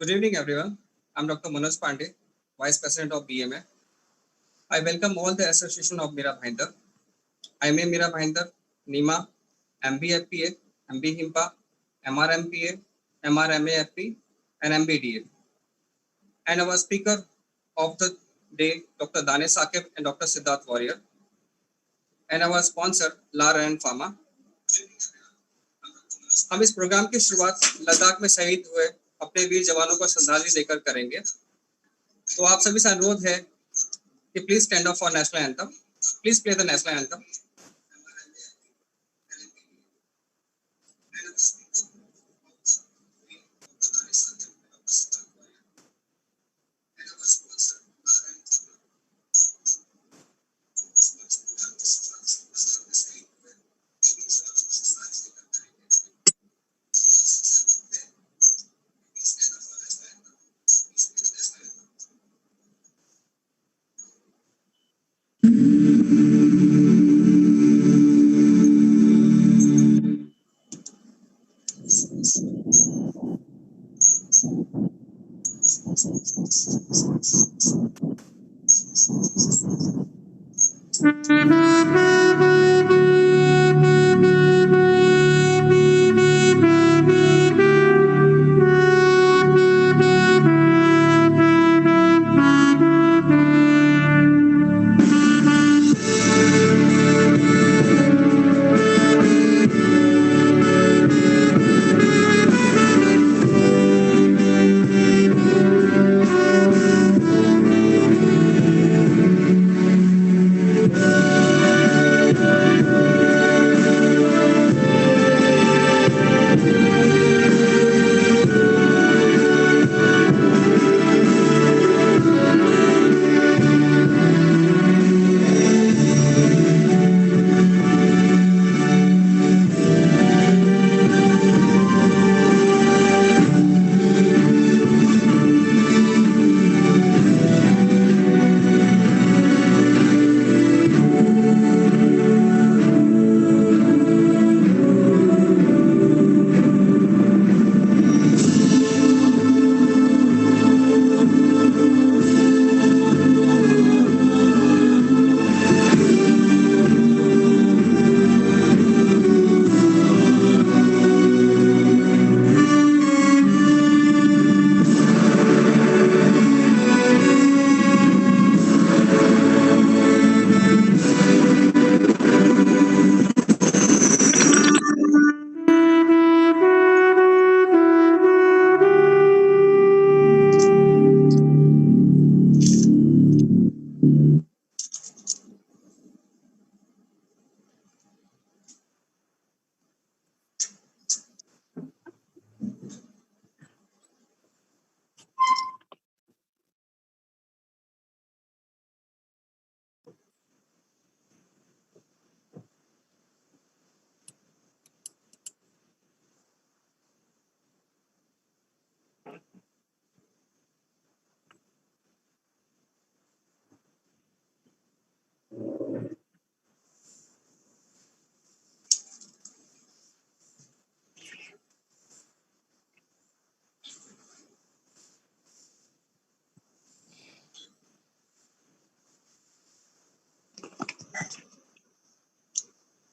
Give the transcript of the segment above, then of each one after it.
Good evening, everyone. I'm Dr. Manoj Pandey, Vice President of BMA. I welcome all the association of Mira Bhainder. IMA Mira Bhainder, NIMA, MBFPA, MB HIMPA, MRMPA, MRMAFP, and MBDA. And our speaker of the day, Dr. Danesh Saqib and Dr. Siddharth Warrior. And our sponsor, La Rand Pharma. हम इस programme की शुरुआत लद्दाख में शहीद हुए अपने वीर जवानों को श्रद्धांजलि देकर करेंगे। तो आप सभी से अनुरोध है कि please stand up for national anthem. Please play the national anthem.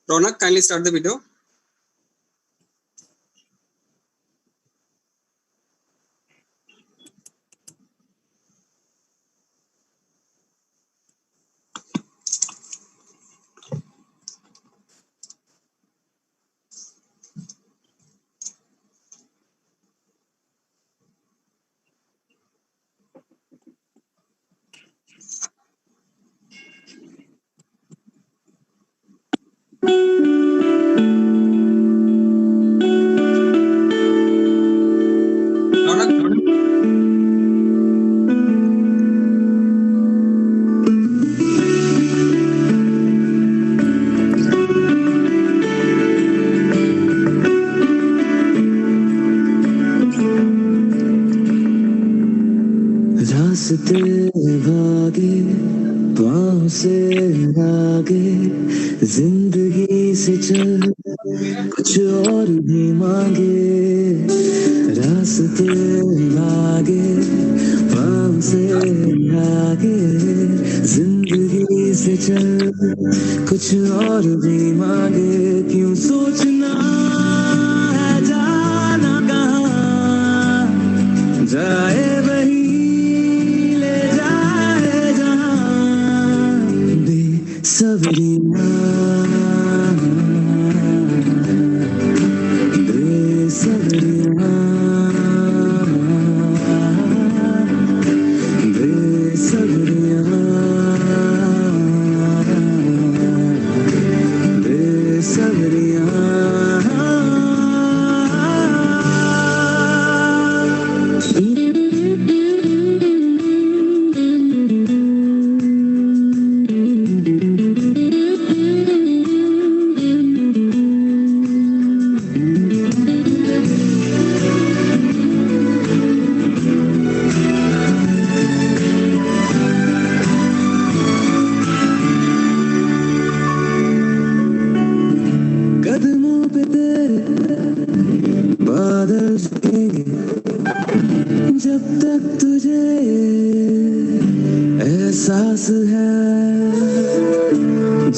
Ronak, kindly start the video. रास्ते भागे पाँव से आगे जिंदगी से चल कुछ और भी मांगे, रास्ते लागे, पाँव से आगे, जिंदगी से चल कुछ और भी मांगे, क्यों सोचना है जाना कहाँ, जाए वही ले जाए जहाँ, बेसब्रियाँ कदमों पे तेरे बादल झुकेंगे, जब तक तुझे एहसास है,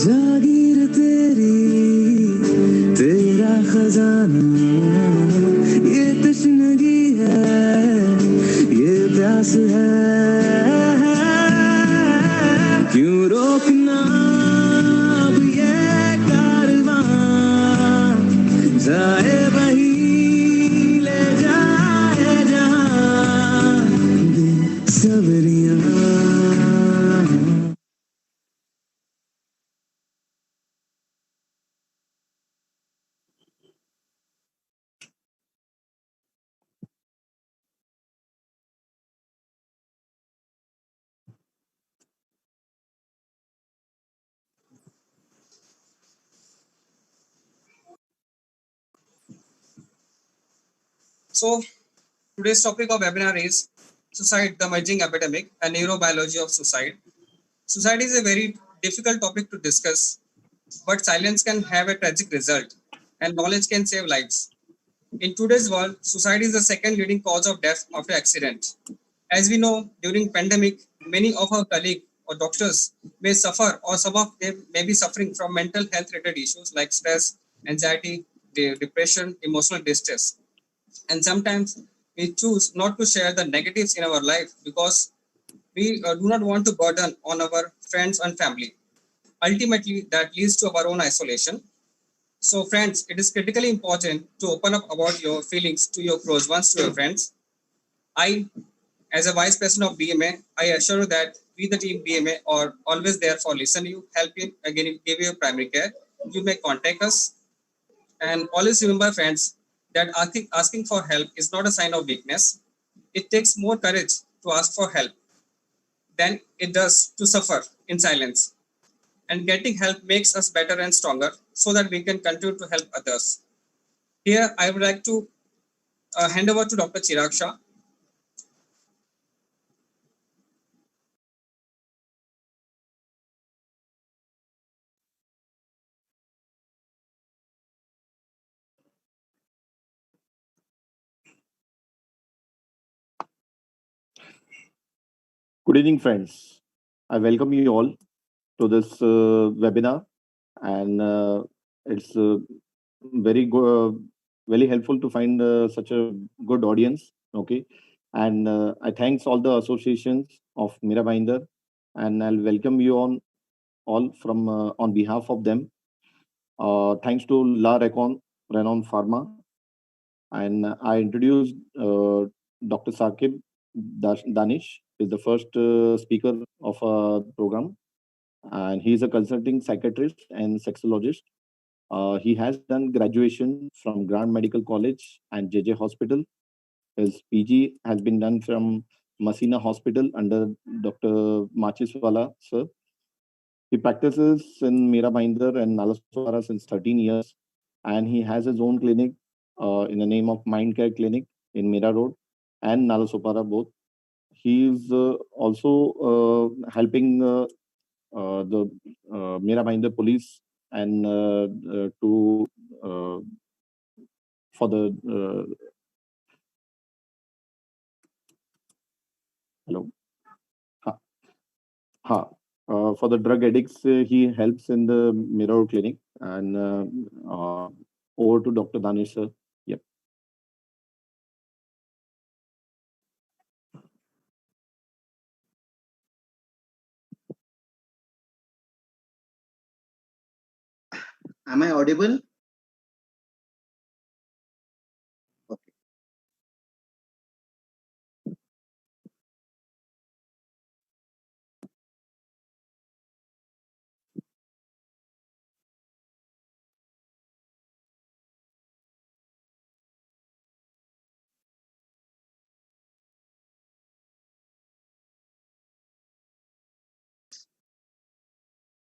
जागीर तेरी, तेरा खजाना, ये तशनगी है, ये प्यास है, क्यों रोकना अब ये कारवां, जाए वही ले जाए जहाँ, Besabriyaan. So, today's topic of webinar is suicide, the emerging epidemic, and neurobiology of suicide. Suicide is a very difficult topic to discuss, but silence can have a tragic result, and knowledge can save lives. In today's world, suicide is the second leading cause of death after accident. As we know, during pandemic, many of our colleagues or doctors may suffer, or some of them may be suffering from mental health related issues like stress, anxiety, depression, emotional distress. And sometimes we choose not to share the negatives in our life because we do not want to burden on our friends and family. Ultimately, that leads to our own isolation. So, friends, it is critically important to open up about your feelings to your close ones, to your friends. I, as a vice president of BMA, I assure you that we, the team BMA, are always there for listen you, help you, again, give you primary care. You may contact us. And always remember, friends, that asking for help is not a sign of weakness. It takes more courage to ask for help than it does to suffer in silence. And getting help makes us better and stronger so that we can continue to help others. Here, I would like to hand over to Dr. Chirag Shah. Good evening, friends. I welcome you all to this webinar, and it's very helpful to find such a good audience. Okay, and I thanks all the associations of Mira Bhinder, and I'll welcome you on all from on behalf of them. Thanks to La Recon Renon Pharma, and I introduced Dr. Sakib Danish is the first speaker of our program, and he is a consulting psychiatrist and sexologist. He has done graduation from Grand Medical College and JJ Hospital. His PG has been done from Masina Hospital under Dr. Machiswala, sir. He practices in Mira Bhinder and Nalaswara since 13 years, and he has his own clinic in the name of Mind Care Clinic in Mira Road and Nalasopara both. He is also helping the Mira Bhinder police and to for the hello. For the drug addicts, he helps in the Mirror Clinic. And over to Dr. Danish, sir. Yep. Am I audible? Okay.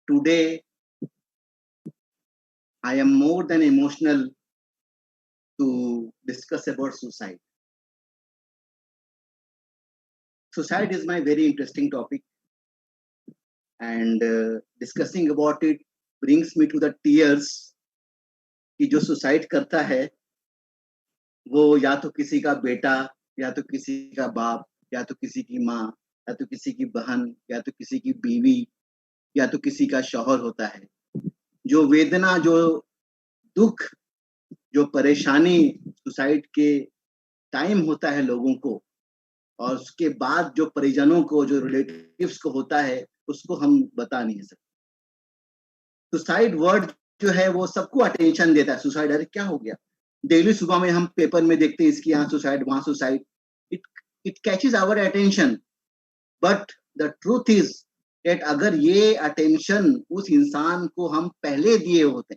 Today, I am more than emotional to discuss about suicide. Suicide is my very interesting topic, and discussing about it brings me to the tears. कि जो suicide करता है वो या तो किसी का बेटा, या तो किसी का बाप, या तो किसी की माँ, या तो किसी की बहन, या तो किसी की बीवी, या तो किसी का शौहर होता है। जो वेदना, जो दुख, जो परेशानी सुसाइड के टाइम होता है लोगों को, और उसके बाद जो परिजनों को, जो रिलेटिव्स को होता है, उसको हम बता नहीं सकते। सुसाइड वर्ड जो है वो सबको अटेंशन देता है। सुसाइड, अरे क्या हो गया? डेली सुबह में हम पेपर में देखते हैं इसकी यहाँ सुसाइड, वहां suicide. It catches our attention, but the truth is that अगर ये अटेंशन उस इंसान को हम पहले दिए होते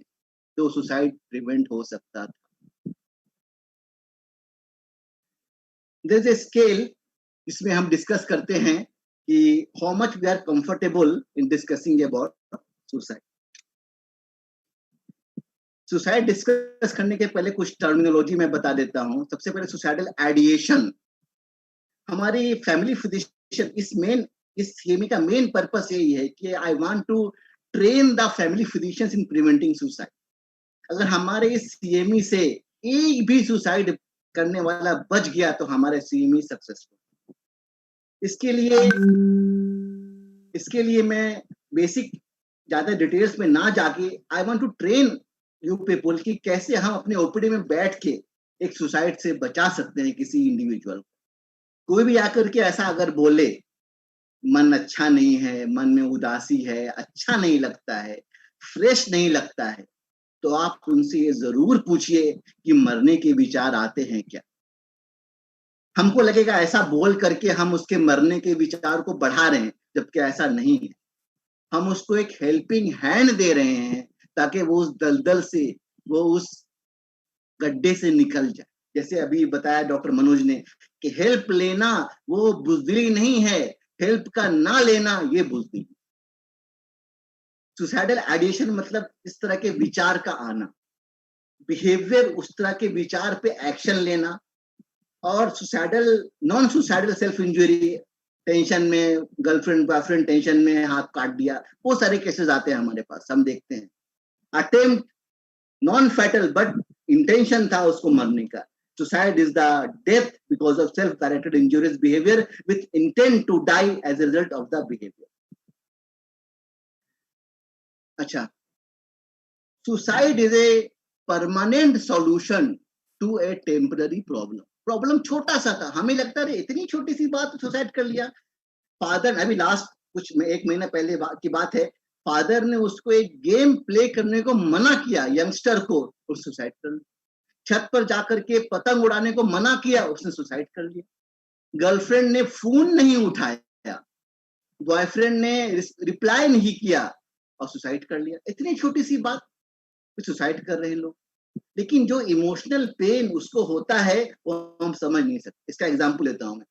तो सुसाइड प्रिवेंट हो सकता था। देयर इज अ स्केल, इसमें हम डिस्कस करते हैं कि how much we are comfortable in discussing about suicide. Suicide discuss करने के पहले कुछ टर्मिनोलॉजी मैं बता देता हूं। सबसे पहले सुसाइडल आइडिएशन। हमारी फैमिली फिजिशियन इस सीएमई का मेन पर्पस यही है कि I want to train the family physicians in preventing suicide. अगर हमारे इस सीएमई से एक भी सुसाइड करने वाला बच गया तो हमारे सीएमई सक्सेसफुल। इसके लिए मैं बेसिक ज्यादा डिटेल्स में ना जाके I want to train you people कि कैसे हम अपने ओपीडी में बैठ के एक सुसाइड से बचा सकते हैं किसी इंडिविजुअल को। कोई भी आकर के ऐसा अगर बोले मन अच्छा नहीं है, मन में उदासी है, अच्छा नहीं लगता है, फ्रेश नहीं लगता है, तो आप उनसे ये जरूर पूछिए कि मरने के विचार आते हैं क्या। हमको लगेगा ऐसा बोल करके हम उसके मरने के विचार को बढ़ा रहे हैं, जबकि ऐसा नहीं है। हम उसको एक हेल्पिंग हैंड दे रहे हैं ताकि वो उस दलदल से, वो उस गड्ढे से निकल जाए। जैसे अभी बताया डॉक्टर मनोज ने कि हेल्प लेना वो बुजदिली नहीं है, हेल्प का ना लेना ये बुजदिली। सुसाइडल आइडिएशन मतलब इस तरह के विचार का आना, बिहेवियर, उस तरह के विचार पे एक्शन लेना। और suicidal, non suicidal self injury, tension में गर्लफ्रेंड बॉयफ्रेंड टेंशन में हाथ काट दिया, वो सारे केसेस आते हैं हमारे पास, हम देखते हैं। Attempt non fatal but intention था उसको मरने का। Suicide is the death because of self directed injurious behaviour with intent to die as a result of the behaviour. अच्छा, suicide is a permanent solution to a temporary problem. Problem छोटा सा था, हमें लगता है इतनी छोटी सी बात, सुसाइड कर लिया। फादर, अभी लास्ट एक महीना पहले की बात है, फादर ने उसको एक गेम प्ले करने को मना किया यंगस्टर को, और सुसाइड कर लिया। छत पर जाकर के पतंग उड़ाने को मना किया, उसने सुसाइड कर लिया। गर्लफ्रेंड ने फोन नहीं उठाया, बॉयफ्रेंड ने रिप्लाई नहीं किया और सुसाइड कर लिया। इतनी छोटी सी बात सुसाइड कर रहे हैं लोग। लेकिन जो इमोशनल पेन उसको होता है वो हम समझ नहीं सकते। इसका एग्जांपल लेता हूं मैं।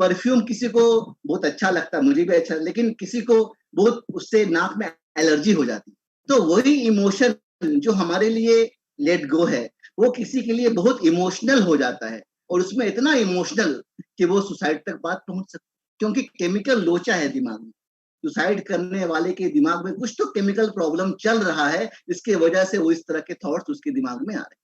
परफ्यूम किसी को बहुत अच्छा लगता है, मुझे भी अच्छा, लेकिन किसी को बहुत उससे नाक में एलर्जी हो जाती। तो वही इमोशन जो हमारे लिए लेट गो है, वो किसी के लिए बहुत इमोशनल हो जाता है, और उसमें इतना इमोशनल कि वो सुसाइड तक बात पहुंच सकती है, क्योंकि केमिकल लोचा है दिमाग में। सुसाइड करने वाले के दिमाग में कुछ तो केमिकल प्रॉब्लम चल रहा है, जिसकी वजह से वो इस तरह के थॉट्स उसके दिमाग में आ रहे हैं।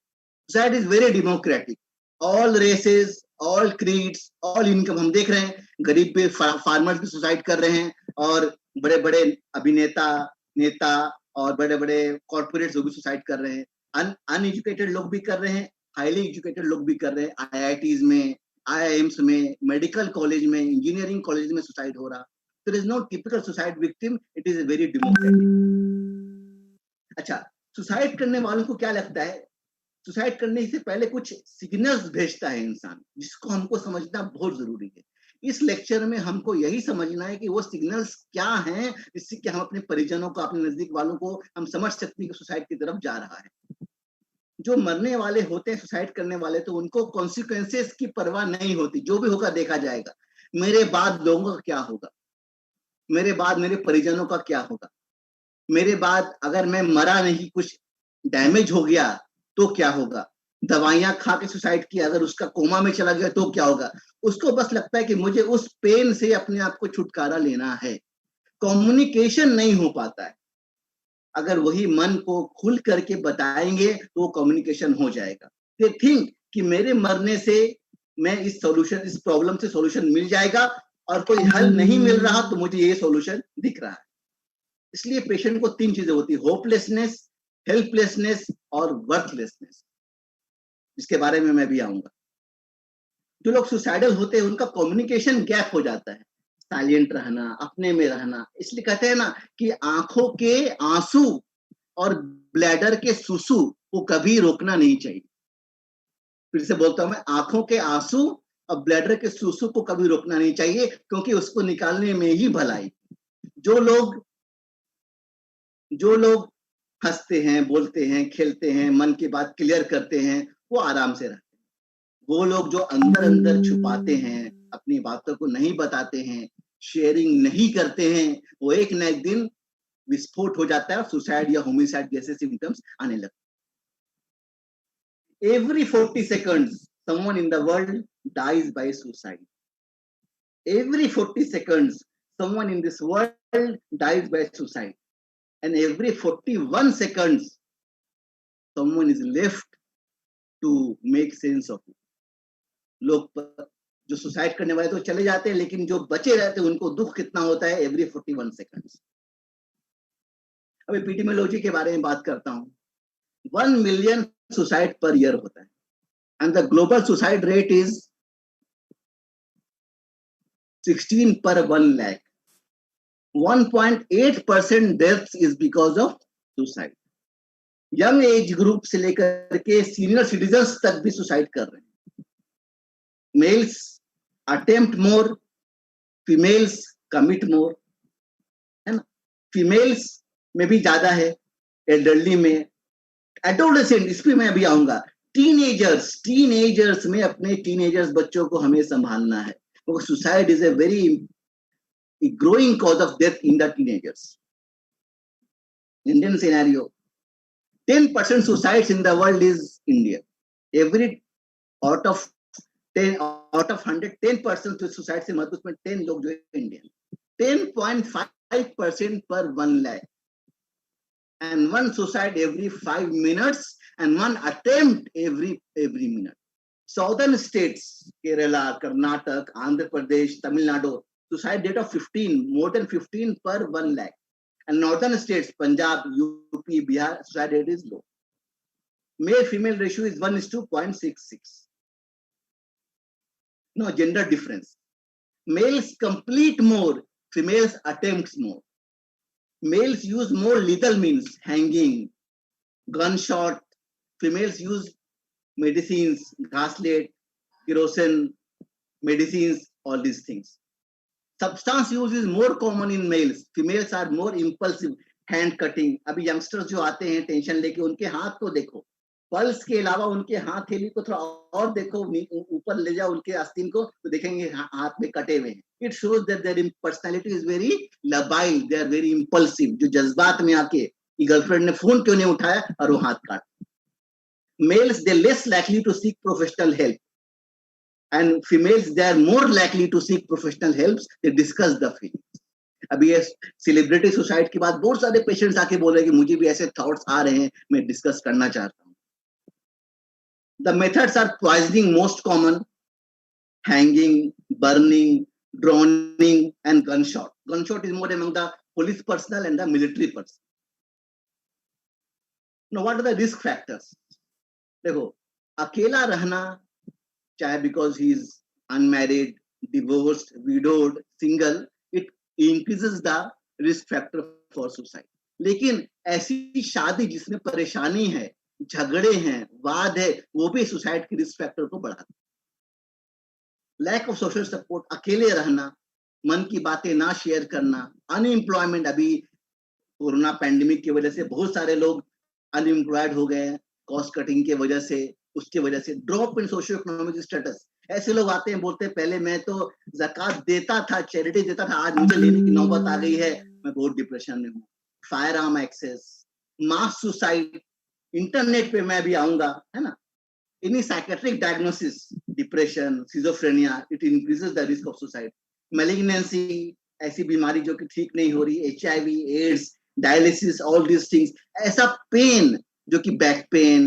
Suicide is very democratic, all races, all creeds, all income. हम देख रहे हैं गरीब भी, फार्मर्स भी सुसाइड कर रहे हैं, और बड़े बड़े अभिनेता, नेता और बड़े बड़े कॉर्पोरेट्स भी सुसाइड कर रहे हैं। अनएजुकेटेड लोग भी कर रहे हैं, हाईली एजुकेटेड लोग भी कर रहे हैं। आईआईटीज में, आईआईएम्स में, मेडिकल कॉलेज में, इंजीनियरिंग कॉलेज में सुसाइड हो रहा। There is no typical suicide victim, it is very democratic. अच्छा, सुसाइड करने वालों को क्या लगता है? सुसाइड करने से पहले कुछ सिग्नल्स भेजता है इंसान, जिसको हमको समझना बहुत जरूरी है। इस लेक्चर में हमको यही समझना है कि वो सिग्नल्स क्या हैं, जिससे कि हम अपने परिजनों को, अपने नजदीक वालों को हम समझ सकते हैं कि सुसाइड की तरफ जा रहा है। जो मरने वाले होते हैं, सुसाइड करने वाले, तो उनको कॉन्सिक्वेंसेस की परवाह नहीं होती। जो भी होगा देखा जाएगा, मेरे बाद लोगों का क्या होगा, मेरे बाद मेरे परिजनों का क्या होगा, मेरे बाद अगर मैं मरा नहीं, कुछ डैमेज हो गया तो क्या होगा, दवाइयां खा के सुसाइड किया, अगर उसका कोमा में चला गया तो क्या होगा। उसको बस लगता है कि मुझे उस पेन से अपने आप को छुटकारा लेना है। कम्युनिकेशन नहीं हो पाता है। अगर वही मन को खुल करके बताएंगे तो कम्युनिकेशन हो जाएगा। दे थिंक कि मेरे मरने से मैं इस प्रॉब्लम से सॉल्यूशन मिल जाएगा, और कोई हल नहीं मिल रहा तो मुझे ये सॉल्यूशन दिख रहा है। इसलिए पेशेंट को 3 चीजें होती है, होपलेसनेस, हेल्पलेसनेस और वर्थलेसनेस, जिसके बारे में मैं भी आऊंगा। जो लोग सुसाइडल होते हैं उनका कम्युनिकेशन गैप हो जाता है, साइलेंट रहना, अपने में रहना। इसलिए कहते हैं ना कि आंखों के आंसू और ब्लैडर के सुसु को कभी रोकना नहीं चाहिए। फिर से बोलता हूं मैं, आंखों के आंसू और ब्लैडर के सुसु को कभी रोकना नहीं चाहिए, क्योंकि उसको निकालने में ही भलाई। जो लोग हंसते हैं, बोलते हैं, खेलते हैं, मन की बात क्लियर करते हैं, वो आराम से रहते हैं। वो लोग जो अंदर अंदर छुपाते हैं, अपनी बातों को नहीं बताते हैं, शेयरिंग नहीं करते हैं, वो एक न एक दिन विस्फोट हो जाता है और सुसाइड या होमिसाइड जैसे सिम्टम्स आने लगते हैं। Every 40 seconds, someone in the world dies by suicide. Every 40 seconds, someone in this world dies by suicide. And every 41 seconds, someone is left to make sense of it. लोग जो suicide करने वाले तो चले जाते हैं, लेकिन जो बचे रहते हैं उनको दुख कितना होता है, एवरी 41 सेकंड्स। अब एपिडेमियोलॉजी के बारे में बात करता हूं। 1 मिलियन सुसाइड पर ईयर होता है, and the global suicide rate is 16 per 1 lakh. 1.8% deaths is because of suicide. Young age group से लेकर के सीनियर सिटीजन्स तक भी सुसाइड कर रहे हैं। Males attempt more, females commit more, है ना। फीमेल्स में भी ज्यादा है, एल्डरली में, एडोलेसेंट, इस पे मैं अभी आऊंगा। टीनेजर्स में अपने टीनेजर्स बच्चों को हमें संभालना है, क्योंकि suicide is a very growing cause of death in the teenagers. Indian scenario, 10% suicides in the world is India. Every out of 100, 10% जो सुसाइड से मरते उसमें 10 लोग जो है Indian. 10.5% per 1 lakh, and 1 suicide every 5 minutes and 1 attempt every minute. Southern states, Kerala, Karnataka, Andhra Pradesh, Tamil Nadu, suicide rate of 15, more than 15 per 1 lakh. And northern states, Punjab, UP, Bihar, suicide rate is low. Male-female ratio is 1:0.66. No gender difference. Males complete more, females attempts more. Males use more lethal means, hanging, gunshot. Females use medicines, gaslight, kerosene, medicines, all these things. Substance use is more common in males. Females are more impulsive, hand cutting. अभी youngsters जो आते हैं tension लेके, उनके हाथ को देखो, pulse के अलावा उनके हाथ थैली को थोड़ा और देखो, ऊपर ले जाओ उनके आस्तीन को, तो देखेंगे हाथ में कटे हुए हैं। It shows that their personality is very labile, they are very impulsive. जो जज्बात में आके गर्लफ्रेंड ने फोन क्यों नहीं उठाया और वो हाथ काट। Males they less likely to seek professional help, and females they are more likely to seek professional help, they discuss the feelings. अभी ये सेलिब्रिटी सुसाइड के बाद बहुत सारे पेशेंट्स आके बोल रहे हैं कि मुझे भी ऐसे थॉट्स आ रहे हैं, मैं डिस्कस करना चाहता हूँ. The methods are poisoning most common, hanging, burning, drowning, and gunshot. Gunshot is more among the police personnel and the military personnel. Now, what are the risk factors? देखो, अकेला रहना, चाहे because he is unmarried, divorced, widowed, single, it increases the risk factor for suicide. लेकिन ऐसी शादी जिसमें परेशानी है, झगड़े हैं, वाद है, वो भी सुसाइड के रिस्क फैक्टर को बढ़ाता है. लैक ऑफ सोशल सपोर्ट, अकेले रहना, मन की बातें ना शेयर करना, अनएम्प्लॉयमेंट, अभी कोरोना पैंडेमिक की वजह से बहुत सारे लोग अनएम्प्लॉयड हो गए हैं, कॉस्ट कटिंग की वजह से, उसके वजह से drop in socio economic status. ऐसे लोग आते हैं, बोलते हैं पहले मैं तो ज़कात देता था, चैरिटी देता था, आज मुझे लेने की नौबत आ गई है, मैं बहुत डिप्रेशन में हूँ. Firearm access, mass suicide, internet पे मैं भी आऊंगा, है ना. Any psychiatric diagnosis, depression, schizophrenia, it increases the risk of suicide. Malignancy, ऐसी बीमारी जो कि ठीक नहीं हो रही, HIV, AIDS, dialysis, all these things. ऐसा पेन जो कि बैक पेन,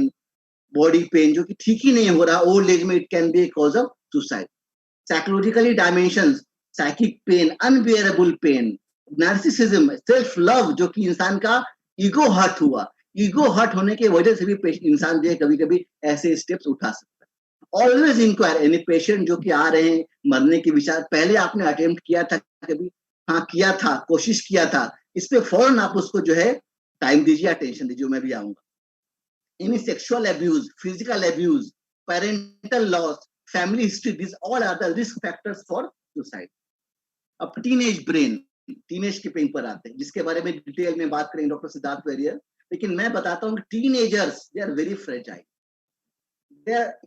बॉडी पेन जो कि ठीक ही नहीं हो रहा, ओल्ड एज में, it can be a cause of suicide. Psychologically dimensions, psychic pain, unbearable pain, narcissism, self love जो कि इंसान का ईगो हर्ट हुआ, ईगो हर्ट होने की वजह से भी इंसान जो है कभी कभी ऐसे स्टेप्स उठा सकता है. ऑलवेज इंक्वायर, एनी पेशेंट जो कि आ रहे हैं मरने के विचार, पहले आपने अटेम्प्ट किया था कभी? हाँ किया था, कोशिश किया था, इस पे फौरन आप उसको जो है टाइम दीजिए, अटेंशन दीजिए, मैं भी आऊंगा. Any sexual abuse, physical abuse, parental loss, family history, this all are the risk factors for suicide. अब टीनेज ब्रेन, टीनेज के पेन पर आते हैं, जिसके बारे में डिटेल में बात करेंगे डॉक्टर सिद्धार्थ वेरियर. लेकिन मैं बताता हूँ कि teenagers, they are very fragile.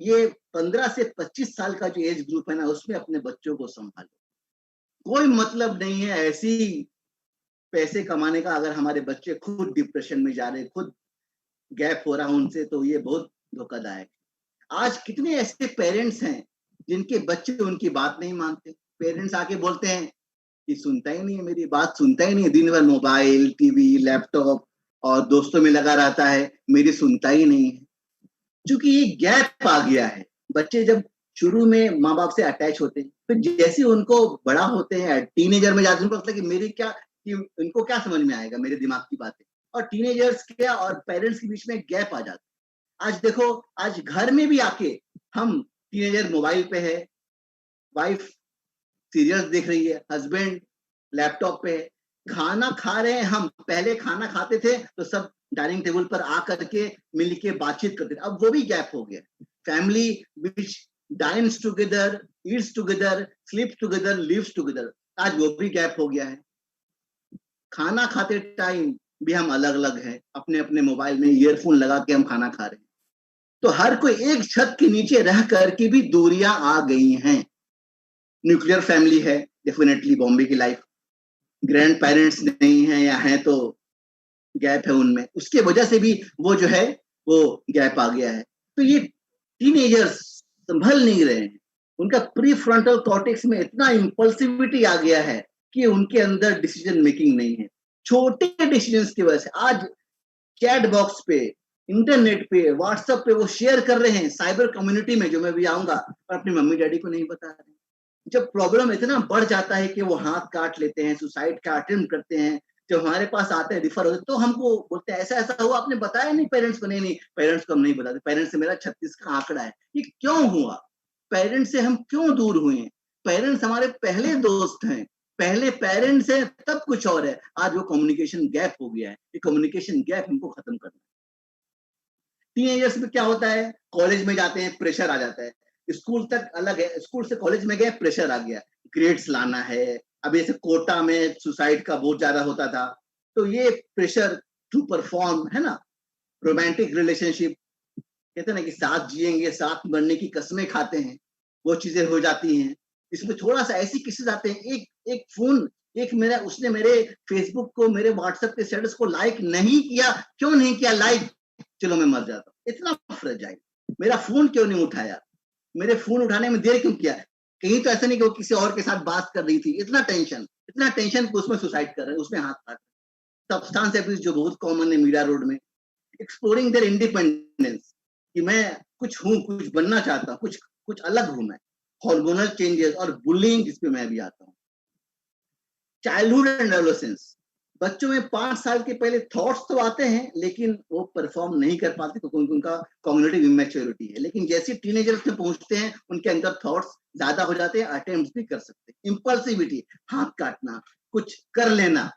ये 15 से 25 साल का जो एज ग्रुप है ना, उसमें अपने बच्चों को संभालो. कोई मतलब नहीं है ऐसी पैसे कमाने का अगर हमारे बच्चे खुद डिप्रेशन में जा रहे, खुद गैप हो रहा उनसे, तो ये बहुत धोखादायक. आज कितने ऐसे पेरेंट्स हैं जिनके बच्चे उनकी बात नहीं मानते. पेरेंट्स आके बोलते हैं कि सुनता ही नहीं है, मेरी बात सुनता ही नहीं है, दिन भर मोबाइल, टीवी, लैपटॉप और दोस्तों में लगा रहता है, मेरी सुनता ही नहीं है. क्योंकि ये गैप आ गया है. बच्चे जब शुरू में माँ बाप से अटैच होते हैं, फिर जैसे उनको बड़ा होते हैं, टीनेजर में जाते हैं, उनको लगता है कि मेरी क्या, कि इनको क्या समझ में आएगा मेरे दिमाग की बातें. और टीनेजर्स के और पेरेंट्स के बीच में गैप आ जाता है. आज देखो, आज घर में भी आके हम, टीनेजर मोबाइल पे है, वाइफ सीरियल्स देख रही है, हस्बैंड लैपटॉप पे है, खाना खा रहे हैं. हम पहले खाना खाते थे तो सब डाइनिंग टेबल पर आकर के मिल के बातचीत करते थे, अब वो भी गैप हो गया. Family which dines together, eats together, sleeps together, lives together, आज वो भी गैप हो गया है. खाना खाते टाइम भी हम अलग अलग हैं, अपने अपने मोबाइल में ईयरफोन लगा के हम खाना खा रहे हैं. तो हर कोई एक छत के नीचे रह करके भी दूरियां आ गई हैं. न्यूक्लियर फैमिली है डेफिनेटली बॉम्बे की लाइफ, ग्रैंड पेरेंट्स नहीं है या है तो गैप है उनमें, उसके वजह से भी वो जो है वो गैप आ गया है. तो ये टीनेजर्स संभल नहीं रहे हैं, उनका प्री फ्रंटल कॉर्टेक्स में इतना इम्पल्सिविटी आ गया है कि उनके अंदर डिसीजन मेकिंग नहीं है. छोटे डिसीजंस की वजह से आज चैट बॉक्स पे, इंटरनेट पे, व्हाट्सएप पे वो शेयर कर रहे हैं, साइबर कम्युनिटी में जो मैं भी आऊंगा, और अपनी मम्मी डैडी को नहीं बता रहे. जब प्रॉब्लम इतना बढ़ जाता है कि वो हाथ काट लेते हैं, सुसाइड का अटेम्प्ट करते हैं, जब हमारे पास आते हैं, रिफर होते, तो हमको बोलते हैं ऐसा ऐसा हुआ, आपने बताया नहीं पेरेंट्स को? नहीं, पेरेंट्स को हम नहीं बताते, पेरेंट्स से मेरा 36 का आंकड़ा है. ये क्यों हुआ? पेरेंट्स से हम क्यों दूर हुए हैं? पेरेंट्स हमारे पहले दोस्त हैं, पहले पेरेंट्स हैं, तब कुछ और है. आज वो कम्युनिकेशन गैप हो गया है. ये कम्युनिकेशन गैप हमको खत्म करना है. टीनेजर्स में क्या होता है, कॉलेज में जाते हैं, प्रेशर आ जाता है. स्कूल तक अलग है, स्कूल से कॉलेज में गए, प्रेशर आ गया, ग्रेड्स लाना है. अब ऐसे कोटा में सुसाइड का बहुत ज्यादा होता था, तो ये प्रेशर टू परफॉर्म, है ना. रोमांटिक रिलेशनशिप, कहते हैं ना कि साथ जिएंगे, साथ मरने की कसमें खाते हैं, वो चीजें हो जाती हैं. इसमें थोड़ा सा ऐसी केसेस आते हैं, एक फोन, मेरा, उसने मेरे फेसबुक को, मेरे व्हाट्सएप के स्टेटस को लाइक नहीं किया. क्यों नहीं किया लाइक? चलो मैं मर जाता हूँ. इतना फ्रेजाइल, मेरा फोन क्यों नहीं उठाया, मेरे फोन उठाने में देर क्यों किया? कहीं तो ऐसा नहीं कि वो किसी और के साथ बात कर रही थी, इतना टेंशन कि उसमें सुसाइड कर रहे हैं, उसमें हाथ काट। सब्सटेंस एब्यूज जो बहुत कॉमन है मीडिया रोड में, एक्सप्लोरिंग देयर इंडिपेंडेंस, कि मैं कुछ हूँ, कुछ बनना चाहता हूँ, कुछ अलग हूँ मैं, हार्मोनल चेंजेस और बुलिंग जिसपे मैं भी आता हूँ। चाइल्डहुड एंड एडोलेसेंस, बच्चों में 5 साल के पहले थॉट्स तो आते हैं लेकिन वो परफॉर्म नहीं कर पाते क्योंकि उनका कॉग्निटिव इमैच्योरिटी है, लेकिन जैसे टीनेजर्स में पहुंचते हैं उनके अंदर थॉट्स ज्यादा हो जाते हैं, अटेम्प्ट्स भी कर सकते हैं। इंपल्सिविटी, हाथ काटना, कुछ कर लेना,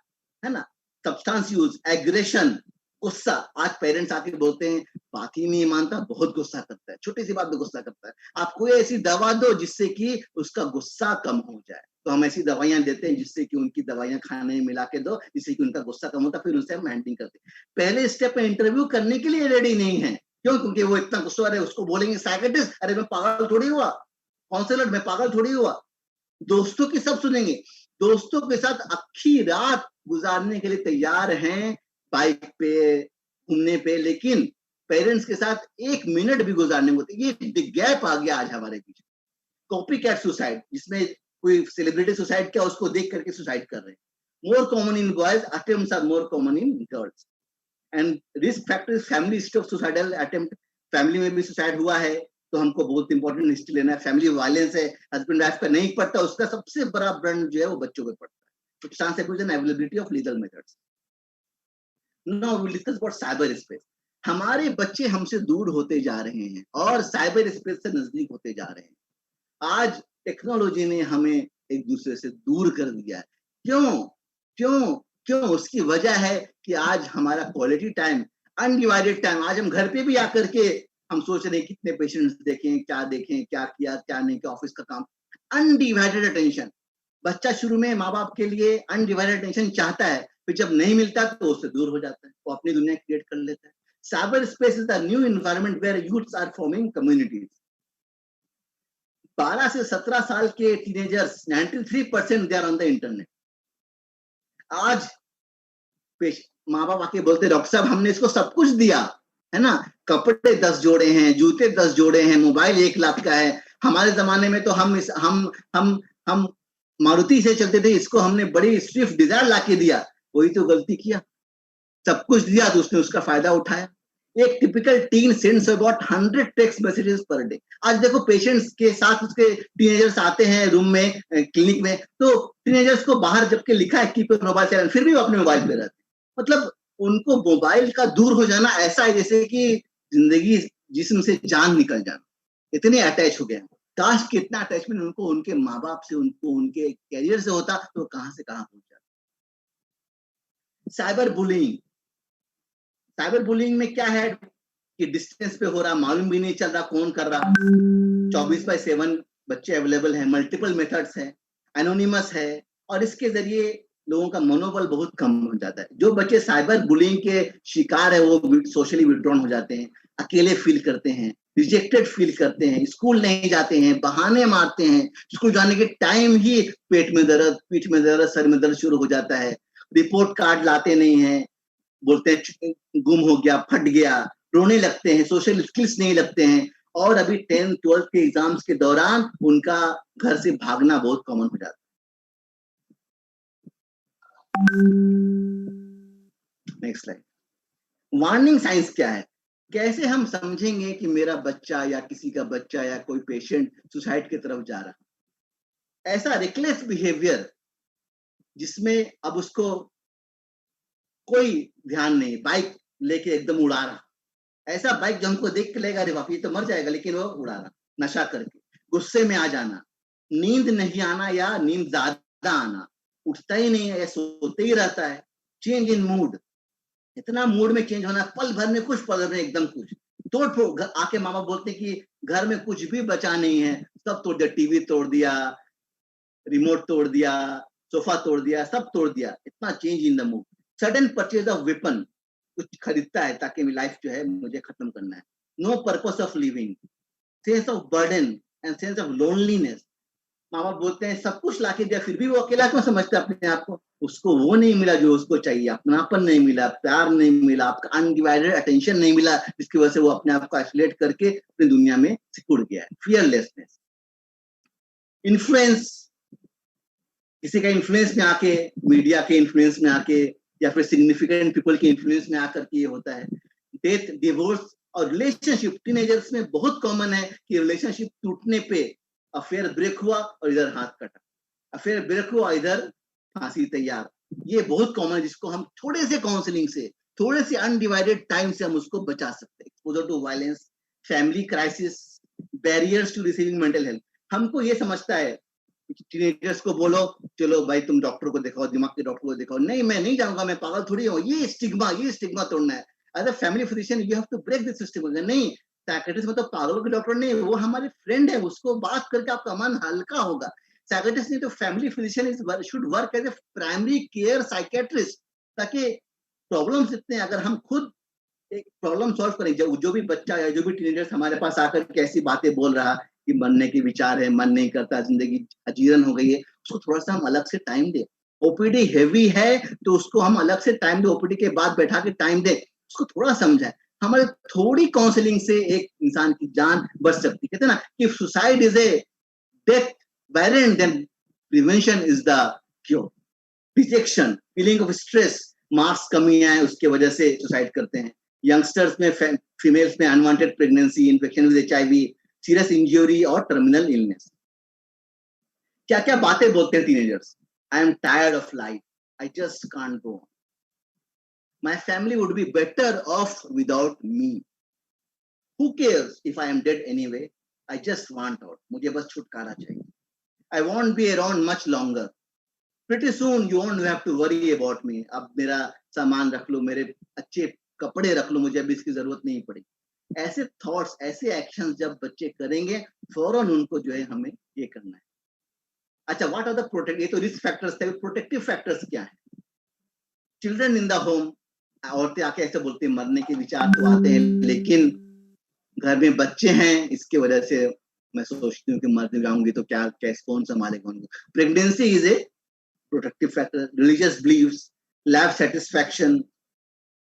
है ना, सब्सटेंस यूज, एग्रेशन, गुस्सा। आज पेरेंट्स आके बोलते हैं बात ही नहीं मानता, बहुत गुस्सा करता है, छोटी सी बात में गुस्सा करता है, आप कोई ऐसी दवा दो जिससे कि उसका गुस्सा कम हो जाए। तो हम ऐसी दवाइयां देते हैं जिससे कि उनकी दवाइयां खाने में मिला के दो, जिससे कि उनका गुस्सा कम होता है, फिर उनसे हम हैंडलिंग करते हैं। पहले स्टेप में इंटरव्यू करने के लिए रेडी नहीं है, क्यों? क्योंकि वो इतना गुस्सा है, उसको बोलेंगे साइकियाट्रिस्ट, अरे मैं पागल थोड़ी हुआ, काउंसलर मैं पागल थोड़ी हुआ। दोस्तों की सब सुनेंगे, दोस्तों के साथ अच्छी रात गुजारने के लिए तैयार हैं बाइक पे, घूमने पे, लेकिन पेरेंट्स के साथ 1 मिनट भी गुजारने को, ये गैप आ गया आज हमारे बीच। कॉपी कैट सुसाइड, जिसमें कोई सेलिब्रिटी सुसाइड किया उसको देख करके सुसाइड कर रहे हैं। More common in boys, attempts are more common in girls. And risk factor family history of suicidal attempt, family में भी सुसाइड हुआ है तो हमको बहुत इंपॉर्टेंट हिस्ट्री लेना है। फैमिली वायलेंस है, हस्बैंड वाइफ का नहीं पड़ता, उसका सबसे बड़ा ब्रंड जो है वो बच्चों पे पड़ता है। Substance abuse and availability of legal methods. Now we will discuss about cyber space. हमारे बच्चे हमसे दूर होते जा रहे हैं और साइबर स्पेस से नजदीक होते जा रहे हैं। आज टेक्नोलॉजी ने हमें एक दूसरे से दूर कर दिया है। क्यों? उसकी वजह है कि आज हमारा क्वालिटी टाइम, अनडिवाइडेड टाइम, आज हम घर पे भी आकर के हम सोच रहे हैं कितने पेशेंट्स देखें, क्या किया, क्या नहीं किया, ऑफिस का काम, अनडिवाइडेड अटेंशन। बच्चा शुरू में माँ बाप के लिए अनडिवाइडेड अटेंशन चाहता है, फिर जब नहीं मिलता तो उससे दूर हो जाता है, वो अपनी दुनिया क्रिएट कर लेता है। Cyberspace is the new environment where youths are forming communities. 12 से 17 साल के teenagers 93% they are on the internet. आज माँ बाप आके बोलते डॉक्टर साहब हमने इसको सब कुछ दिया है ना, कपड़े 10 जोड़े हैं, जूते 10 जोड़े हैं, मोबाइल 1 लाख का है। हमारे जमाने में तो हम मारुति से चलते थे, इसको हमने बड़ी स्विफ्ट डिजायर लाके दिया। वही तो गलती किया, सब कुछ दिया तो उसने उसका फायदा उठाया। एक typical tin sends about 100 text messages per day. आज देखो पेशेंट्स के साथ उसके टीनेजर्स आते हैं रूम में, क्लिनिक में, तो टीनेजर्स को बाहर जबकि लिखा है कीप योर मोबाइल साइलेंट, फिर भी वो अपने मोबाइल पे रहते हैं। मतलब उनको मोबाइल का दूर हो जाना ऐसा है जैसे कि जिंदगी जिस्म से जान निकल जाना, इतने अटैच हो गए। काश कितना अटैचमेंट उनको उनके माँ बाप से, उनको उनके कैरियर से होता तो कहां से कहां पहुंच जाता। साइबर बुलिंग में क्या है कि डिस्टेंस पे हो रहा, मालूम भी नहीं चल रहा कौन कर रहा, 24/7 बच्चे अवेलेबल हैं, मल्टीपल मेथड्स हैं, एनोनिमस है, और इसके जरिए लोगों का मनोबल बहुत कम हो जाता है। जो बच्चे साइबर बुलिंग के शिकार है वो सोशली विथड्रॉन हो जाते हैं, अकेले फील करते हैं, रिजेक्टेड फील करते हैं, स्कूल नहीं जाते हैं, बहाने मारते हैं, स्कूल जाने के टाइम ही पेट में दर्द, पीठ में दर्द, सर में दर्द शुरू हो जाता है, रिपोर्ट कार्ड लाते नहीं हैं, बोलते हैं गुम हो गया, फट गया, रोने लगते हैं, सोशल स्किल्स नहीं लगते हैं, और अभी 10th 12th के एग्जाम्स के दौरान उनका घर से भागना बहुत कॉमन हो जाता है। Next slide. वार्निंग साइंस क्या है? कैसे हम समझेंगे कि मेरा बच्चा या किसी का बच्चा या कोई पेशेंट सुसाइड की तरफ जा रहा? ऐसा रिकलेस बिहेवियर जिसमें अब उसको कोई ध्यान नहीं, बाइक लेके एकदम उड़ा रहा, ऐसा बाइक जो हमको देख के लेगा अरे बाप ये तो मर जाएगा, लेकिन वो उड़ा रहा, नशा करके, गुस्से में आ जाना, नींद नहीं आना या नींद ज्यादा आना, उठता ही नहीं है, सोते ही रहता है, चेंज इन मूड, इतना मूड में चेंज होना, पल भर में कुछ, पल भर में एकदम कुछ, तोड़ आके मामा बोलते कि घर में कुछ भी बचा नहीं है, सब तोड़ दिया, टीवी तोड़ दिया, रिमोट तोड़ दिया, सोफा तोड़ दिया, सब तोड़ दिया, इतना change in the mood. Sudden purchase of weapon, कुछ खरीदता है ताकि मेरी लाइफ जो है मुझे खत्म करना है। No purpose of living, sense of burden and sense of loneliness. माँ बाप बोलते हैं सब कुछ लाके दिया, फिर भी वो अकेला क्यों समझता है अपने आप को? उसको वो नहीं मिला जो उसको चाहिए, अपनापन नहीं मिला, प्यार नहीं मिला, आपका अनडिवाइडेड अटेंशन नहीं मिला, जिसकी वजह से वो अपने आप को आइसोलेट करके अपनी दुनिया में सिकुड़ गया है। फियरलेसनेस, इन्फ्लुएंस, किसी का इन्फ्लुएंस में आके, मीडिया के इन्फ्लुएंस में आके या फिर सिग्निफिकेंट पीपल के इन्फ्लुएंस में आकर के ये होता है। डेथ, डिवोर्स और रिलेशनशिप टीनेजर्स में बहुत कॉमन है कि रिलेशनशिप टूटने पे अफेयर ब्रेक हुआ और इधर हाथ कटा, अफेयर ब्रेक हुआ इधर फांसी तैयार। ये बहुत कॉमन है, जिसको हम थोड़े से काउंसलिंग से, थोड़े से अनडिवाइडेड टाइम से हम उसको बचा सकते हैं। Exposure to violence, family crisis, barriers to receiving mental health. हमको ये समझता है, टीनेजर्स को बोलो चलो भाई तुम डॉक्टर को दिखाओ, दिमाग के डॉक्टर को दिखाओ, नहीं मैं नहीं जाऊंगा, मैं पागल थोड़ी हूँ, ये स्टिग्मा तोड़ना है। As a family physician you have to break this system. नहीं, साइकियाट्रिस्ट मतलब पागलों के डॉक्टर नहीं, वो हमारे फ्रेंड है, उसको बात करके आपका मन हल्का होगा। साइकियाट्रिस्ट नहीं तो family physician should work as a primary care psychiatrist, ताकि प्रॉब्लम्स इतने, अगर हम खुद एक प्रॉब्लम सॉल्व करें, जो भी बच्चा या जो भी टीनेजर्स हमारे पास आकर के ऐसी बातें बोल रहा कि मरने के विचार है, मन नहीं करता, जिंदगी अजीरन हो गई है, उसको थोड़ा सा हम अलग से टाइम दे। ओपीडी हेवी है तो उसको हम अलग से टाइम दे, ओपीडी के बाद बैठा के टाइम दे, उसको थोड़ा समझाए। हमारे थोड़ी काउंसलिंग से एक इंसान की जान बच सकती है। कहते हैं ना कि suicide is a death variant, then prevention is the cure. Rejection, feeling of stress, marks कमी आए उसके वजह से सुसाइड करते हैं। यंगस्टर्स में, फीमेल्स में unwanted pregnancy, infection with HIV, serious injury और टर्मिनल इलनेस। क्या क्या बातें बोलते हैं teenagers? I am tired of life, I just can't go on, my family would be better of without me, who cares if I am dead anyway, I just want out, मुझे बस छुटकारा चाहिए, I want be around much longer, pretty soon you won't have to worry about me, अब मेरा सामान रख लो, मेरे अच्छे कपड़े रख लो, मुझे अभी इसकी जरूरत नहीं पड़ेगी। ऐसे थॉट्स, ऐसे एक्शंस जब बच्चे करेंगे, फौरन उनको जो है हमें ये करना है। अच्छा, व्हाट आर द प्रोटेक्ट, ये तो रिस्क फैक्टर्स थे, प्रोटेक्टिव फैक्टर्स क्या है? चिल्ड्रन इन द होम, औरतें आके ऐसे बोलती हैं मरने के विचार तो आते हैं, लेकिन घर में बच्चे हैं, इसके वजह से मैं सोचती हूँ कि मर जाऊंगी तो क्या कौन संभालेगा उनको। Pregnancy is a protective factor, religious beliefs, lab satisfaction,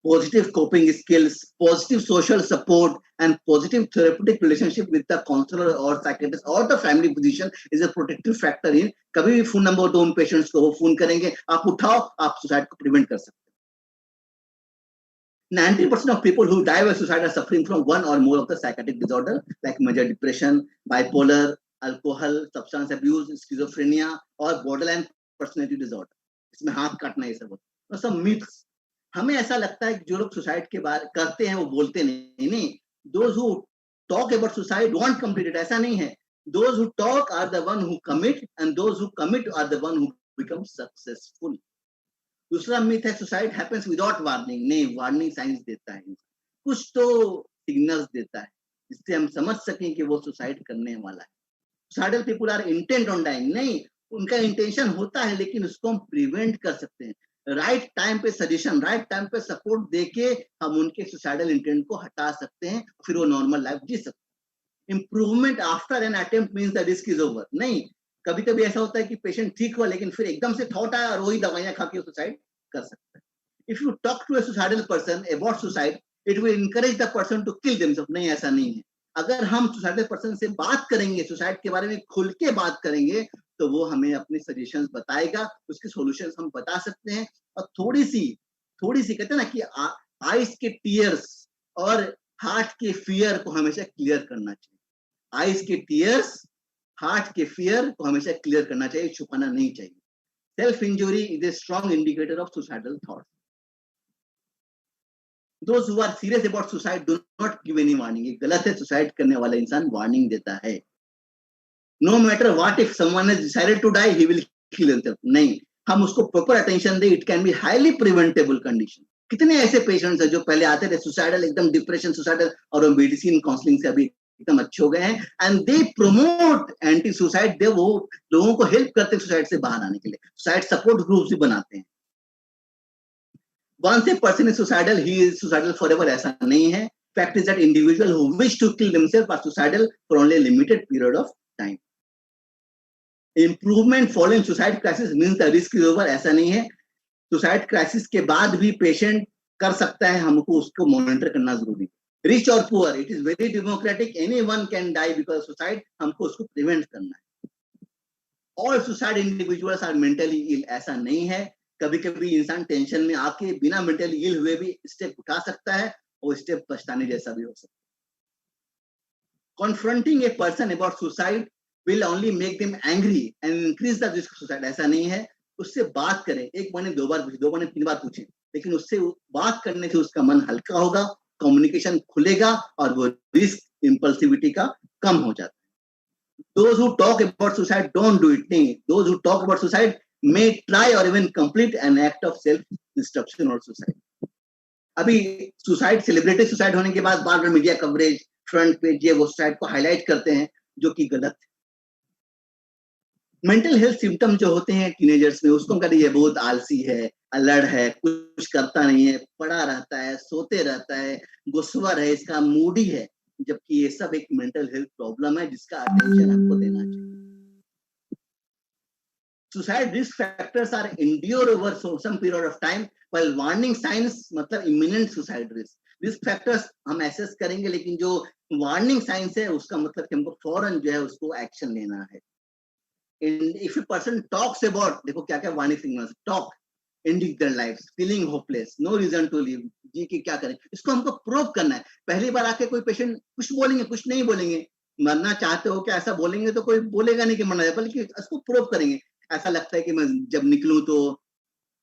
positive coping skills, positive social support, and positive therapeutic relationship with the counselor or psychiatrist or the family physician is a protective factor in। कभी भी phone number दो उन patients को, वो phone करेंगे, आप उठाओ, आप सुसाइड को प्रिवेंट कर सकते हैं। 90% of people who die by suicide are suffering from one or more of the psychiatric disorder like major depression, bipolar, alcohol, substance abuse, schizophrenia और borderline पर्सनैलिटी डिसऑर्डर। इसमें हाथ काटना, ये सब तो सब मिथ्स। हमें ऐसा लगता है कि जो लोग सुसाइड के बारे करते हैं वो बोलते नहीं, those who talk about suicide won't completed, ऐसा नहीं है। Those who talk are the one who commit and those who commit are the one who become successful. दूसरा मिथ है सुसाइड हैपेंस विदाउट वार्निंग। नहीं, वार्निंग साइंस देता है, कुछ तो सिग्नल्स देता है जिससे हम समझ सकें कि वो सुसाइड करने वाला है। Suicidal people are intent on dying, नहीं, उनका इंटेंशन होता है, लेकिन उसको हम प्रिवेंट कर सकते हैं। राइट टाइम पे सजेशन, राइट टाइम पे सपोर्ट देके हम उनके सुसाइडल इंटेंट को हटा सकते हैं, फिर वो नॉर्मल लाइफ जी सकते हैं। Improvement after an attempt means the risk is over. नहीं, कभी कभी ऐसा होता है कि पेशेंट ठीक हुआ, लेकिन फिर एकदम से थॉट आया और वही दवाइयां खा के सुसाइड कर सकता है। If you talk to a suicidal person about suicide, it will encourage the person to kill themselves. नहीं, ऐसा नहीं है। अगर हम सुसाइडल पर्सन से बात करेंगे, सुसाइड के बारे में खुल के बात करेंगे, तो वो हमें अपने सजेशंस बताएगा, उसके सॉल्यूशंस हम बता सकते हैं। और थोड़ी सी कहते हैं ना कि आइस के टीयर्स और हार्ट के फियर को हमेशा क्लियर करना चाहिए। आइस के टीयर्स, हार्ट के फियर को हमेशा क्लियर करना चाहिए, छुपाना नहीं चाहिए। Self injury is a strong indicator of suicidal thoughts. Those who are serious about suicide do not give any warning। ये गलत है, सुसाइड करने वाला इंसान वार्निंग देता है। No matter what, if someone has decided to die, he will kill himself। नहीं, हम उसको proper attention they, it can be highly preventable condition. कितने ऐसे पेशेंट्स हैं जो पहले आते थे सुसाइडल, एकदम डिप्रेशन, सुसाइडल, और वो मेडिसिन काउंसलिंग से अभी एकदम अच्छे हो गए हैं, and they promote anti suicide. दे वो लोगों को हेल्प करते हैं सुसाइड से बाहर आने के लिए, सुसाइड सपोर्ट ग्रुप्स भी बनाते हैं। Once a person is suicidal, he is suicidal forever, ऐसा नहीं है। Fact is that individuals who wish to kill themselves are suicidal for only a limited period of time। Improvement following suicide crisis means the risk is over, ऐसा नहीं है। Suicide crisis के बाद भी patient कर सकता है, हमको उसको मॉनिटर करना जरूरी है। रिच और poor, it is very democratic, anyone can die because suicide, हमको उसको प्रिवेंट करना है। All suicide individuals are mentally ill, ऐसा नहीं है। कभी कभी इंसान टेंशन में आके बिना मेंटली इल हुए भी स्टेप उठा सकता है, और स्टेप पछताने जैसा भी हो सकता है। Confronting a person about suicide will only make them angry and increase the risk of suicide, ऐसा नहीं है। उससे बात करें, एक बार नहीं, 2 बार पूछे, 2 बार नहीं, 3 बार पूछे, लेकिन उससे बात करने से उसका मन हल्का होगा, कम्युनिकेशन खुलेगा, और वो रिस्क इम्पल्सिविटी का कम हो जाता है। Those who talk about suicide don't do it, नहीं, those who talk about suicide may try or even complete an act of self destruction or suicide। अभी सुसाइड, सेलिब्रेटेड सुसाइड होने के बाद बार बार मीडिया कवरेज, फ्रंट पेज, ये वो suicide को highlight करते हैं, जो कि गलत है। मेंटल हेल्थ सिम्टम जो होते हैं टीनेजर्स में, उसको कहते हैं ये बहुत आलसी है, अलर्ट है, कुछ करता नहीं है, पड़ा रहता है, सोते रहता है, गुस्वर है, इसका मूडी है, जबकि ये सब एक मेंटल हेल्थ प्रॉब्लम है जिसका अटेंशन हमको देना चाहिए। Suicide risk factors are endure over some period of time, while warning signs मतलब imminent suicide risk। Risk factors हम एसेस करेंगे, लेकिन जो वार्निंग साइंस है उसका मतलब कि हमको फौरन जो है उसको एक्शन लेना है। If a person talks about, देखो क्या क्या warning signals, talk, ending their lives, feeling hopeless, no reason to live, जी कि क्या करें, इसको हमको प्रूव करना है। पहली बार आके कोई पेशेंट कुछ बोलेंगे, कुछ नहीं बोलेंगे, मरना चाहते हो क्या, ऐसा बोलेंगे तो कोई बोलेगा नहीं कि मरना है, बल्कि इसको प्रूव करेंगे। ऐसा लगता है कि मैं जब निकलूं तो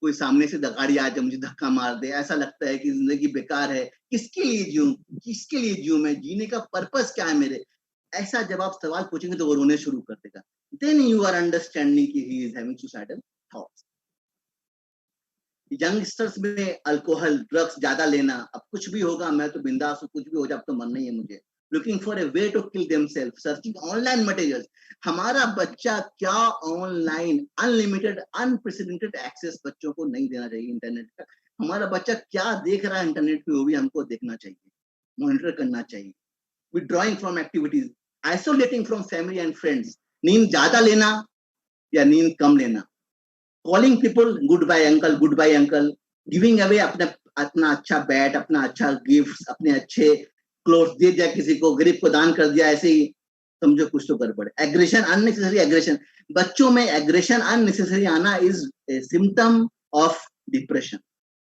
कोई सामने से गाड़ी आ जाए, मुझे धक्का मार दे, ऐसा लगता है कि जिंदगी बेकार है, किसके लिए जीऊं, किसके लिए जीऊं, मैं जीने का पर्पस क्या है मेरे, ऐसा जब आप सवाल पूछेंगे तो वो रोने शुरू कर देगा। देन यू आर अंडरस्टैंडिंग कि he is having suicidal thoughts. Youngsters में अल्कोहल, ड्रग्स ज्यादा लेना, अब कुछ भी होगा, मैं तो बिंदास हूं, कुछ भी हो जाए, अब तो मरना ही है मुझे, looking for a way to kill themselves, searching online materials. हमारा बच्चा क्या ऑनलाइन अनलिमिटेड अनप्रेसिडेंटेड एक्सेस बच्चों को नहीं देना चाहिए इंटरनेट का। हमारा बच्चा क्या देख रहा है इंटरनेट पे, वो भी हमको देखना चाहिए, मॉनिटर करना चाहिए। Withdrawing from activities, isolating from family and friends, नींद ज्यादा लेना या नींद कम लेना, calling people goodbye uncle, giving away अपना अच्छा बैट, अपना अच्छा गिफ्ट, अपने अच्छे क्लोथ्स दे दिया किसी को, गरीब को दान कर दिया, ऐसे ही समझो कुछ तो गड़बड़ है। एग्रेशन, अननेसेसरी एग्रेशन, बच्चों में एग्रेशन अननेसेसरी आना is a symptom of depression.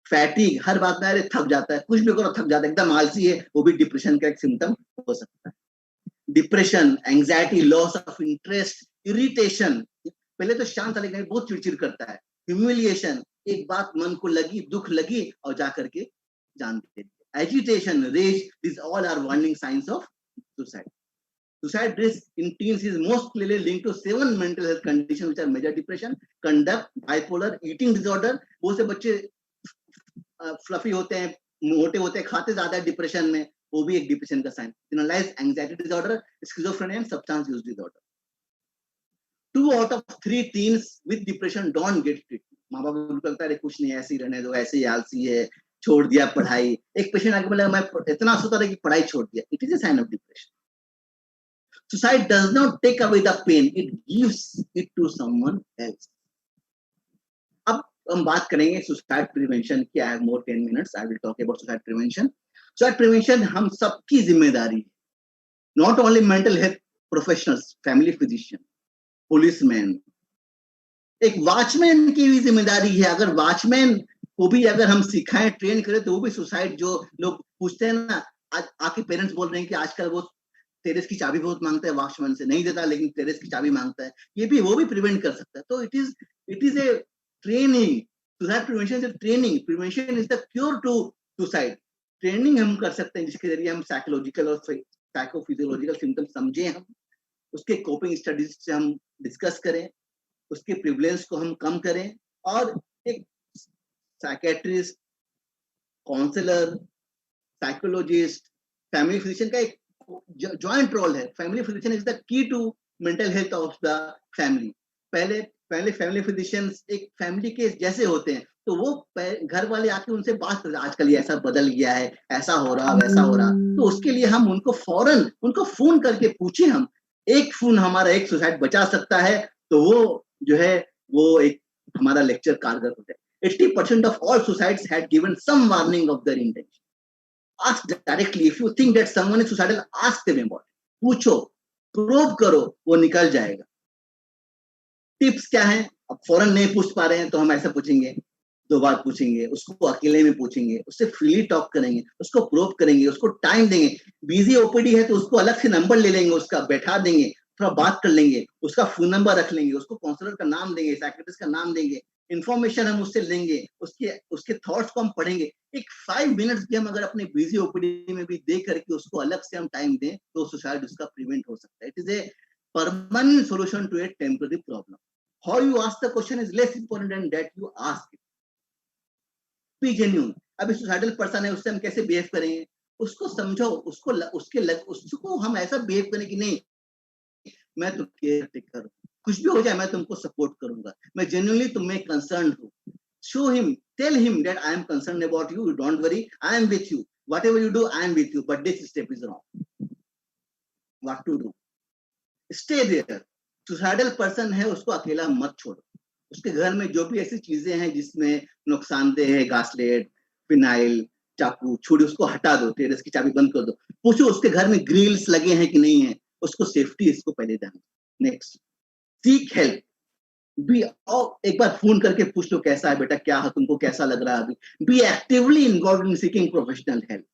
Fatigue, हर बात में अरे थक जाता है, कुछ भी करो थक जाता है, एकदम आलसी है, वो भी डिप्रेशन का एक सिम्टम हो सकता है। Depression, anxiety, loss of interest, irritation, पहले तो शांत था लेकिन बहुत चिड़चिड़ करता है। ह्यूमिलिएशन, एक बात मन को लगी, दुख लगी और जाकर के जान दे दी। Agitation, rage, these all are warning signs of suicide. Suicide risk in teens is most clearly linked to 7 mental health conditions which are major depression, conduct, bipolar, eating disorder। बहुत से बच्चे फ्लफी होते हैं, मोटे होते हैं, खाते ज्यादा है डिप्रेशन में, वो भी एक डिप्रेशन का sign. Generalised anxiety disorder, schizophrenia and substance use disorder. 2 out of 3 teens with depression don't get treatment। माँ बाप को लगता है कुछ नहीं, ऐसे ही रहने दो, ऐसे ही आलसी है, छोड़ दिया पढ़ाई। एक पेशेंट आके बोला मैं इतना सोता था कि पढ़ाई छोड़ दिया, it is a sign of depression. Suicide does not take away the pain, it gives it to someone else. अब हम बात करेंगे सुसाइड प्रिवेंशन की। I have more 10 minutes, I will talk about suicide prevention. Suicide prevention हम सबकी जिम्मेदारी है, not only mental health professionals, family physician, policeman, एक वॉचमैन की भी जिम्मेदारी है। अगर वॉचमैन को भी अगर हम सिखाएं, ट्रेन करें, तो वो भी सुसाइड, जो लोग पूछते हैं ना, आज आके पेरेंट्स बोल रहे हैं कि आजकल वो टेरेस की चाबी बहुत मांगता है, वॉचमैन से नहीं देता लेकिन टेरेस की चाबी मांगता है, ये भी वो भी प्रिवेंट कर सकता है। तो it is a training. Suicide prevention is training, prevention is the cure to suicide. Training हम कर सकते हैं जिसके जरिए हम साइकोलॉजिकल और साइकोफिजियोलॉजिकल सिम्टम समझें, हम उसके कोपिंग स्टडीज से हम डिस्कस करें, उसके प्रिवलेंस को हम कम करें, और एक psychiatrist, counsellor, psychologist, family physician का एक जॉइंट रोल है। Family physician is the key to mental health of the family. पहले फैमिली फिजिशियंस एक फैमिली के जैसे होते हैं, तो वो घर वाले आके उनसे बात करते हैं, आजकल ये ऐसा बदल गया है, ऐसा हो रहा, वैसा हो रहा, तो उसके लिए हम उनको फौरन उनको फोन करके पूछे, हम एक फोन हमारा एक सुसाइड बचा सकता है, तो वो जो है वो एक हमारा लेक्चर कारगर होता है। 80% of all suicides had given some warning of their intention. Ask directly if you think that someone is suicidal, ask them about it. पूछो, प्रोब करो, वो निकल जाएगा। टिप्स क्या है? अब फौरन नहीं पूछ पा रहे हैं तो हम ऐसा पूछेंगे, 2 बार पूछेंगे, उसको अकेले में पूछेंगे, उससे फ्रीली टॉक करेंगे, उसको प्रोब करेंगे, उसको टाइम देंगे। बिजी ओपीडी है तो उसको अलग से नंबर ले लेंगे, उसका बैठा देंगे, थोड़ा बात कर लेंगे, उसका फोन नंबर रख लेंगे, उसको काउंसलर का नाम देंगे, साइकियाट्रिस्ट का नाम देंगे, इंफॉर्मेशन हम उससे लेंगे, उसके थॉट्स को हम पढ़ेंगे। एक 5 मिनट्स भी हम अगर अपने बिजी ओपीडी में भी दे करके उसको अलग से हम टाइम दें तो सुसाइड उसका प्रिवेंट हो सकता है। It is a permanent solution to a temporary problem. How you ask the question is less important than that you ask it. Be genuine. अभी सुसाइडल पर्सन है, उससे हम कैसे बिहेव करेंगे? उसको समझो, उसको हम ऐसा बिहेव करें कि नहीं, मैं तो केयर टेकर हूँ, कुछ भी हो जाए मैं तुमको सपोर्ट करूंगा, मैं जेन्युइनली तुम्हें कंसर्न हूँ. Show him, tell him that I am concerned about you. Don't worry, I am with you. Whatever you do, I am with you. But this step is wrong. What to do? Stay there. Suicidal person है, उसको अकेला मत छोड़ो. उसके घर में जो भी ऐसी चीजें हैं जिसमें नुकसानदेह है, घासलेट, फिनाइल, चाकू, छुरी, उसको हटा दो, टेरेस की चाबी बंद कर दो. पूछो उसके घर में ग्रिल्स लगे हैं कि नहीं है, उसको सेफ्टी इसको पहले ध्यान. Next, seek help. बी एक बार फोन करके पूछ लो कैसा है बेटा, क्या है, तुमको कैसा लग रहा है अभी. B actively involve in seeking professional help.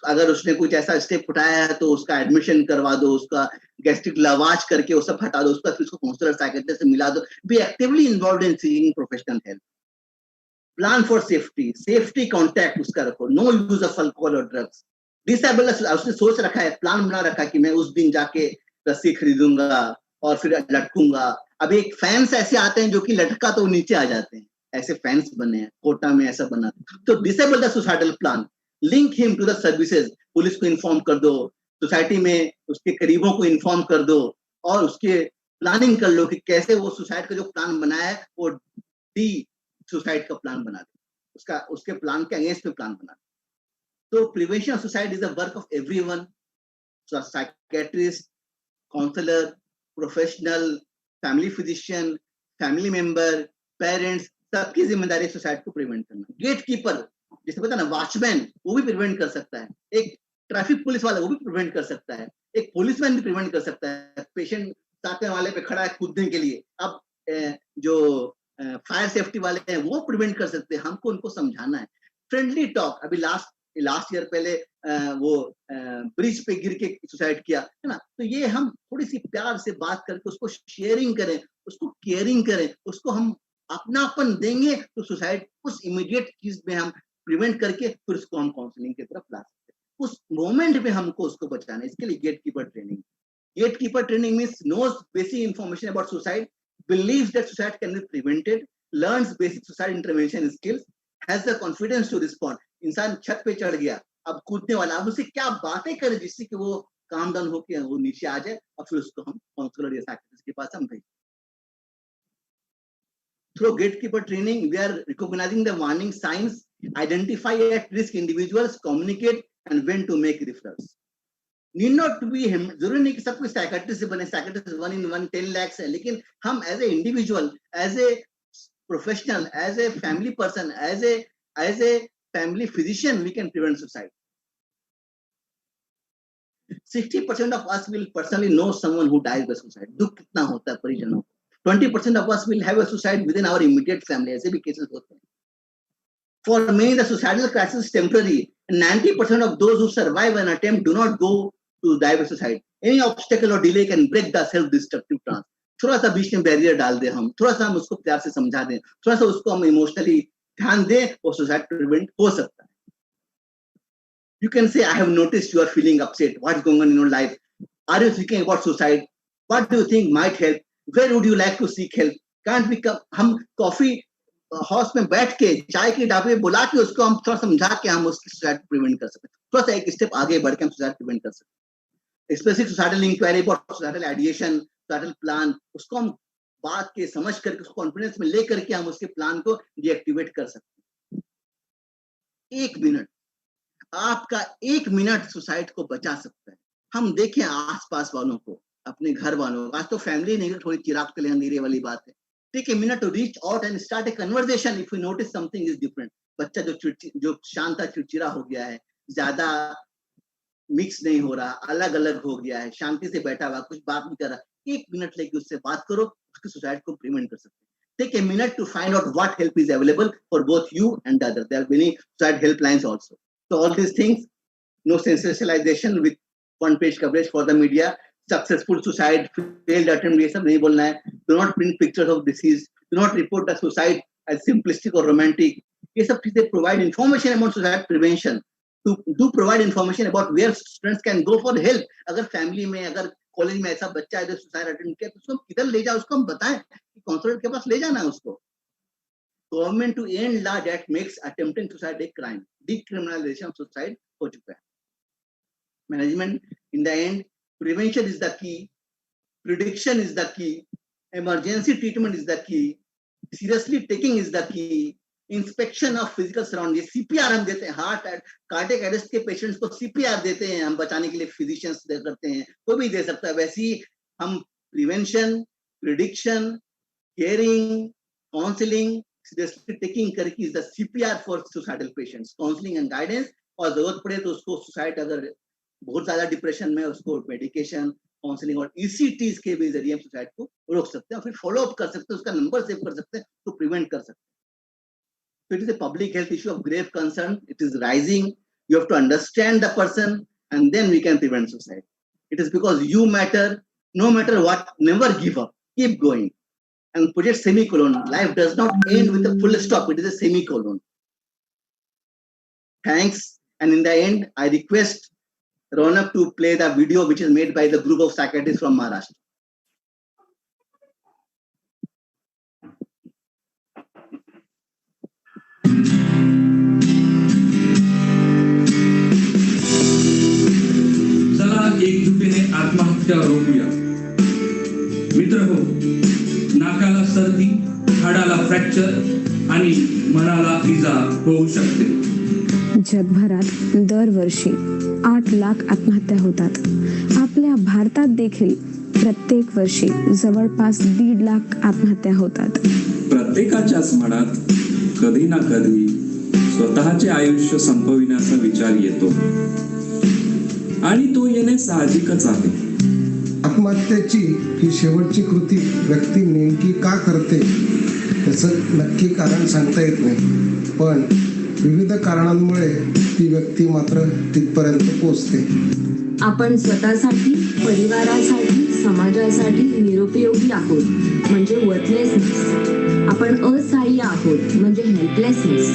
अगर उसने कुछ ऐसा स्टेप उठाया है तो उसका एडमिशन करवा दो, उसका गैस्ट्रिक लवाज करके वो सब हटा दो, उसका फिर उसको काउंसलर साइकियाट्रिस्ट से मिला दो. B actively involve in seeking professional help. Plan for safety contact उसका रखो. नो यूज ऑफ अल्कोहल और ड्रग्स. डिसेबल उसने सोच रखा है, प्लान बना रखा कि मैं उस दिन जाके रस्सी खरीदूंगा और फिर लटकूंगा. अब एक फैंस ऐसे आते हैं जो कि लटका तो नीचे आ जाते हैं, ऐसे फैंस बने हैं, कोटा में ऐसा बना. तो disable the suicidal plan. Link him to the services. Police को इन्फॉर्म कर दो, सोसाइटी में उसके करीबों को इन्फॉर्म कर दो और उसके प्लानिंग कर लो कि कैसे वो सुसाइड का जो प्लान बनाया है वो डी सुसाइड का प्लान बना दे, उसके प्लान के अगेंस्ट में प्लान बना दे. तो prevention of suicide is a work of everyone. Psychiatrist, counsellor, professional, family physician, family member, parents, सबकी जिम्मेदारी सुसाइड को प्रिवेंट करना. गेट कीपर, जैसे पता ना, वॉचमैन, वो भी प्रिवेंट कर सकता है. एक ट्रैफिक पुलिस वाला वो भी प्रिवेंट कर सकता है. एक पुलिसमैन भी प्रिवेंट कर सकता है. पेशेंट साथ वाले पे खड़ा है कूदने के लिए, अब जो फायर सेफ्टी वाले हैं वो प्रिवेंट कर सकते हैं. हमको उनको समझाना है. Friendly talk. अभी लास्ट ईयर पहले वो ब्रिज पे गिर के सुसाइड किया है ना, तो ये हम थोड़ी सी प्यार से बात करके उसको शेयरिंग करें, उसको केयरिंग करें, उसको हम अपनापन देंगे तो सुसाइड उस इमीडिएट चीज में हम प्रिवेंट करके फिर उसको हम काउंसलिंग की तरफ ला सकते हैं. उस मोमेंट में हमको उसको बचाना है. इसके लिए gatekeeper training. Gatekeeper training means knows basic information about suicide, believes that suicide can be prevented, learns basic suicide intervention skills, has the confidence to respond. इंसान छत पे चढ़ गया, अब कूदने वाला, अब उसे क्या बातें करे जिससे कि वो काम डाउन होके वो नीचे आ जाए और फिर उसको हम काउंसलर या साइकियाट्रिस्ट के पास हम भेजें. Through gatekeeper training, we are recognizing the warning signs, identify at-risk individuals, communicate, and when to make referrals. Need not to be जरूरी नहीं कि सब कुछ साइकियाट्रिस्ट से बने. साइकियाट्रिस्ट 1 in 1 10 lakhs है, लेकिन हम as a individual, as a professional, as a family person, as a family physician, we can prevent suicide. 60% of us will personally know someone who dies by suicide. दुख कितना होता है परिजनों को. 20% of us will have a suicide within our immediate family. ऐसे भी cases होते हैं. For many, the suicidal crisis is temporary. And 90% of those who survive an attempt do not go to die by suicide. Any obstacle or delay can break the self-destructive trance. थोड़ा सा बीच में barrier डाल दें हम, थोड़ा सा हम उसको प्यार से समझा दें, थोड़ा सा उसको हम इमोशनली ध्यान दें, और सुसाइड प्रिवेंट हो सकता है. You can say, I have noticed you are feeling upset. What's going on in your life? Are you thinking about suicide? What do you think might help? Where would you like to seek help? Can't we come? हम coffee house में बैठ के चाय की ढाबे बुला के उसको हम थोड़ा समझा के हम उसकी सुसाइड प्रिवेंट कर सकते हैं. थोड़ा सा एक स्टेप आगे बढ़ के हम सुसाइड प्रिवेंट कर सकते हैं. Specific suicidal inquiry about suicidal ideation, suicidal plan, उसको हम बात के समझ करके उसको कॉन्फिडेंस में लेकर के हम उसके प्लान को डीएक्टिवेट कर सकते हैं. 1 मिनट, आपका 1 मिनट सुसाइड को बचा सकता है. हम देखें आसपास वालों को, अपने घर वालों को. आज तो फैमिली नहीं, थोड़ी चिराग के लिए अंधेरे वाली बात है. Take a minute to reach out and start a conversation if you notice something is different. बच्चा जो शांत था, चिड़चिड़ा हो गया है, ज्यादा मिक्स नहीं हो रहा, अलग अलग हो गया है, शांति से बैठा हुआ, कुछ बात नहीं कर रहा, 1 मिनट लेके उससे बात करो, उसके सुसाइड को प्रिवेंट कर सकते हैं. Take a minute to find out what help is available for both you and the other. There are many suicide helplines also. So all these things, no sensationalization with one page coverage for the media. Successful suicide, failed attempt, ये सब नहीं बोलना है. Do not print pictures of disease. Do not report the suicide as simplistic or romantic. ये सब चीजें provide information about suicide prevention. To provide information about where students can go for help. अगर family में, अगर college में ऐसा बच्चा है जो सुसाइड अटेम्प्ट किया तो उसको किधर ले जाओ, उसको हम बताएं कि काउंसलर के पास ले जाना है उसको. Government to end law that makes attempting suicide a crime. Decriminalisation of suicide हो चुका है. Management in the end, prevention is the key, prediction is the key, emergency treatment is the key, seriously taking is the key, inspection of physical surrounding. CPR हम देते हैं, heart cardiac arrest के patients को CPR देते हैं हम बचाने के लिए, फिजिशियंस करते हैं, कोई भी दे सकता है. वैसे ही हम prevention, prediction, caring, counselling, seriously taking करके is the CPR for suicidal patients. Counselling and guidance, और जरूरत पड़े तो उसको सुसाइड, अगर बहुत ज्यादा डिप्रेशन में, उसको मेडिकेशन, काउंसलिंग और ECTs के भी जरिए हम सुसाइड को रोक सकते हैं, और फिर फॉलो अप कर सकते हैं, उसका नंबर सेव कर सकते हैं, तो प्रिवेंट कर सकते हैं. So it is a public health issue of grave concern. It is rising. You have to understand the person, and then we can prevent suicide. It is because you matter. No matter what, never give up. Keep going. And put it semicolon. Life does not end with a full stop. It is a semicolon. Thanks. And in the end, I request Ronak to play the video which is made by the group of psychiatrists from Maharashtra. चला एकजुटीने आत्महत्या रोखूया. मित्र हो, नाकाला सर्दी, हाडाला fracture आणि मनाला इजा होऊ शकते. जगभरात दरवर्षी 8 लाख आत्महत्या होतात. आपल्या भारतात देखील प्रत्येक वर्षी जवळपास 1.5 लाख आत्महत्या होतात. प्रत्येकाच्याच मनात कधी ना कधी स्वतःचे आयुष्य संपविण्याचा विचार येतो, आणि तो येणे साहजिकच आहे. आत्महत्येची ही शेवटची कृती व्यक्ती नेमकी का करते याचं नक्की कारण सांगता येत नाही, पण विविध कारणांमुळे ती व्यक्ती मात्र तिथपर्यंत पोहोचते. आपण स्वतःसाठी, परिवारासाठी, समाजासाठी निरुपयोगी आहोत म्हणजे वर्थलेसनेस. आपण असहाय्य आहोत म्हणजे हेल्पलेसनेस.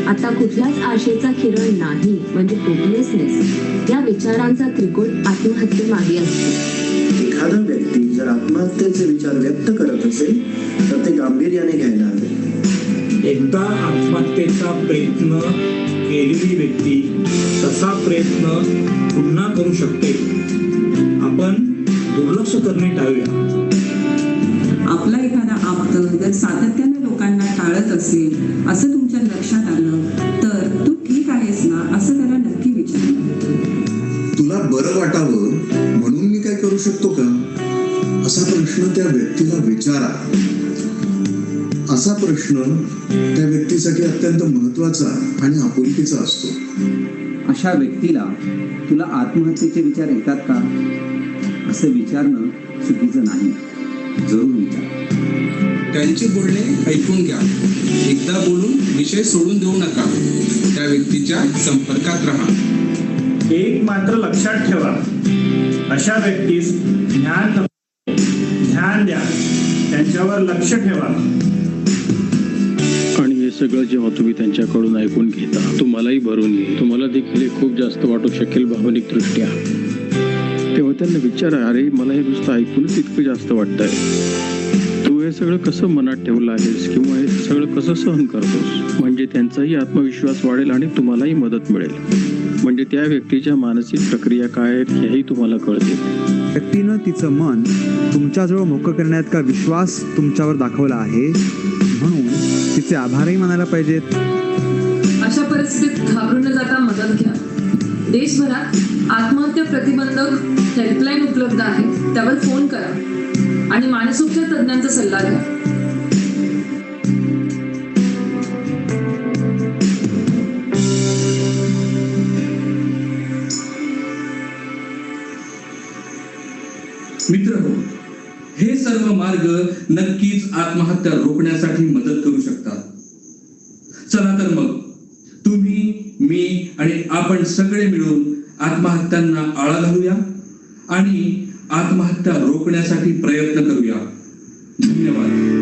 आता कुठल्याच आशेचा किरण नाही म्हणजे होपलेसनेस. या विचारांचा त्रिकोण आत्महत्येमागे असतो. एखादा व्यक्ती जर आत्महत्येचे विचार व्यक्त करत असेल तर ते गांभीर्याने घ्यायला हवे. एकदा आत्महत्येचा प्रयत्न केलेली व्यक्ती तसा प्रयत्न पुन्हा करू शकते. आपण दुर्लक्ष करणे टाळूया. आपला एखादा आप्त जर सातत्याने लोकांना टाळत असेल असं तुमच्या लक्षात आलं तर तू ठीक आहेस ना असं त्याला नक्की विचार. तुला बरं वाटावं म्हणून मी काय करू शकतो का असा प्रश्न त्या व्यक्तीला विचारा. असा प्रश्न त्या व्यक्तीसाठी अत्यंत महत्वाचा आणि आपुलकीचा असतो. अशा व्यक्तीला तुला आत्महत्येचे विचार येतात का असं विचारणं चुकीचं नाही, जरूर विचार. त्यांचे बोलणे ऐकून घ्या. एकदा बोलून विषय सोडून देऊ नका. त्या व्यक्तीच्या संपर्कात राहा. एक मात्र लक्षात ठेवा, अशा व्यक्तीस ध्यान द्या, त्यांच्यावर लक्ष ठेवा. आणि हे सगळं जेव्हा तुम्ही त्यांच्याकडून ऐकून घेता तुम्हालाही भरून येईल. तुम्हाला देखील हे खूप जास्त वाटू शकेल भावनिक दृष्ट्या. तेव्हा त्यांना विचारा, अरे मला हे नुसतं ऐकूनच इतकं जास्त वाटतंय. तू हे सगळं कसं मनात ठेवलं आहेस किंवा हे सगळं कसं सहन करतोस. म्हणजे त्यांचाही आत्मविश्वास वाढेल आणि तुम्हालाही मदत मिळेल. म्हणजे त्या व्यक्तीच्या मानसिक प्रक्रिया काय आहेत हेही तुम्हाला कळतील. व्यक्तीनं तिचं मन तुमच्याजवळ मोकळं करण्यात का विश्वास तुमच्यावर दाखवला आहे म्हणून तिचे आभारही मानायला पाहिजेत. अशा परिस्थितीत घाबरून न जाता मदत घ्या. देशभरात आत्महत्या प्रतिबंधक हेल्पलाईन उपलब्ध आहे, त्यावर फोन करा आणि मानसोपचार तज्ञांचा सल्ला घ्या. मित्र हो, हे सर्व मार्ग नक्कीच आत्महत्या रोखण्यासाठी मदत करू शकतात. चला तर मग तुम्ही, मी आणि आपण सगळे मिळून आत्महत्यांना आळा घालूया आणि आत्महत्या रोखण्यासाठी प्रयत्न करूया. धन्यवाद.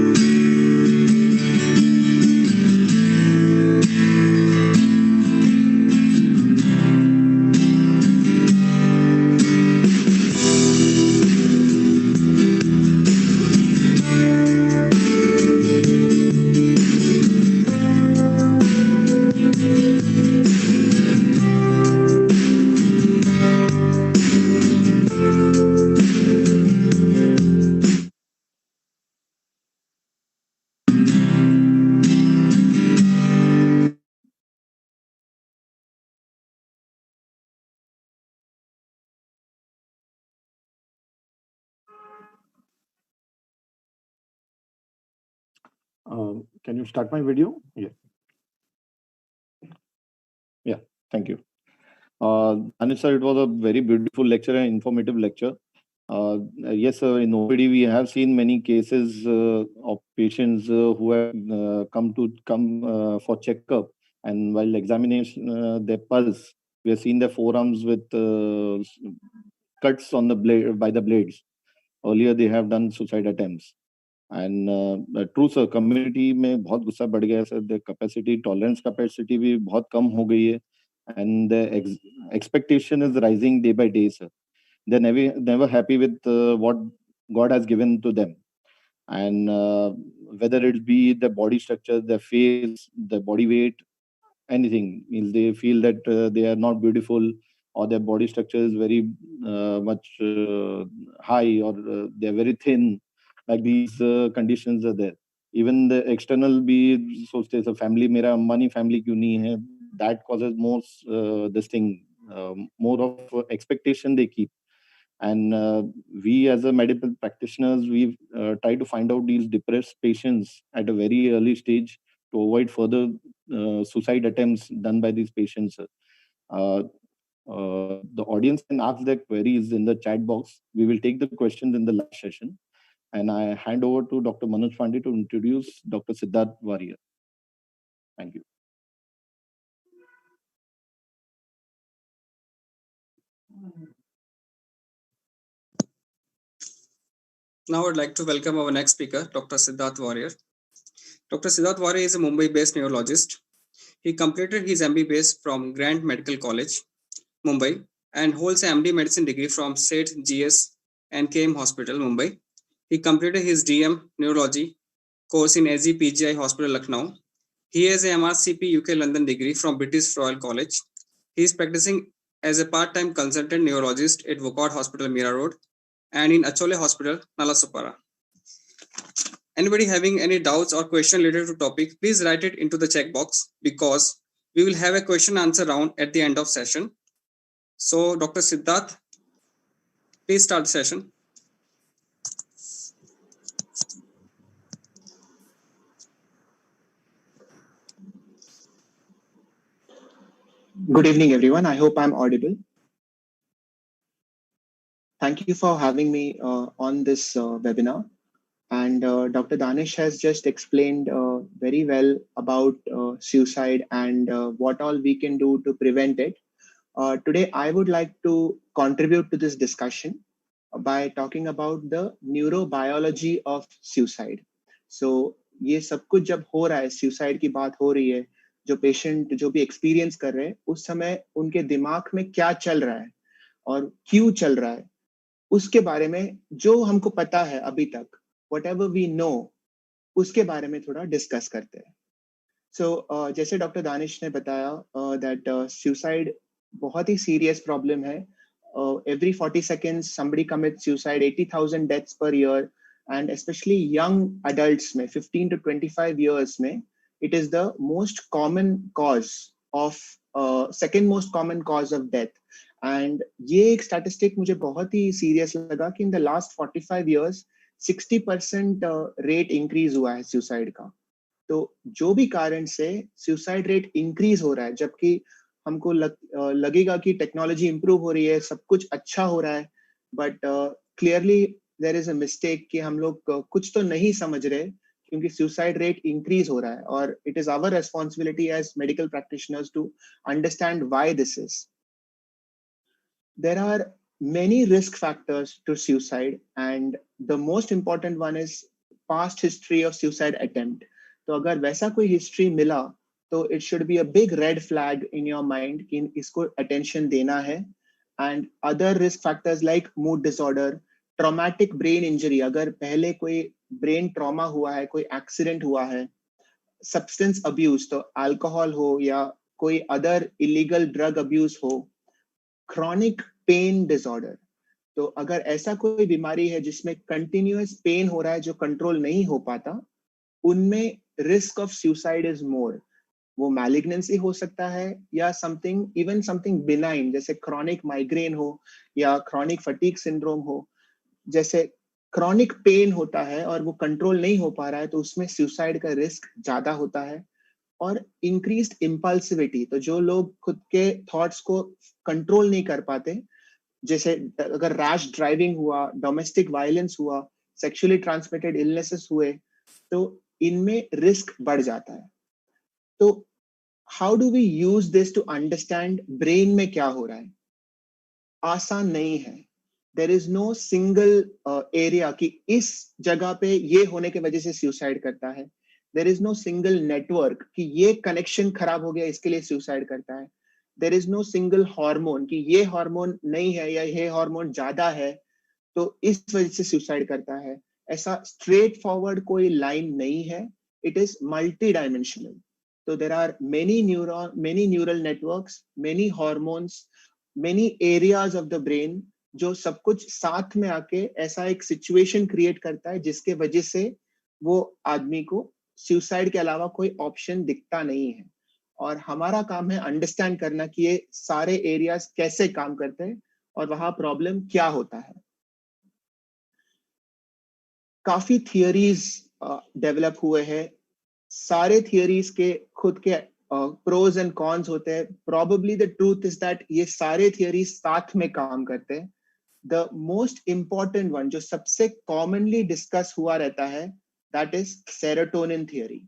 Can you start my video? Yeah, thank you. Anish sir, it was a very beautiful lecture and informative lecture. Yes, sir, in OPD we have seen many cases of patients who have come for checkup, and while examination their pulse, we have seen their forearms with cuts on the blade by the blades. Earlier they have done suicide attempts. And true sir, community में बहुत गुस्सा बढ़ गया है sir. The capacity, tolerance capacity भी बहुत कम हो गई है, and the expectation is rising day by day sir. They never happy with what God has given to them, and whether it be the body structure, the face, the body weight, anything, means they feel that they are not beautiful, or their body structure is very much high, or they are very thin. Like these conditions are there. Even the external भी सोचते हैं family, मेरा Ambani family क्यों नहीं है, that causes this thing, more of expectation they keep. And we as a medical practitioners, we try to find out these depressed patients at a very early stage to avoid further suicide attempts done by these patients. The audience can ask their queries in the chat box. We will take the questions in the last session. And I hand over to Dr. Manoj Pandey to introduce Dr. Siddharth Warrior. Thank you. Now I would like to welcome our next speaker, Dr. Siddharth Warrior. Dr. Siddharth Warrior is a Mumbai-based neurologist. He completed his MBBS from Grant Medical College, Mumbai, and holds an MD Medicine degree from Seth GS and KM Hospital, Mumbai. He completed his DM Neurology course in SG PGI Hospital, Lucknow. He has a MRCP UK London degree from British Royal College. He is practicing as a part-time consultant neurologist at Wockhardt Hospital, Mira Road, and in Achole Hospital, Nalasopara. Anybody having any doubts or question related to topic, please write it into the check box, because we will have a question answer round at the end of session. So, Dr. Siddharth, please start the session. Good evening, everyone. I hope I'm audible. Thank you for having me on this webinar. And Dr. Danish has just explained very well about suicide and what all we can do to prevent it. Today, I would like to contribute to this discussion by talking about the neurobiology of suicide. So, ये सब कुछ जब हो रहा है, suicide की बात हो रही है, जो पेशेंट जो भी एक्सपीरियंस कर रहे हैं, उस समय उनके दिमाग में क्या चल रहा है और क्यों चल रहा है, उसके बारे में जो हमको पता है अभी तक, whatever we know, उसके बारे में थोड़ा डिस्कस करते हैं. So जैसे डॉक्टर दानिश ने बताया that suicide बहुत ही सीरियस प्रॉब्लम है. Every 40 seconds somebody commits suicide, 80,000 deaths per year, and especially young adults में 15 to 25 years में, it is the most common cause of second most common cause of death. And ये एक statistic मुझे बहुत ही serious लगा कि in the last 45 years 60% rate increase हुआ है सुसाइड का. तो जो भी कारण से सुसाइड रेट इंक्रीज हो रहा है, जबकि हमको लगेगा कि टेक्नोलॉजी इंप्रूव हो रही है, सब कुछ अच्छा हो रहा है, but clearly there is a mistake कि हम लोग कुछ तो नहीं समझ रहे, क्योंकि सुसाइड रेट इंक्रीज हो रहा है, और it is our responsibility as medical practitioners to understand why this is. There are many risk factors to suicide, and the most important one is past history of suicide attempt. तो अगर वैसा कोई history मिला तो it should be a big red flag in your mind कि इसको attention देना है. And other risk factors like mood disorder, traumatic brain injury, अगर पहले कोई brain trauma हुआ है, कोई accident हुआ है, substance abuse, तो alcohol हो या कोई other illegal drug abuse हो, chronic pain disorder, तो अगर ऐसा कोई बीमारी है जिसमें कंटिन्यूअस पेन हो रहा है जो कंट्रोल नहीं हो पाता, उनमें risk of suicide is more. वो मैलिग्नेंसी हो सकता है या समथिंग बिनाइन जैसे क्रॉनिक माइग्रेन हो या क्रॉनिक फटीग सिंड्रोम हो. जैसे क्रॉनिक पेन होता है और वो कंट्रोल नहीं हो पा रहा है तो उसमें सुसाइड का रिस्क ज्यादा होता है. और इंक्रीज्ड इम्पल्सिविटी, तो जो लोग खुद के थॉट्स को कंट्रोल नहीं कर पाते, जैसे अगर रैश ड्राइविंग हुआ, डोमेस्टिक वायलेंस हुआ, सेक्सुअली ट्रांसमिटेड इलनेसेस हुए, तो इनमें रिस्क बढ़ जाता है. तो how do we use this to understand brain में क्या हो रहा है? आसान नहीं है. There is no single area कि इस जगह पे ये होने की वजह से सुसाइड करता है. There is no single network कि ये कनेक्शन खराब हो गया इसके लिए सुसाइड करता है. There is no single hormone कि ये हार्मोन नहीं है या ये हार्मोन ज्यादा है तो इस वजह से सुसाइड करता है. ऐसा स्ट्रेट फॉरवर्ड कोई लाइन नहीं है. It is multi dimensional. तो there are many neural networks, many hormones, many areas of the brain जो सब कुछ साथ में आके ऐसा एक सिचुएशन क्रिएट करता है जिसके वजह से वो आदमी को सुसाइड के अलावा कोई ऑप्शन दिखता नहीं है. और हमारा काम है अंडरस्टैंड करना कि ये सारे एरियाज कैसे काम करते हैं और वहां प्रॉब्लम क्या होता है. काफी थियरीज डेवलप हुए हैं. सारे थियरीज के खुद के प्रोज एंड कॉन्स होते हैं. Probably the truth is that ये सारे थियरीज साथ में काम करते हैं. द मोस्ट इंपॉर्टेंट वन जो सबसे कॉमनली डिस्कस हुआ रहता है, दैट इज सेरोटोनिन थियरी.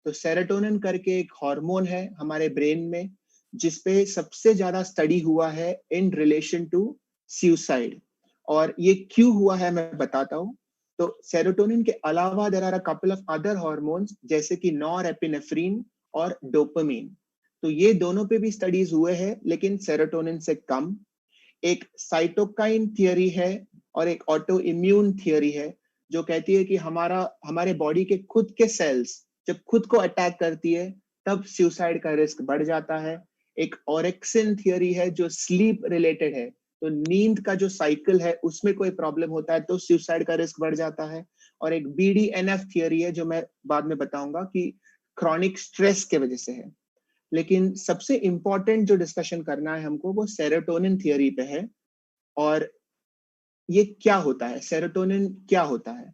तो सेरोटोनिन करके एक हार्मोन है हमारे ब्रेन में जिसपे सबसे ज्यादा स्टडी हुआ है इन रिलेशन टू सुसाइड. और ये क्यों हुआ है मैं बताता हूँ. तो सेरोटोनिन के अलावा there are a couple of other hormones जैसे कि नॉरएपिनेफ्रिन और डोपामिन. तो ये दोनों पे भी स्टडीज हुए हैं लेकिन सेरोटोनिन से कम. एक साइटोकाइन थियरी है और एक ऑटो इम्यून थियरी है जो कहती है कि हमारे बॉडी के खुद के सेल्स जब खुद को अटैक करती है तब सुसाइड का रिस्क बढ़ जाता है. एक ऑरेक्सिन थियरी है जो स्लीप रिलेटेड है, तो नींद का जो साइकिल है उसमें कोई प्रॉब्लम होता है तो सुसाइड का रिस्क बढ़ जाता है. और एक BDNF थियरी है जो मैं बाद में बताऊंगा कि क्रॉनिक स्ट्रेस के वजह से है. लेकिन सबसे इंपॉर्टेंट जो डिस्कशन करना है हमको वो सेरोटोनिन थियरी पे है. और ये क्या होता है, सेरोटोनिन क्या होता है?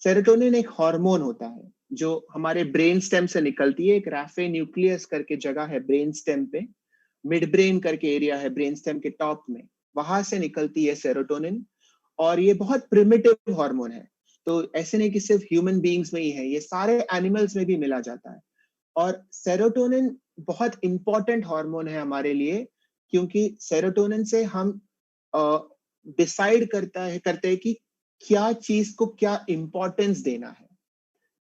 सेरोटोनिन एक हार्मोन होता है जो हमारे ब्रेन स्टेम से निकलती है. एक रैफे न्यूक्लियस करके जगह है ब्रेन स्टेम पे, मिड ब्रेन करके एरिया है ब्रेन स्टेम के टॉप में, वहां से निकलती है सेरोटोनिन. और ये बहुत प्रिमिटिव हार्मोन है. तो ऐसे नहीं कि सिर्फ ह्यूमन बीइंग्स में ही है, ये सारे एनिमल्स में भी मिला जाता है. और सेरोटोनिन बहुत इंपॉर्टेंट हार्मोन है हमारे लिए क्योंकि सेरोटोनिन से हम डिसाइड करते हैं कि क्या चीज को क्या इंपॉर्टेंस देना है.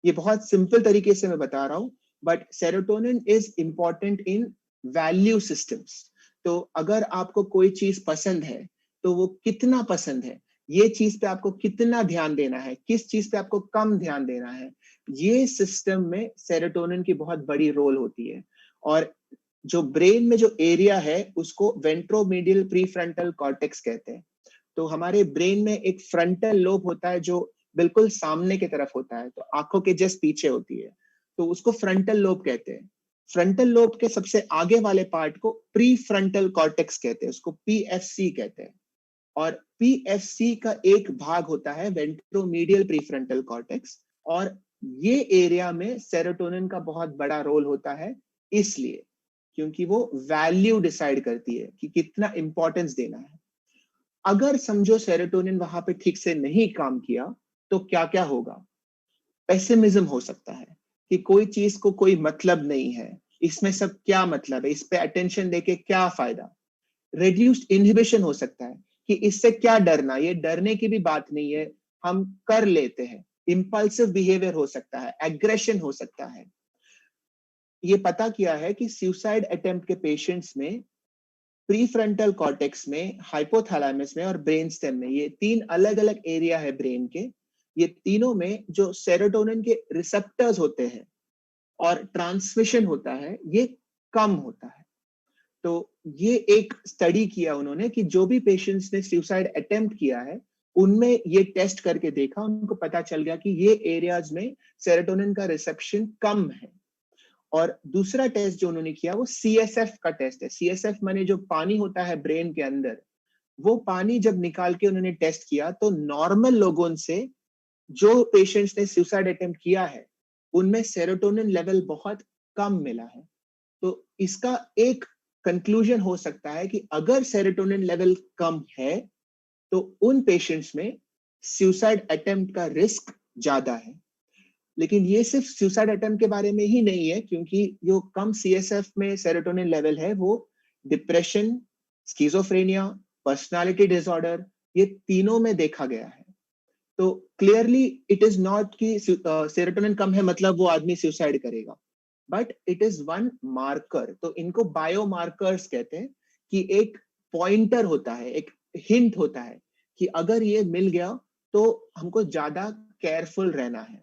ये बहुत सिंपल तरीके से मैं बता रहा हूं, but serotonin is important in value systems. तो अगर आपको कोई चीज पसंद है तो वो कितना पसंद है, ये चीज पे आपको कितना ध्यान देना है, किस चीज पे आपको कम ध्यान देना है, ये सिस्टम में सेरोटोनिन की बहुत बड़ी रोल होती है. और जो ब्रेन में जो एरिया है उसको वेंट्रोमीडियल प्रीफ्रंटल कॉर्टेक्स कहते हैं. तो हमारे ब्रेन में एक फ्रंटल लोब होता है जो बिल्कुल सामने की तरफ होता है, तो आंखों के जस्ट पीछे होती है, तो उसको फ्रंटल लोब कहते हैं. फ्रंटल लोब के सबसे आगे वाले पार्ट को प्री फ्रंटल कॉर्टेक्स कहते हैं, उसको PFC कहते हैं. और PFC का एक भाग होता है वेंट्रोमीडियल प्रीफ्रंटल कॉर्टेक्स, और ये एरिया में सेरोटोनिन का बहुत बड़ा रोल होता है, इसलिए क्योंकि वो वैल्यू डिसाइड करती है कि कितना इंपॉर्टेंस देना है. अगर समझो सेरोटोनिन वहां पे ठीक से नहीं काम किया तो क्या क्या होगा? पेसिमिज्म हो सकता है कि कोई चीज को कोई मतलब नहीं है, इसमें सब क्या मतलब है, इस पे अटेंशन देके क्या फायदा? रेड्यूस्ड इनहिबिशन हो सकता है कि इससे क्या डरना, ये डरने की भी बात नहीं है, हम कर लेते हैं। इंपल्सिव बिहेवियर हो सकता है, एग्रेशन हो सकता है। ये पता किया है कि सुसाइड अटेम्प्ट के पेशेंट्स में प्रीफ्रंटल कॉर्टेक्स में, हाइपोथैलेमस में और ब्रेन स्टेम में, ये 3 अलग अलग एरिया है ब्रेन के, ये तीनों में जो सेरोटोनिन के रिसेप्टर्स होते हैं और ट्रांसमिशन होता है, ये कम होता है। तो ये एक स्टडी किया उन्होंने कि जो भी पेशेंट्स ने सुसाइड अटेम्प्ट किया है उनमें ये टेस्ट करके देखा, उनको पता चल गया कि ये एरियाज में सेरोटोनिन का रिसेप्शन कम है। और दूसरा टेस्ट जो उन्होंने किया वो CSF का टेस्ट है। CSF माने जो पानी होता है ब्रेन के अंदर, वो पानी जब निकाल के उन्होंने टेस्ट किया तो नॉर्मल लोगों से जो पेशेंट्स ने सुसाइड अटेम्प्ट किया है उनमें सेरोटोनिन लेवल बहुत कम मिला है। तो इसका एक कंक्लूजन हो सकता है कि अगर सेरोटोनिन लेवल कम है तो उन पेशेंट्स में सुसाइड अटेम्प्ट का रिस्क ज्यादा है। लेकिन ये सिर्फ सुसाइड अटेम्प्ट के बारे में ही नहीं है, क्योंकि जो कम CSF में सेरोटोनिन लेवल है वो डिप्रेशन, स्किज़ोफ्रेनिया, पर्सनालिटी डिसऑर्डर, ये तीनों में देखा गया है। तो क्लियरली इट इज नॉट कि सेरोटोनिन कम है मतलब वो आदमी सुसाइड करेगा, but it is one marker. तो इनको बायोमार्कर्स कहते हैं कि एक पॉइंटर होता है, एक हिंट होता है कि अगर ये मिल गया तो हमको ज्यादा केयरफुल रहना है।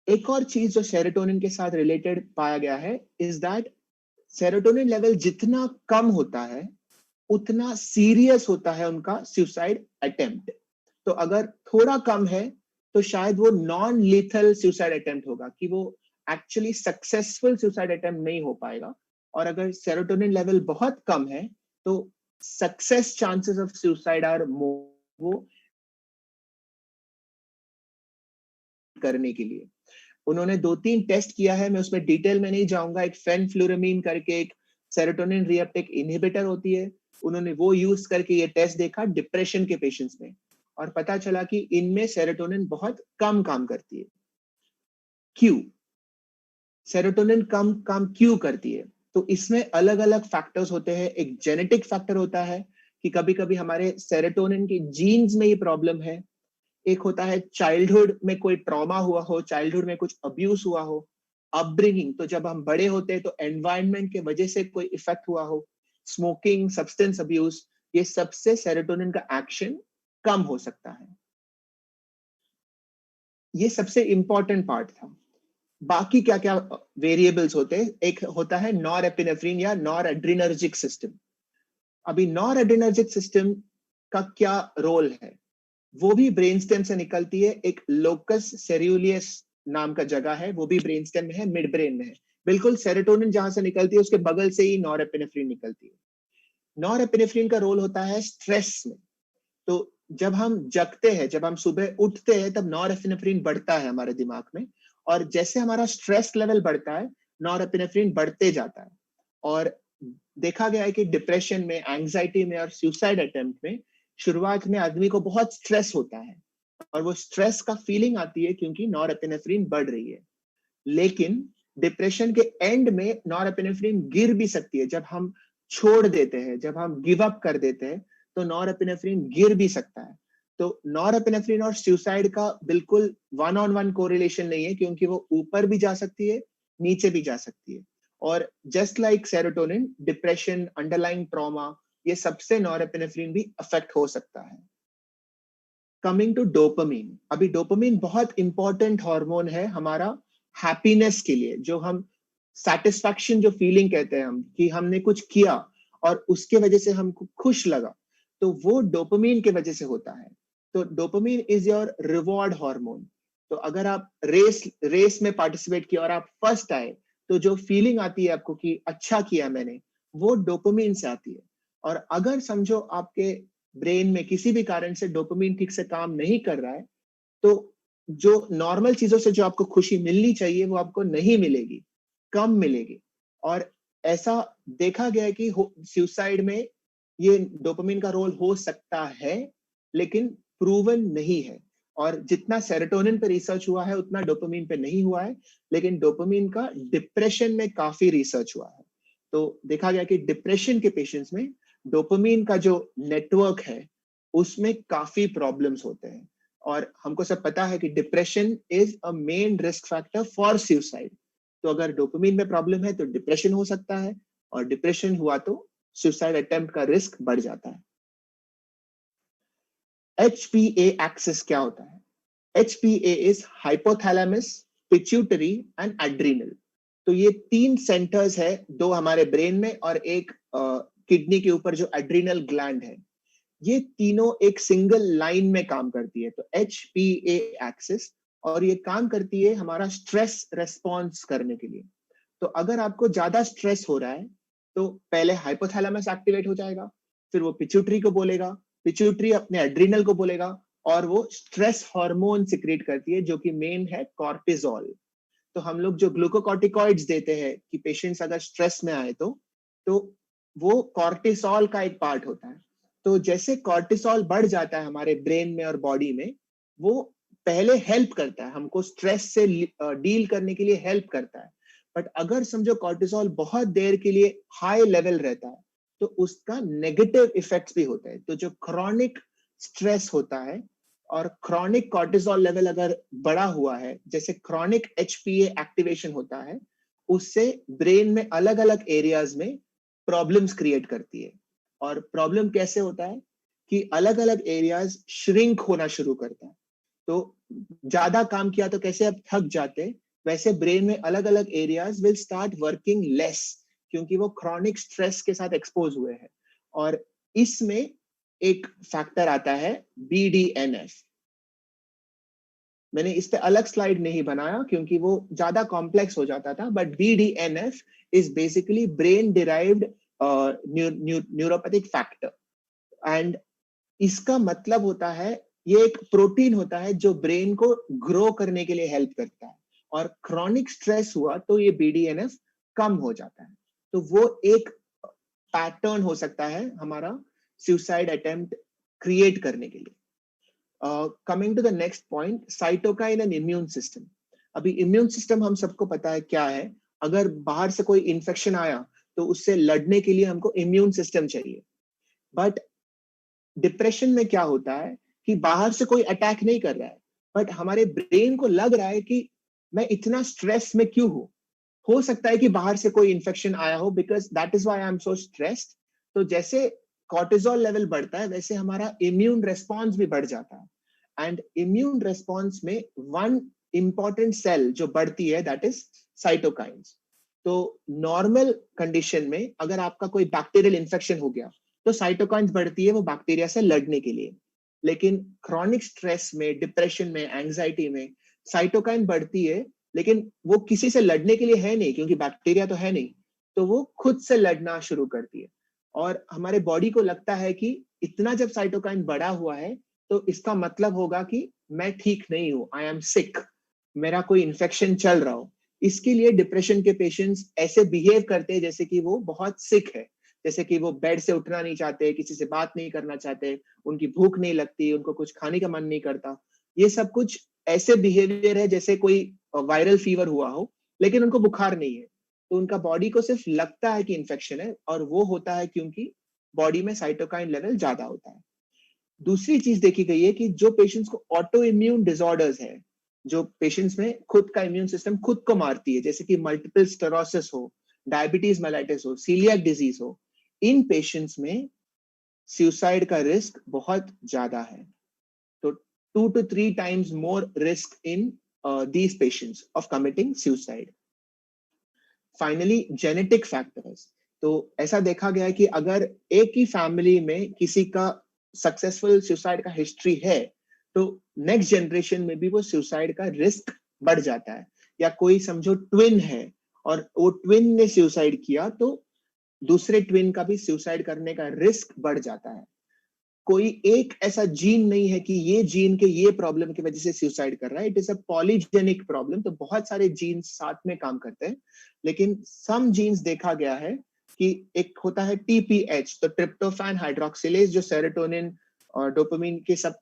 एक और चीज जो सेरोटोनिन के साथ रिलेटेड पाया गया है इज दैट सेरोटोनिन लेवल जितना कम होता है उतना सीरियस होता है उनका सुसाइड अटेम्प्ट। तो अगर थोड़ा कम है तो शायद वो नॉन लीथल सुसाइड अटेम्प्ट होगा, कि वो एक्चुअली सक्सेसफुल सुसाइड अटेम्प्ट नहीं हो पाएगा। और अगर सेरोटोनिन लेवल बहुत कम है तो success chances of suicide are more, वो करने के लिए उन्होंने 2-3 टेस्ट किया है, मैं उसमें डिटेल में नहीं जाऊंगा। एक फेनफ्लुरामीन करके एक सेरोटोनिन रीअपटेक इनहिबिटर होती है, उन्होंने वो यूज करके ये टेस्ट देखा डिप्रेशन के पेशेंट्स में, और पता चला कि इनमें सेरोटोनिन बहुत कम काम करती है। क्यों सेरोटोनिन कम काम क्यों करती है? तो इसमें अलग अलग फैक्टर्स होते हैं। एक जेनेटिक फैक्टर होता है कि कभी कभी हमारे सेरोटोनिन के जीन्स में ये प्रॉब्लम है। एक होता है चाइल्डहुड में कोई ट्रॉमा हुआ हो, चाइल्डहुड में कुछ अब्यूज हुआ हो, अपब्रिंगिंग, तो जब हम बड़े होते हैं तो एनवायरनमेंट के वजह से कोई इफेक्ट हुआ हो, स्मोकिंग, सब्सटेंस अब्यूज, ये सबसे सेरोटोनिन का एक्शन कम हो सकता है। ये सबसे इंपॉर्टेंट पार्ट था। बाकी क्या क्या वेरिएबल्स होते हैं? एक होता है नॉरएपिनेफ्रिन या नॉरएड्रिनर्जिक सिस्टम। अभी नॉरएड्रिनर्जिक सिस्टम का क्या रोल है? वो भी ब्रेन स्टेम से निकलती है। एक लोकस सेरियुलियस नाम का जगह है, वो भी ब्रेन स्टेम में है, मिड ब्रेन में है। बिल्कुल सेरोटोनिन जहां से निकलती है उसके बगल से ही नॉरएपिनेफ्रिन निकलती है। नॉरएपिनेफ्रिन का रोल होता है स्ट्रेस में। तो जब हम जगते हैं, जब हम सुबह उठते हैं, तब नॉरएपिनेफ्रिन बढ़ता है हमारे दिमाग में, और जैसे हमारा स्ट्रेस लेवल बढ़ता है नॉरएपिनेफ्रिन बढ़ते जाता है। और देखा गया है कि डिप्रेशन में, एंजाइटी में और सुसाइड अटेम्प्ट में शुरुआत में आदमी को बहुत स्ट्रेस होता है और वो स्ट्रेस का फीलिंग आती है क्योंकि नॉरएपिनेफ्रिन बढ़ रही है। लेकिन डिप्रेशन के एंड में नॉरएपिनेफ्रिन गिर भी सकती है। जब हम छोड़ देते हैं, जब हम गिव अप कर देते हैं, तो नॉरएपिनेफ्रिन गिर भी सकता है। तो नॉरएपिनेफ्रिन और सुसाइड का बिल्कुल 1-on-1 कोरिलेशन नहीं है, क्योंकि वो ऊपर भी जा सकती है, नीचे भी जा सकती है। और just like serotonin, depression, underlying trauma, ये सबसे नॉरएपिनेफ्रिन भी अफेक्ट हो सकता है। कमिंग टू डोपामिन, अभी डोपामिन बहुत इंपॉर्टेंट हार्मोन है हमारा हैप्पीनेस के लिए। जो हम सैटिस्फैक्शन, जो फीलिंग कहते हैं हम, कि हमने कुछ किया और उसके वजह से हमको खुश लगा, तो वो डोपामिन के वजह से होता है। तो dopamine is your reward hormone. तो अगर आप रेस में पार्टिसिपेट किया और आप फर्स्ट आए, तो जो फीलिंग आती है आपको कि अच्छा किया मैंने, वो डोपामिन से आती है। और अगर समझो आपके ब्रेन में किसी भी कारण से डोपामिन ठीक से काम नहीं कर रहा है, तो जो नॉर्मल चीजों से जो आपको खुशी मिलनी चाहिए वो आपको नहीं मिलेगी, कम मिलेगी। और ऐसा देखा गया है कि सुसाइड में ये डोपामिन का रोल हो सकता है, लेकिन प्रूवन नहीं है। और जितना सेरोटोनिन पे रिसर्च हुआ है उतना डोपामिन पे नहीं हुआ है, लेकिन डोपामिन का डिप्रेशन में काफी रिसर्च हुआ है। तो देखा गया कि डिप्रेशन के पेशेंट्स में डोपामिन का जो नेटवर्क है उसमें काफी प्रॉब्लम्स होते हैं। और हमको सब पता है कि depression is a main risk factor for suicide. तो अगर डोपामिन में प्रॉब्लम है तो डिप्रेशन हो सकता है, और डिप्रेशन हुआ तो सुसाइड अटेम्प्ट का रिस्क बढ़ जाता है। HPA एक्सिस क्या होता है? HPA is hypothalamus, pituitary and adrenal. तो ये 3 सेंटर्स है, 2 हमारे ब्रेन में और एक किडनी के ऊपर जो एड्रिनल ग्लैंड है। ये तीनों एक सिंगल लाइन में काम करती है। तो HPA एक्सिस, और ये काम करती है हमारा स्ट्रेस रेस्पॉन्स करने के लिए। तो अगर आपको ज्यादा स्ट्रेस हो रहा है तो पहले हाइपोथैलेमस एक्टिवेट हो जाएगा, फिर वो पिट्यूटरी को बोलेगा, पिट्यूटरी अपने एड्रिनल को बोलेगा, और वो स्ट्रेस हार्मोन सिक्रेट करती है जो कि मेन है कॉर्टिसोल। तो हम लोग जो ग्लूकोकॉर्टिकॉइड्स देते हैं कि पेशेंट्स अगर स्ट्रेस में आए तो वो कॉर्टिसोल का एक पार्ट होता है। तो जैसे कॉर्टिसोल बढ़ जाता है हमारे ब्रेन में और बॉडी में, वो पहले हेल्प करता है हमको, स्ट्रेस से डील करने के लिए हेल्प करता है। बट अगर समझो कॉर्टिसोल बहुत देर के लिए हाई लेवल रहता है तो उसका नेगेटिव इफेक्ट्स भी होते हैं। तो जो क्रॉनिक स्ट्रेस होता है और क्रॉनिक कॉर्टिसोल लेवल अगर बढ़ा हुआ है, जैसे क्रॉनिक HPA एक्टिवेशन होता है, उससे ब्रेन में अलग अलग एरियाज में प्रॉब्लम्स क्रिएट करती है। और प्रॉब्लम कैसे होता है कि अलग अलग एरियाज श्रिंक होना शुरू करता है। तो ज्यादा काम किया तो कैसे अब थक जाते, वैसे ब्रेन में अलग अलग areas will start working less, क्योंकि वो क्रॉनिक स्ट्रेस के साथ एक्सपोज हुए हैं। और इसमें एक फैक्टर आता है BDNF। मैंने इस पे अलग स्लाइड नहीं बनाया क्योंकि वो ज्यादा कॉम्प्लेक्स हो जाता था, but BDNF is basically brain derived neuropathic factor. And इसका मतलब होता है, ये एक प्रोटीन होता है जो ब्रेन को ग्रो करने के लिए हेल्प करता है, और क्रॉनिक स्ट्रेस हुआ तो ये BDNF कम हो जाता है। तो वो एक पैटर्न हो सकता है हमारा सुसाइड अटेम्प्ट क्रिएट करने के लिए। Coming to the next point, cytokine and immune system. अभी इम्यून सिस्टम हम सबको पता है क्या है। अगर बाहर से कोई इन्फेक्शन आया तो उससे लड़ने के लिए हमको इम्यून सिस्टम चाहिए। बट डिप्रेशन में क्या होता है कि बाहर से कोई अटैक नहीं कर रहा है, बट हमारे ब्रेन को लग रहा है कि मैं इतना स्ट्रेस में क्यों हूं। हो सकता है कि बाहर से कोई इन्फेक्शन आया हो, because that is why I am so stressed. तो जैसे कॉर्टिसोल लेवल बढ़ता है वैसे हमारा इम्यून रेस्पॉन्स भी बढ़ जाता है। एंड इम्यून रेस्पॉन्स में वन इंपॉर्टेंट सेल जो बढ़ती है दैट इज साइटोकाइन्स। तो नॉर्मल कंडीशन में अगर आपका कोई बैक्टीरियल इन्फेक्शन हो गया तो साइटोकाइन्स बढ़ती है वो बैक्टीरिया से लड़ने के लिए। लेकिन क्रॉनिक स्ट्रेस में, डिप्रेशन में, एंजाइटी में साइटोकाइन बढ़ती है, लेकिन वो किसी से लड़ने के लिए है नहीं, क्योंकि बैक्टीरिया तो है नहीं, तो वो खुद से लड़ना शुरू करती है। और हमारे बॉडी को लगता है कि इतना जब साइटोकाइन बढ़ा हुआ है तो इसका मतलब होगा कि मैं ठीक नहीं हूं, आई एम सिक, मेरा कोई इन्फेक्शन चल रहा हो। इसके लिए डिप्रेशन के पेशेंट्स ऐसे बिहेव करते हैं जैसे कि वो बहुत सिक है, जैसे कि वो बेड से उठना नहीं चाहते, किसी से बात नहीं करना चाहते, उनकी भूख नहीं लगती, उनको कुछ खाने का मन नहीं करता। ये सब कुछ ऐसे बिहेवियर है जैसे कोई वायरल फीवर हुआ हो, लेकिन उनको बुखार नहीं है। तो उनका बॉडी को सिर्फ लगता है कि इन्फेक्शन है, और वो होता है क्योंकि बॉडी में साइटोकाइन लेवल ज्यादा होता है। दूसरी चीज देखी गई है कि जो पेशेंट्स को ऑटो इम्यून डिसऑर्डर्स है, जो पेशेंट्स में खुद का इम्यून सिस्टम खुद को मारती है, जैसे कि मल्टीपल स्क्लेरोसिस हो, डायबिटीज मेलाइटिस हो, सीलियाक डिजीज हो, इन पेशेंट्स में सुसाइड का रिस्क बहुत ज्यादा है। तो 2 to 3 times more risk in these patients of committing suicide. Finally, genetic factors. तो ऐसा देखा गया है कि अगर एक ही फैमिली में किसी का सक्सेसफुल सुसाइड का हिस्ट्री है तो नेक्स्ट जनरेशन में भी वो सुसाइड का रिस्क बढ़ जाता है। या कोई समझो ट्विन है और वो ट्विन ने सुसाइड किया तो दूसरे ट्विन का भी सुसाइड करने का रिस्क बढ़ जाता है। कोई एक ऐसा जीन नहीं है कि ये जीन के ये प्रॉब्लम की वजह से सुसाइड कर रहा है। It is a polygenic problem. तो बहुत सारे जीन्स साथ में काम करते हैं, लेकिन सम जीन्स देखा गया है कि एक होता है TPH, तो ट्रिप्टोफैन हाइड्रोक्सिलेज, जो सेरोटोनिन और डोपामिन के सब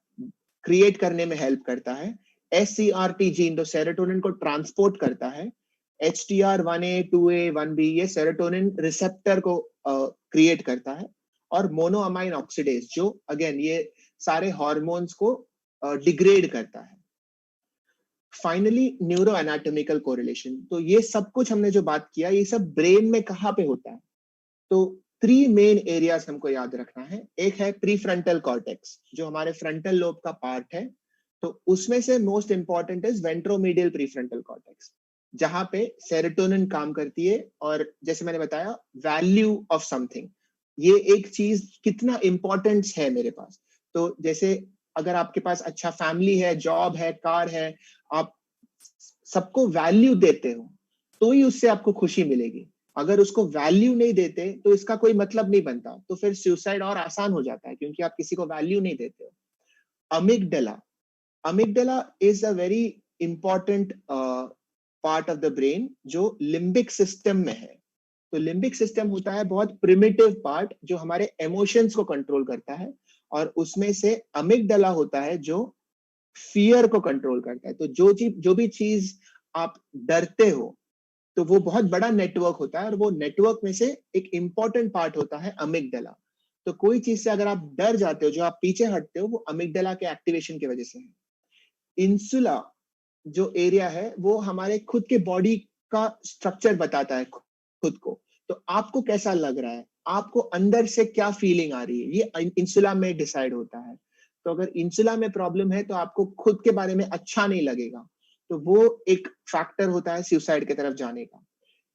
क्रिएट करने में हेल्प करता है। SCRT जीन जो सेरोटोनिन को ट्रांसपोर्ट करता है। HTR1A, 2A, 1B ये सेरोटोनिन रिसेप्टर को क्रिएट करता है। और मोनोअमाइन ऑक्सीडेज जो अगेन ये सारे हॉर्मोन्स को डिग्रेड करता है। फाइनली न्यूरो एनाटॉमिकल कोरिलेशन, तो ये सब कुछ हमने जो बात किया ये सब ब्रेन में कहाँ पे होता है? तो 3 मेन एरियाज हमको याद रखना है। एक है प्रीफ्रंटल कॉर्टेक्स जो हमारे फ्रंटल लोब का पार्ट है, तो उसमें से most important is ventromedial prefrontal cortex, जहां पे सेरोटोनिन काम करती है और जैसे मैंने बताया वैल्यू ऑफ समथिंग, ये एक चीज कितना इंपॉर्टेंस है मेरे पास। तो जैसे अगर आपके पास अच्छा फैमिली है, जॉब है, कार है, आप सबको वैल्यू देते हो तो ही उससे आपको खुशी मिलेगी। अगर उसको वैल्यू नहीं देते तो इसका कोई मतलब नहीं बनता, तो फिर सुसाइड और आसान हो जाता है क्योंकि आप किसी को वैल्यू नहीं देते हो। Amygdala is a very important part of the brain जो लिम्बिक सिस्टम में है। तो लिम्बिक सिस्टम होता है बहुत प्रिमिटिव पार्ट जो हमारे इमोशंस को कंट्रोल करता है, और उसमें से अमिगडाला होता है जो फियर को कंट्रोल करता है। तो जो भी चीज आप डरते हो तो वो बहुत बड़ा नेटवर्क होता है, और वो नेटवर्क में से एक इंपॉर्टेंट पार्ट होता है अमिगडाला। तो कोई चीज से अगर आप डर जाते हो, जो आप पीछे हटते हो, वो अमिगडाला के एक्टिवेशन की वजह से है। इंसुला जो एरिया है वो हमारे खुद के बॉडी का स्ट्रक्चर बताता है खुद को। तो आपको कैसा लग रहा है, आपको अंदर से क्या फीलिंग आ रही है, ये इंसुला में डिसाइड होता है। तो अगर इंसुला में प्रॉब्लम है तो आपको खुद के बारे में अच्छा नहीं लगेगा, तो वो एक फैक्टर होता है सुसाइड की तरफ जाने का।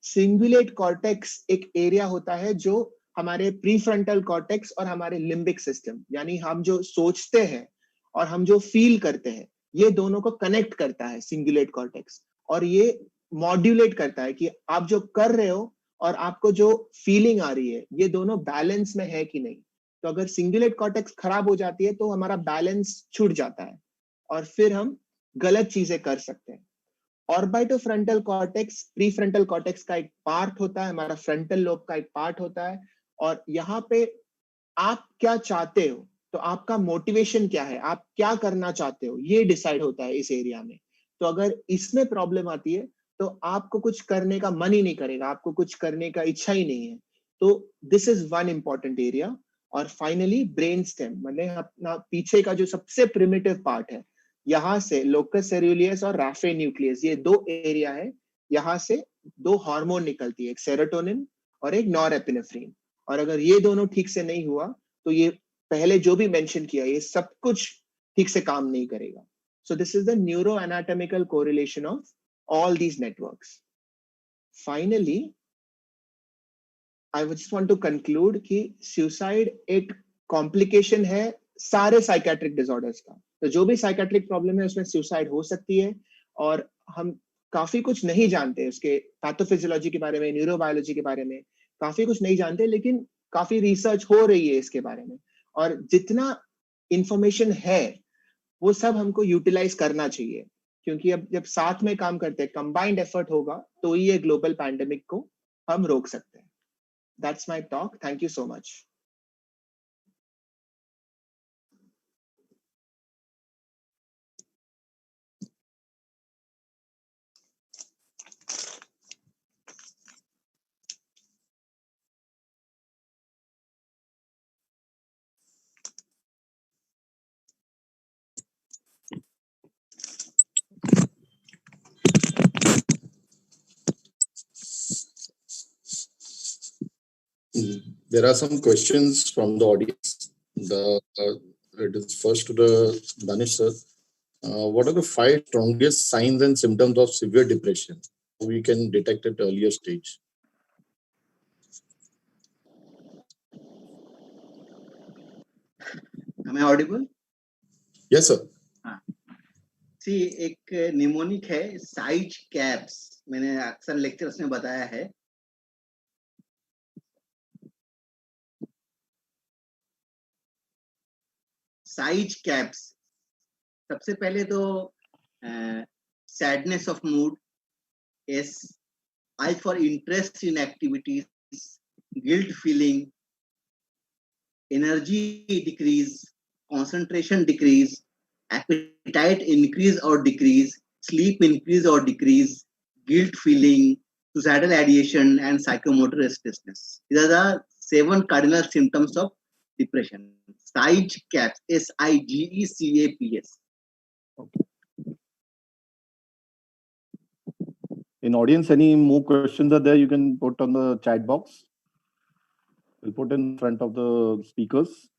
सिंगुलेट कॉर्टेक्स एक एरिया होता है जो हमारे प्रीफ्रंटल कॉर्टेक्स और हमारे लिम्बिक सिस्टम, यानी हम जो सोचते हैं और हम जो फील करते हैं, ये दोनों को कनेक्ट करता है सिंगुलेट कॉर्टेक्स, और ये मॉड्यूलेट करता है कि आप जो कर रहे हो और आपको जो फीलिंग आ रही है ये दोनों बैलेंस में है कि नहीं। तो अगर सिंगुलेट कॉर्टेक्स खराब हो जाती है तो हमारा बैलेंस छूट जाता है और फिर हम गलत चीजें कर सकते हैं। ऑर्बिटोफ्रंटल कॉर्टेक्स प्रीफ्रंटल कॉर्टेक्स का एक पार्ट होता है, हमारा फ्रंटल लोब का एक पार्ट होता है, और यहाँ पे आप क्या चाहते हो, तो आपका मोटिवेशन क्या है, आप क्या करना चाहते हो, ये डिसाइड होता है इस एरिया में। तो अगर इसमें प्रॉब्लम आती है तो आपको कुछ करने का मन ही नहीं करेगा, आपको कुछ करने का इच्छा ही नहीं है। तो this is one important area. और फाइनली ब्रेन स्टेम, मतलब अपना पीछे का जो सबसे प्रिमिटिव पार्ट है, यहाँ से लोकस सेरुलियस और राफे न्यूक्लियस, ये 2 एरिया है, यहाँ से 2 हार्मोन निकलती है, एक सेरोटोनिन और एक नॉरएपिनेफ्रिन। और अगर ये दोनों ठीक से नहीं हुआ तो ये पहले जो भी मेंशन किया ये सब कुछ ठीक से काम नहीं करेगा। So this is the neuro anatomical correlation of all these networks. Finally, I just want to conclude कि suicide एक complication है सारे psychiatric disorders का। तो जो भी psychiatric problem है उसमें suicide हो सकती है, और हम काफी कुछ नहीं जानते उसके पैथोफिजियोलॉजी के बारे में, न्यूरोबायोलॉजी के बारे में काफी कुछ नहीं जानते, लेकिन काफी रिसर्च हो रही है इसके बारे में, और जितना इंफॉर्मेशन है वो सब हमको यूटिलाइज करना चाहिए, क्योंकि अब जब साथ में काम करते हैं, कंबाइंड एफर्ट होगा तो ये ग्लोबल पैंडेमिक को हम रोक सकते हैं। That's my talk, thank you so much. There are some questions from the audience. It is first to the Danish sir. What are the 5 strongest signs and symptoms of severe depression? We can detect at earlier stage. Am I audible? Yes, sir. सी एक mnemonic है size caps, मैंने अक्सर lectures में बताया है। Size caps, सबसे पहले तो sadness of mood, S, I for interest in activities, guilt feeling, energy decrease, concentration decrease, appetite increase or decrease, sleep increase or decrease, guilt feeling, suicidal ideation, and psychomotor restlessness. These are the 7 cardinal symptoms of depression. SIGECAPS, SIGECAPS. In audience, any more questions are there, you can put on the chat box. We'll put in front of the speakers.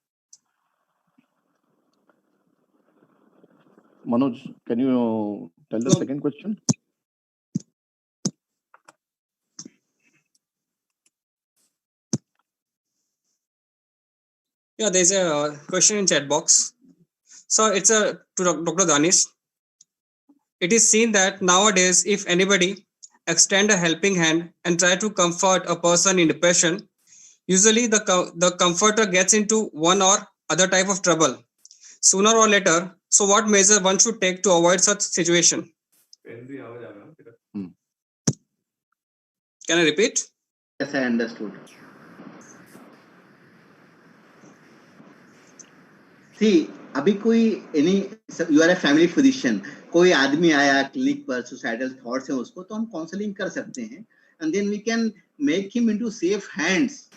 Manoj, can you tell the second question? Yeah, there's a question in chat box. So it's to Dr. Danish. It is seen that nowadays, if anybody extend a helping hand and try to comfort a person in depression, usually the comforter gets into one or other type of trouble sooner or later. So what measure one should take to avoid such situation? Can I repeat? Yes, I understood. See, अभी कोई you are a family physician, कोई आदमी आया clinic पर suicidal thoughts हैं उसको, तो हम काउंसलिंग कर सकते हैं, and then we can make him into safe hands,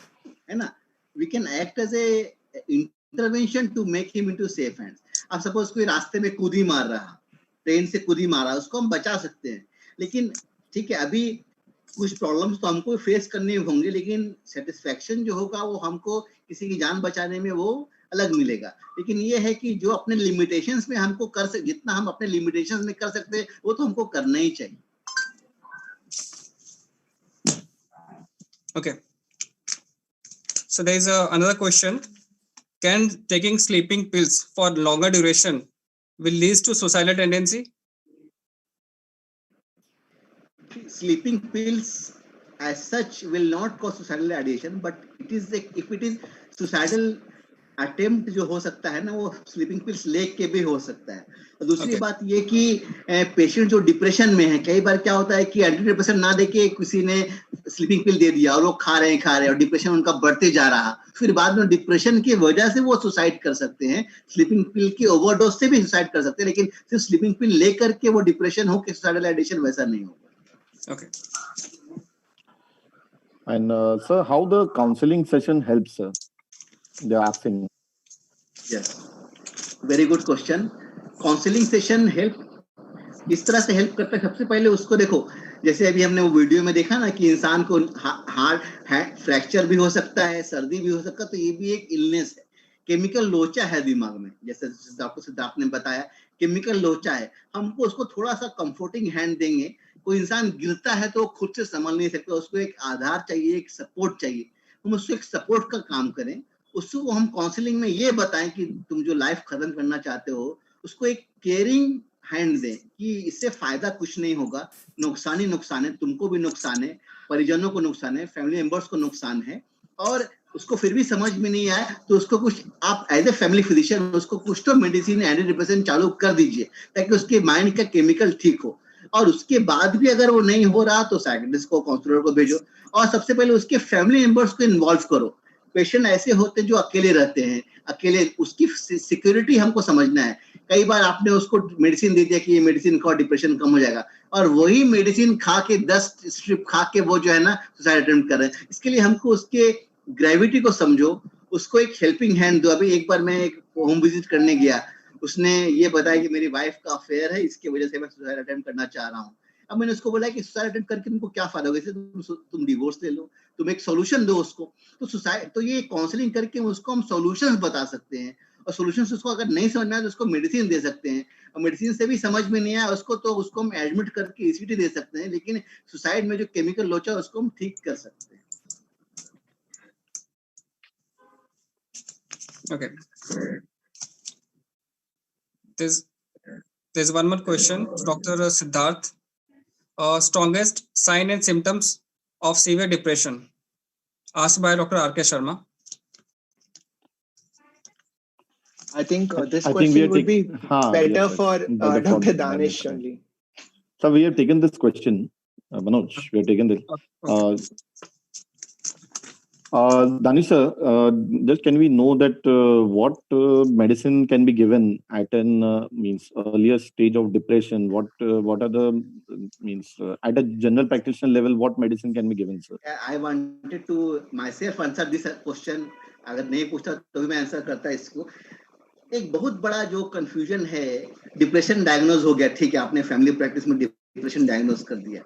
है ना? We can act as a intervention to make him into safe hands. अब सपोज कोई रास्ते में कूदी मार रहा, ट्रेन से कूदी मारा, उसको हम बचा सकते हैं, लेकिन ठीक है अभी कुछ प्रॉब्लम्स तो हमको फेस करने होंगे, लेकिन सेटिस्फैक्शन जो होगा वो हमको किसी की जान बचाने में वो अलग मिलेगा. लेकिन ये है कि जो अपने लिमिटेशंस में हमको कर सकते, जितना हम अपने लिमिटेशंस में कर सकते हैं वो तो हमको करना ही चाहिए. Okay. So there is another question. Can taking sleeping pills for longer duration will lead to suicidal tendency? Sleeping pills as such will not cause suicidal ideation, but it is if it is suicidal attempt जो हो सकता है ना, वो sleeping pills लेके भी हो सकता है. और दूसरी बात ये कि पेशेंट जो डिप्रेशन में है, कई बार क्या होता है कि एंटी डिप्रेशन ना देके किसी ने स्लीपिंग पिल दे दिया और वो खा रहे हैं और डिप्रेशन उनका बढ़ते जा रहा, फिर बाद में डिप्रेशन की वजह से वो सुसाइड कर सकते हैं. स्लीपिंग पिल की ओवरडोज से भी सुसाइड कर सकते हैं, लेकिन सिर्फ स्लीपिंग पिल लेकर के वो डिप्रेशन हो कि सुसाइडल आइडिएशन वैसा नहीं होगा. Okay. And sir, how the counseling session helps, sir? They are asking. Yes, very good question. Counselling session help इस तरह से हेल्प करता है. सबसे पहले उसको देखो, जैसे अभी हमने वो वीडियो में देखा ना कि इंसान को हार्ट फ्रैक्चर भी हो सकता है, सर्दी भी हो सकता है, तो ये भी एक इलनेस है. केमिकल लोचा है दिमाग में, जैसे डॉक्टर सिद्धार्थ ने बताया, केमिकल लोचा है. हमको उसको थोड़ा सा कंफर्टिंग हैंड देंगे. कोई इंसान गिरता है तो खुद से संभल नहीं सकता, उसको एक आधार चाहिए, एक सपोर्ट चाहिए. हम उसको एक सपोर्ट का काम करें, उसको हम काउंसलिंग में ये बताएं कि तुम जो लाइफ खत्म करना चाहते हो, उसको एक केयरिंग हैंड दें कि इससे फायदा कुछ नहीं होगा, नुकसान ही नुकसान है, तुमको भी नुकसान है, परिजनों को नुकसान है, फैमिली मेंबर्स को नुकसान है. और उसको फिर भी समझ में नहीं आया तो उसको कुछ आप एज ए फैमिली फिजिशियन उसको कुछ तो मेडिसिन एंटी डिप्रेसेंट चालू कर दीजिए ताकि उसके माइंड का केमिकल ठीक हो. और उसके बाद भी अगर वो नहीं हो रहा तो साइकियाट्रिस्ट को, काउंसलर को भेजो, और सबसे पहले उसके फैमिली मेंबर्स को इन्वॉल्व करो. पेशेंट ऐसे होते हैं जो अकेले रहते हैं, अकेले, उसकी सिक्योरिटी हमको समझना है. कई बार आपने उसको मेडिसिन दे दिया कि ये मेडिसिन खाओ डिप्रेशन कम हो जाएगा, और वही मेडिसिन खा के 10 स्ट्रिप खा के वो जो है ना सुसाइड अटेम्प्ट कर रहे हैं. इसके लिए हमको उसके ग्रेविटी को समझो, उसको एक हेल्पिंग हैंड दो. अभी एक बार मैं एक होम विजिट करने गया, उसने ये बताया कि मेरी वाइफ का अफेयर है, इसकी वजह से मैं सुसाइड अटेम्प्ट करना चाह रहा हूँ. अब मैंने उसको बोला कि सुसाइड अटेम्प्ट करके तुमको क्या फायदा होगा, इससे तुम डिवोर्स ले लो, तुम एक सॉल्यूशन दो उसको. तो सुसाइड, तो ये काउंसलिंग करके उसको हम सॉल्यूशंस बता सकते हैं, और सॉल्यूशंस उसको अगर नहीं समझ में आए तो उसको मेडिसिन दे सकते हैं, और मेडिसिन से भी समझ में नहीं आया उसको तो उसको हम एडमिट करके ईसीटी दे सकते हैं. लेकिन सुसाइड में जो केमिकल लोचा है उसको हम ठीक कर सकते हैं. Okay. There's one more question, Dr. Siddharth. Strongest sign and symptoms of severe depression, asked by Dr. R.K. Sharma. I think this question would be better for Dr. Danish only. So we have taken this question, Manoj. We have taken this. Danish sir, just can we know that what medicine can be given at an means earlier stage of depression? What are the means at a general practitioner level? What medicine can be given, sir? I wanted to myself answer this question. अगर नहीं पूछता तो भी मैं answer करता इसको. एक बहुत बड़ा जो कंफ्यूजन है, डिप्रेशन डायग्नोज हो गया, ठीक है, आपने फैमिली प्रैक्टिस में डिप्रेशन डायग्नोज कर दिया.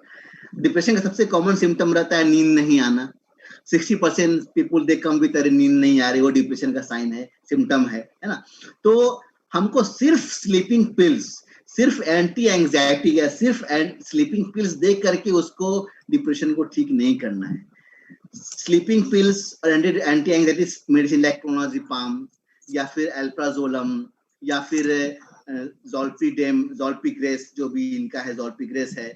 डिप्रेशन का सबसे कॉमन सिम्टम रहता है नींद नहीं आना. 60% पीपुल दे कम विद नींद नहीं आ रही, वो डिप्रेशन का साइन है, सिम्टम है ना. तो हमको सिर्फ स्लीपिंग पिल्स, सिर्फ एंटी एंजाइटी या सिर्फ स्लीपिंग पिल्स दे करके उसको डिप्रेशन को ठीक नहीं करना है. स्लीपिंग पिल्स और anti anxiety medicine like clonazepam या फिर एल्प्राजोलम या फिर ज़ोल्पिग्रेस, जो भी इनका है, ज़ोल्पिग्रेस है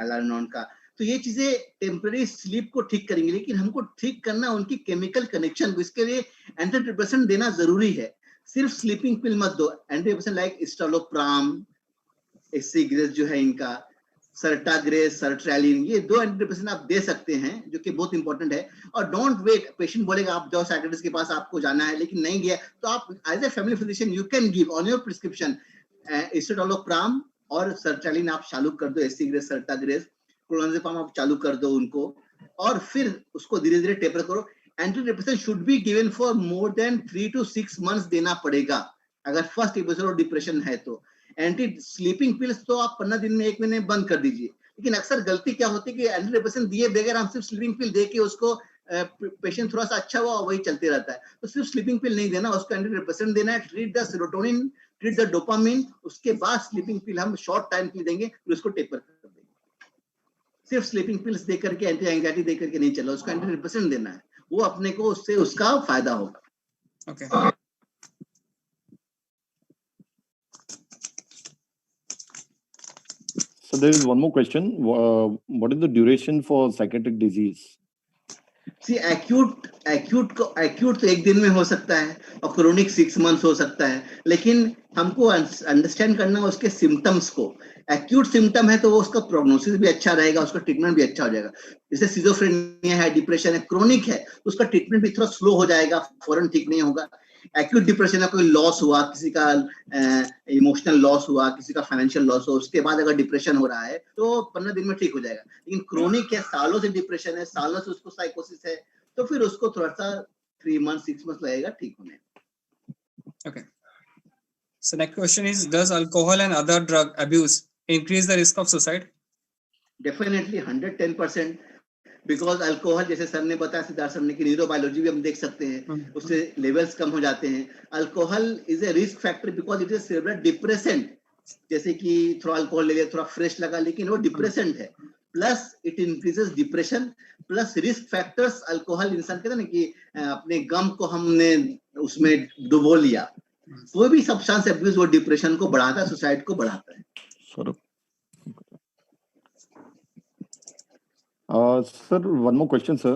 एलानोन का, तो ये चीजें टेम्पररी स्लीप को ठीक करेंगे, लेकिन हमको ठीक करना उनकी केमिकल कनेक्शन को. इसके लिए एंटी डिप्रेसेंट देना जरूरी है. सिर्फ स्लीपिंग पिल मत दो. एंटी डिप्रेसेंट लाइक एस्टालोप्राम, एसिग्रेस जो है इनका, सर्टाग्रेस, सर्ट्रैलिन, ये 2 एंटी डिप्रेसेंट आप दे सकते हैं, जो कि बहुत इंपॉर्टेंट है. और डोंट वेट, पेशेंट बोलेगा आप जाओ साइकियाट्रिस्ट के पास, आपको जाना है, लेकिन नहीं गया तो आप as a family physician you can give on your prescription escitalopram और सर्ट्रैलिन आप चालू कर दो, एसिग्रेस, सर्टाग्रेस, क्लोनाजिपाम आप चालू कर दो उनको, और फिर उसको धीरे धीरे टेपर करो. Anti depressant should be given for more than 3 to 6 months देना पड़ेगा अगर फर्स्ट एपिसोड ऑफ डिप्रेशन है तो. एंटी स्लीपिंग पिल्स तो आप 15 दिन में 1 महीने बंद कर दीजिए. लेकिन अक्सर गलती क्या होती है कि एंटी डिप्रेसेंट दिए बगैर हम सिर्फ स्लीपिंग पिल दे के उसको पेशेंट थोड़ा सा अच्छा हुआ वही चलते रहता है. तो सिर्फ स्लीपिंग पिल नहीं देना, उसको एंटी डिप्रेसेंट देना है. Treat the serotonin, treat the dopamine, उसके बाद स्लीपिंग पिल हम शॉर्ट टाइम के लिए देंगे, फिर उसको टेपर कर देंगे. सिर्फ स्लीपिंग पिल्स दे करके, एंटी एंजाइटी दे करके नहीं चला, उसको एंटी डिप्रेसेंट देना है, वो अपने को उससे उसका फायदा होगा. Okay. So there is one more question. What is the duration for psychiatric disease? See, acute तो 1 दिन में हो सकता है और क्रोनिक 6 months हो सकता है, लेकिन हमको अंडरस्टैंड करना उसके सिम्टम्स को. एक्यूट सिम्टम है तो वो उसका प्रोग्नोसिस भी अच्छा रहेगा, उसका ट्रीटमेंट भी अच्छा हो जाएगा. जैसे सिजोफ्रेनिया है, डिप्रेशन है, क्रोनिक है, तो उसका ट्रीटमेंट भी थोड़ा स्लो हो जाएगा, फौरन ठीक नहीं होगा. एक्यूट डिप्रेशन है, कोई लॉस हुआ, किसी का इमोशनल लॉस हुआ, किसी का फाइनेंशियल लॉस हुआ, उसके बाद अगर डिप्रेशन हो रहा है तो 15 दिन में ठीक हो जाएगा. लेकिन क्रोनिक है, सालों से डिप्रेशन है, सालों से उसको साइकोसिस है, तो फिर उसको थोड़ा सा 3 months 6 months लगेगा ठीक होने. Okay. So next question is, does alcohol and other drug abuse increase the risk of suicide? Definitely 110%. Because alcohol, जैसे सर ने बताया, सिद्धार्थ सर ने, कि न्यूरोबायोलॉजी भी हम देख सकते हैं, उससे लेवल्स कम हो जाते हैं. Alcohol is a risk factor because it is cerebral depressant. जैसे कि थोड़ा अल्कोहल ले लिया, थोड़ा फ्रेश लगा, लेकिन वो डिप्रेसेंट है. Plus it increases depression, plus risk factors. Alcohol इंसान कहते हैं ना कि अपने गम को हमने उसमें डुबो लिया, कोई भी सब्सटेंस अब्यूज वो डिप्रेशन को बढ़ाता है, सुसाइड को बढ़ाता है. Sir, one more question, sir.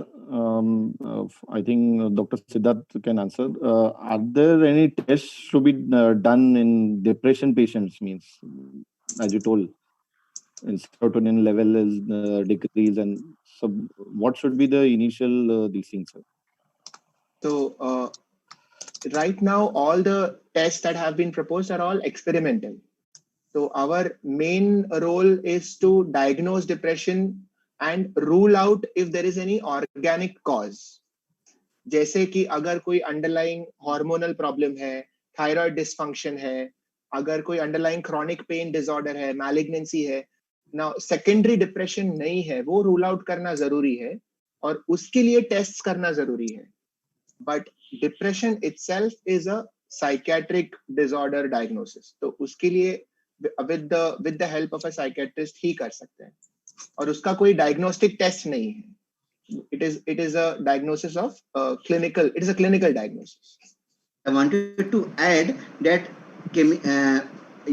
I think Dr. Siddharth can answer. Are there any tests to be done in depression patients? Means, as you told, serotonin level is decreased, and so what should be the initial these things, sir? So right now, all the tests that have been proposed are all experimental. So our main role is to diagnose depression and rule out if there is any organic cause. जैसे कि अगर कोई underlying hormonal problem है, thyroid dysfunction है, अगर कोई underlying chronic pain disorder है, malignancy है, ना सेकेंडरी डिप्रेशन नहीं है, वो रूल आउट करना जरूरी है और उसके लिए टेस्ट करना जरूरी है. But depression itself is a psychiatric disorder diagnosis, तो उसके लिए with the help of a psychiatrist ही कर सकते हैं, और उसका कोई डायग्नोस्टिक टेस्ट नहीं है. It is a diagnosis of clinical. It is a clinical diagnosis. I wanted to add that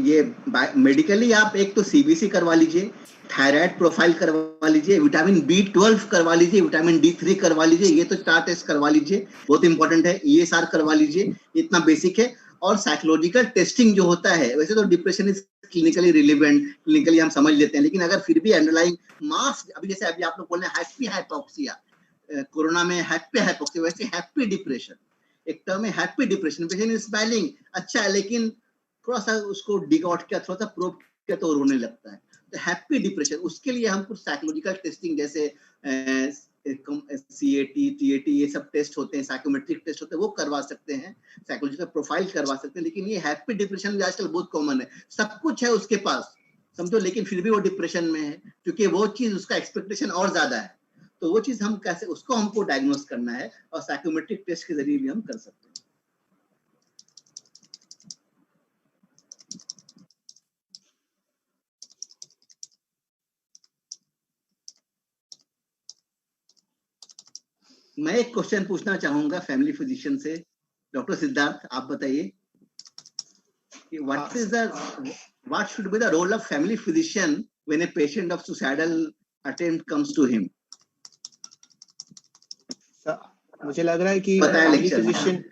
ये मेडिकली आप एक तो CBC करवा लीजिए, थायराइड प्रोफाइल करवा लीजिए, विटामिन B12 करवा लीजिए, विटामिन D3 करवा लीजिए, ये तो 4 टेस्ट करवा लीजिए, बहुत इंपॉर्टेंट है. ESR करवा लीजिए, इतना बेसिक है. और साइकोलॉजिकल टेस्टिंग जो होता है, वैसे तो depression is clinically relevant, clinically हम समझ लेते हैं, लेकिन अगर फिर भी अंडरलाइंग मास, अभी जैसे अभी आप लोग बोल रहे हैं हाइपोक्सिया, कोरोना में हैप्पी हाइपोक्सिया, वैसे हैप्पी डिप्रेशन, एक टर्म है happy depression, patient is smiling, अच्छा है, लेकिन थोड़ा सा उसको डिग आउट किया, थोड़ा सा प्रोब किया तो रोने लगता है, तो हैप्पी डिप्रेशन। उसके लिए हम कुछ साइकोलॉजिकल टेस्टिंग जैसे CAT, TAT ये सब टेस्ट होते हैं, साइकोमेट्रिक टेस्ट होते हैं, वो करवा सकते हैं, साइकोलॉजिकल प्रोफाइल करवा सकते हैं। लेकिन ये हैप्पी डिप्रेशन भी आजकल बहुत कॉमन है, सब कुछ है उसके पास समझो, लेकिन फिर भी वो डिप्रेशन में है, क्योंकि वो चीज उसका एक्सपेक्टेशन और ज्यादा है। तो वो चीज हम कैसे, उसको हमको डायग्नोस करना है और साइकोमेट्रिक टेस्ट के जरिए भी हम कर सकते हैं। मैं एक क्वेश्चन पूछना चाहूंगा फैमिली फिजिशियन से, डॉक्टर सिद्धार्थ आप बताइए कि what should be the role of family physician when a patient of suicidal attempt comes to him? मुझे लग रहा है कि फैमिली फिजिशियन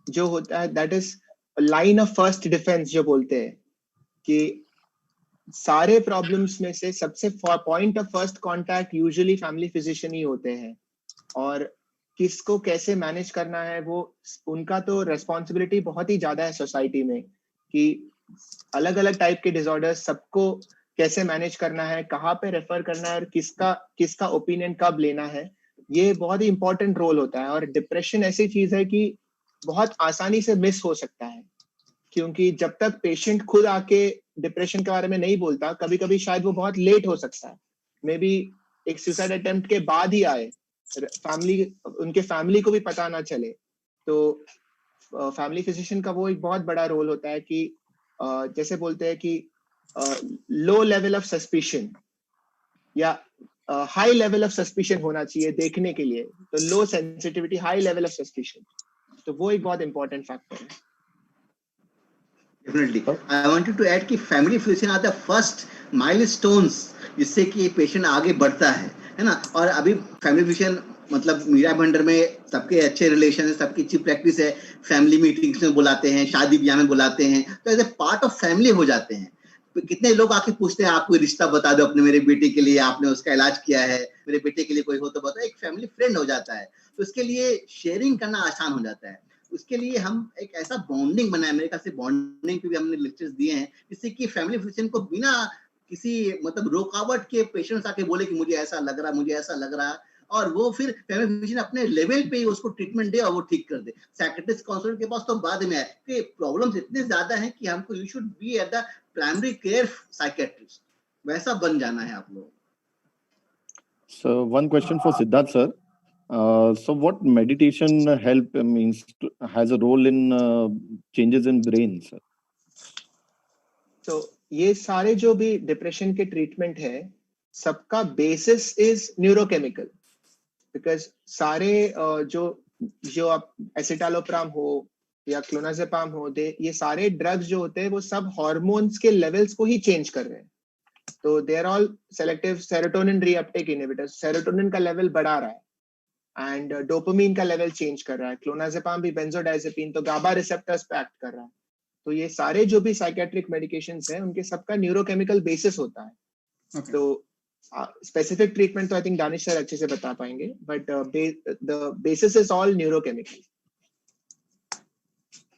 जो होता है that is line of first defence जो बोलते हैं, कि सारे प्रॉब्लम्स में से सबसे point of first contact usually family physician ही होते हैं, और किसको कैसे मैनेज करना है वो उनका तो रेस्पॉन्सिबिलिटी बहुत ही ज्यादा है सोसाइटी में, कि अलग अलग टाइप के डिसऑर्डर्स सबको कैसे मैनेज करना है, कहाँ पे रेफर करना है और किसका ओपिनियन कब लेना है, ये बहुत ही इंपॉर्टेंट रोल होता है। और डिप्रेशन ऐसी चीज है कि बहुत आसानी से मिस हो सकता है, क्योंकि जब तक पेशेंट खुद आके डिप्रेशन के बारे में नहीं बोलता, कभी कभी शायद वो बहुत लेट हो सकता है, मे बी एक सुसाइड अटेम्प्ट के बाद ही आए, उनके फैमिली को भी पता ना चले। तो फैमिली फिजिशियन का वो एक बहुत बड़ा रोल होता है कि जैसे बोलते हैं कि लो लेवल ऑफ सस्पिशन या हाई लेवल ऑफ सस्पिशन होना चाहिए देखने के लिए, तो low sensitivity high level of suspicion, तो वो एक बहुत इंपॉर्टेंट फैक्टर है। Definitely. I wanted to add कि family physician are the first milestones जिससे कि पेशेंट आगे बढ़ता है ना। और अभी फैमिली फिजिशियन मतलब मीरा भाईंदर में सबके अच्छे रिलेशन है, सबकी अच्छी प्रैक्टिस है, फैमिली मीटिंग्स में बुलाते हैं, शादी ब्याह में बुलाते हैं, तो as a part of family हो जाते हैं। कितने लोग आके पूछते हैं आप कोई रिश्ता बता दो अपने मेरे बेटे के लिए, आपने उसका इलाज किया है, मेरे बेटे के लिए कोई हो तो बताओ, एक फैमिली फ्रेंड हो जाता है, तो उसके लिए शेयरिंग करना आसान हो जाता है। उसके लिए हम एक ऐसा बॉन्डिंग बनाए, मेरे ख्याल से बॉन्डिंग पे भी हमने लेक्चर्स दिए हैं, जिससे कि फैमिली फिजिशियन को बिना किसी मतलब रुकावट के पेशेंट्स आके बोले कि मुझे ऐसा लग रहा, मुझे ऐसा लग रहा, और वो फिर फैमिली फिजिशियन अपने लेवल पे ही उसको ट्रीटमेंट दे और वो ठीक कर दे। साइकियाट्रिस्ट काउंसलर के पास तो बाद में आए कि प्रॉब्लम्स इतने ज्यादा हैं कि हमको you should be at the primary care psychiatrist, वैसा बन जाना है आप लोग। So one question for Siddharth sir. So what meditation help means has a role in changes in brain, sir? तो ये सारे जो भी डिप्रेशन के ट्रीटमेंट है सबका बेसिस इज न्यूरोकेमिकल, बिकॉज सारे जो आप एसिटालोप्राम हो या क्लोनाजेपाम हो, ये सारे ड्रग्स जो होते हैं वो सब हार्मोन्स के लेवल्स को ही चेंज कर रहे हैं। तो they are all selective serotonin reuptake inhibitors, serotonin का लेवल बढ़ा रहा है एंड डोपामीन का लेवल चेंज कर रहा है। क्लोनाजेपाम भी बेंजोडाइजेपिन तो गाबा रिसेप्टर्स पे एक्ट कर रहा है। तो ये सारे जो भी साइकियाट्रिक मेडिकेशंस हैं उनके सबका न्यूरोकेमिकल बेसिस होता है। तो स्पेसिफिक ट्रीटमेंट तो आई थिंक दानिश सर अच्छे से बता पाएंगे, but the basis is all neurochemical.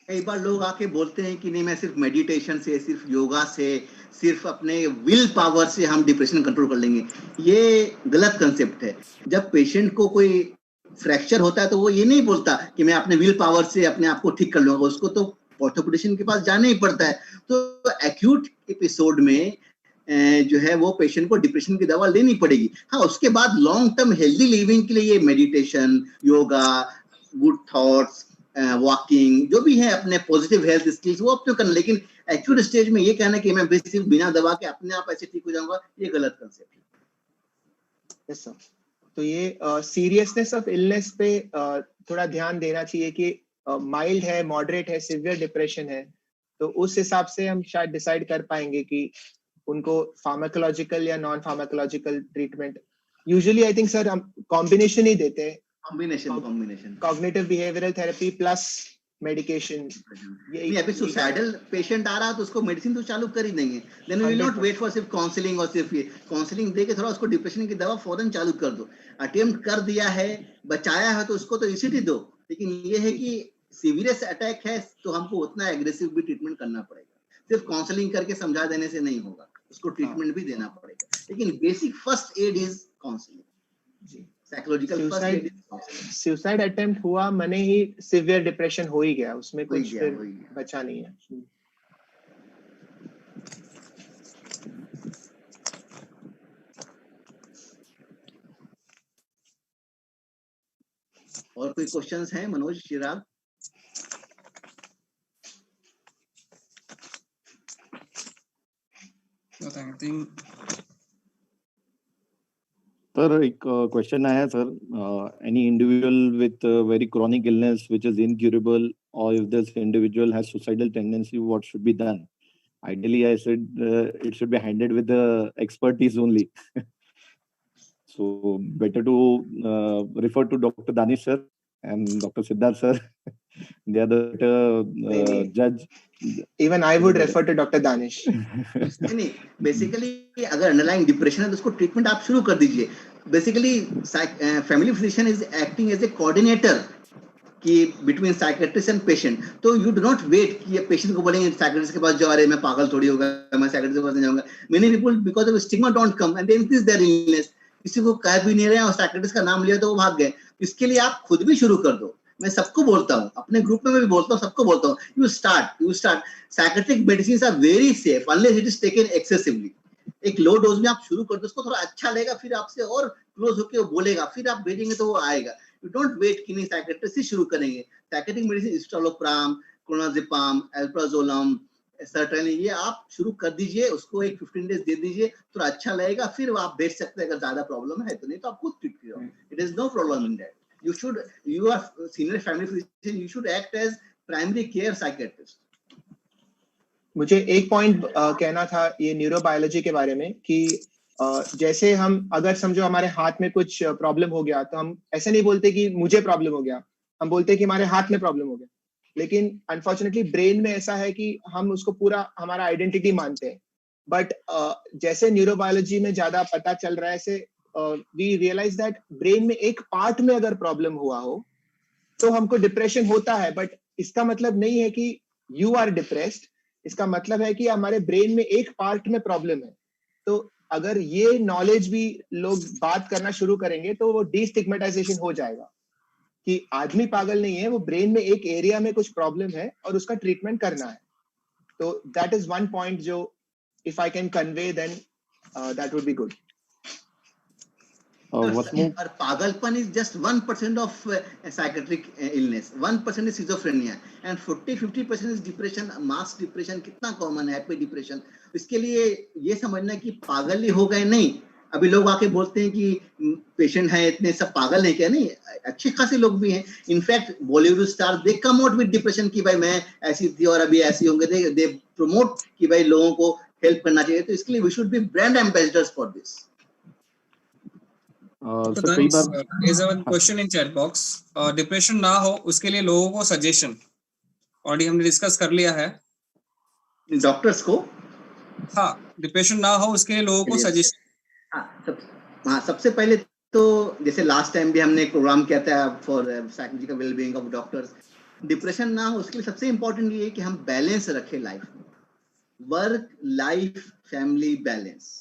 कई बार लोग आके बोलते हैं कि नहीं मैं सिर्फ मेडिटेशन से, सिर्फ योगा से, सिर्फ अपने विल पावर से हम डिप्रेशन कंट्रोल कर लेंगे। ये गलत कंसेप्ट है। जब पेशेंट को कोई फ्रैक्चर होता है तो वो ये नहीं बोलता कि मैं अपने विल पावर से अपने आप को ठीक कर लूंगा, उसको तो ऑर्थोपेडिशियन के पास जाना ही पड़ता है। तो एक्यूट एपिसोड में जो है वो पेशेंट को डिप्रेशन की दवा लेनी पड़ेगी। हाँ, उसके बाद लॉन्ग टर्म हेल्दी लिविंग के लिए meditation, yoga, good thoughts, walking, जो भी है अपने पॉजिटिव हेल्थ स्किल्स वो अपने करना। लेकिन एक्यूट स्टेज में ये कहना कि मैं सिर्फ बिना दवा के अपने आप ऐसे ठीक हो जाऊंगा, ये गलत कंसेप्ट है। Yes sir. तो ये सीरियसनेस ऑफ इलनेस पे थोड़ा ध्यान देना चाहिए कि माइल्ड है, मॉडरेट है, सिवियर डिप्रेशन है, तो उस हिसाब से हम शायद डिसाइड कर पाएंगे कि उनको फार्माकोलॉजिकल या non pharmacological treatment. Usually I think sir हम कॉम्बिनेशन ही देते हैं, combination cognitive behavioural therapy plus medication. नहीं, अभी सुसाइडल पेशेंट आ रहा है तो उसको मेडिसिन तो चालू कर ही देंगे, then we will not wait for सिर्फ काउंसलिंग और सिर्फ ये काउंसलिंग दे के थोड़ा उसको डिप्रेशन की दवा फौरन चालू कर दो। अटेम्प्ट कर दिया है, बचाया है तो उसको तो ईसीटी दो, लेकिन ये है कि सीवियस अटैक है तो हमको उतना एग्रेसिव भी ट्रीटमेंट करना पड़ेगा, सिर्फ काउंसलिंग करके समझा देने से नहीं होगा, उसको ट्रीटमेंट भी देना पड़ेगा, लेकिन basic first aid is counselling जी, psychological first aid is counselling. Suicide attempt हुआ माने ही सिवियर डिप्रेशन हो ही गया, उसमें कुछ फिर बचा नहीं है। और कोई क्वेश्चंस हैं मनोज, चिराग? सर एक क्वेश्चन आया sir, any individual with very chronic illness which is incurable, or if this individual has suicidal tendency, what should be done? Ideally, I said it should be handled with the expertise only. So better to refer to Dr. Danish sir and Dr. Siddharth sir. They are the better judge. Even I would refer to Dr. Danish. नहीं, basically अगर underlying depression है तो उसको treatment आप शुरू कर दीजिए। Basically family physician is acting as a coordinator कि बिटवीन साइकियाट्रिस्ट एंड पेशेंट, तो यू डू नॉट वेट कि ये पेशेंट को बोलेंगे साइकियाट्रिस्ट के पास जाओ, अरे मैं पागल थोड़ी होगा, मैं साइकियाट्रिस्ट के पास नहीं जाऊंगा। Many people because of stigma don't come and they increase their illness, किसी को कह भी नहीं रहे और साइकियाट्रिस्ट का नाम लिया तो वो भाग गए। इसके लिए आप खुद भी शुरू कर दो। मैं सबको बोलता हूँ, अपने ग्रुप में मैं भी बोलता हूँ, सबको बोलता हूँ, you start. Psychiatric medicine are very safe unless it is taken excessively. एक लो डोज में आप शुरू कर दो, उसको थोड़ा अच्छा लगेगा, फिर आपसे और क्लोज होकर वो बोलेगा, फिर आप भेजेंगे तो वो आएगा। यू डोंट वेट कि नहीं साइकियाट्रिस्ट से शुरू करेंगे। Psychiatric medicine escitalopram, clonazepam, alprazolam, सर्टेन, ये आप शुरू कर दीजिए, उसको एक 15 डेज दे दीजिए, थोड़ा अच्छा लगेगा, फिर आप भेज सकते हैं अगर ज्यादा प्रॉब्लम है तो, नहीं तो आप खुद ट्रीट करो। It is no problem in that. You are senior family physician, you should act as primary care psychiatrist. मुझे एक पॉइंट कहना था ये न्यूरोबायोलॉजी के बारे में कि जैसे हम अगर समझो हमारे हाथ में कुछ प्रॉब्लम हो गया तो हम ऐसे नहीं बोलते कि मुझे प्रॉब्लम हो गया, हम बोलते कि हमारे हाथ में प्रॉब्लम हो गया। लेकिन अनफॉर्चुनेटली ब्रेन में ऐसा है कि हम उसको पूरा हमारा आइडेंटिटी मानते हैं। बट जैसे न्यूरोबायोलॉजी में ज्यादा पता चल रहा है, ऐसे वी रियलाइज दैट ब्रेन में एक पार्ट में अगर प्रॉब्लम हुआ हो तो हमको डिप्रेशन होता है, बट इसका मतलब नहीं है कि यू आर डिप्रेस्ड। इसका मतलब है कि हमारे ब्रेन में एक पार्ट में प्रॉब्लम है। तो अगर ये नॉलेज भी लोग बात करना शुरू करेंगे तो वो डिस्टिग्मेटाइजेशन हो जाएगा कि आदमी पागल नहीं है, वो ब्रेन में एक एरिया में कुछ प्रॉब्लम है और उसका ट्रीटमेंट करना है। तो दैट इज वन पॉइंट जो if I can convey then that would be good. और पागलपन is just 1% of psychiatric illness, 1% is schizophrenia and 40-50% is depression, mass depression कितना common है, happy depression। इसके लिए ये समझना कि पागल ही हो गए नहीं। अभी लोग आके बोलते हैं कि पेशेंट है इतने सब पागल है क्या? नहीं, अच्छे खासे लोग भी हैं। In fact Bollywood star they come out with depression कि भाई मैं ऐसी थी और अभी ऐसी होंगे। दे प्रमोट कि भाई लोगों को हेल्प करना चाहिए। तो इसके लिए we should be brand ambassadors for this. Is a question in chat box. Depression ना हो उसके लिए लोगों को सजेशन ऑलरेडी हमने डिस्कस कर लिया है। डॉक्टर्स को, हाँ, डिप्रेशन ना हो उसके लिए लोगों को सजेशन। हाँ, सबसे पहले तो जैसे लास्ट टाइम भी हमने एक प्रोग्राम किया था for psychological wellbeing of doctors. Depression ना हो उसके लिए सबसे इंपॉर्टेंट ये है कि हम बैलेंस रखें लाइफ में, work life family balance.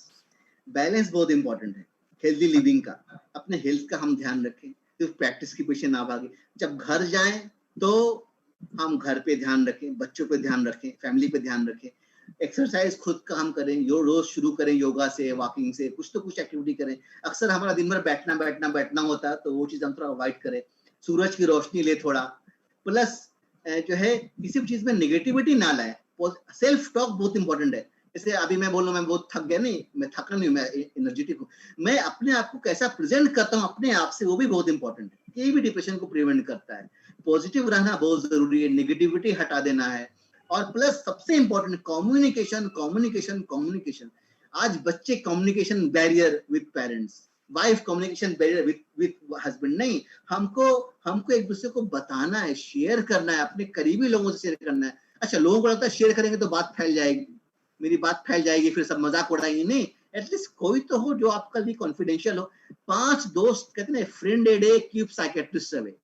Balance बहुत इंपॉर्टेंट है हेल्दी लिविंग का। अपने हेल्थ का हम ध्यान रखें, सिर्फ प्रैक्टिस की पीछे ना भागे। जब घर जाएं तो हम घर पे ध्यान रखें, बच्चों पे ध्यान रखें, फैमिली पे ध्यान रखें। एक्सरसाइज खुद का हम करें, रोज शुरू करें योगा से, वॉकिंग से, कुछ तो कुछ एक्टिविटी करें। अक्सर हमारा दिन भर बैठना होता है, तो वो चीज हम थोड़ा अवॉइड करें। सूरज की रोशनी ले थोड़ा, प्लस जो है किसी भी चीज में नेगेटिविटी ना लाए। सेल्फ टॉक बहुत इंपॉर्टेंट है। जैसे अभी मैं बोल रहा हूँ मैं बहुत थक गया, नहीं, मैं थका नहीं हूँ, मैं एनर्जेटिक हूँ। मैं अपने आप को कैसा प्रेजेंट करता हूँ अपने आप से, वो भी बहुत इंपॉर्टेंट है। ये भी डिप्रेशन को प्रिवेंट करता है। पॉजिटिव रहना बहुत जरूरी है, नेगेटिविटी हटा देना है। और प्लस सबसे इंपॉर्टेंट कम्युनिकेशन। आज बच्चे communication barrier with parents, wife communication barrier with husband, नहीं, हमको एक दूसरे को बताना है, शेयर करना है, अपने करीबी लोगों से शेयर करना है। अच्छा, लोगों को लगता है शेयर करेंगे तो बात फैल जाएगी, मेरी बात फैल जाएगी, फिर सब मजाक उड़ाएंगे, नहीं, एटलीस्ट कोई तो हो जो आपका लिए कॉन्फिडेंशियल हो। 5 दोस्त, कहते हैं friend a day keeps psychiatrist away,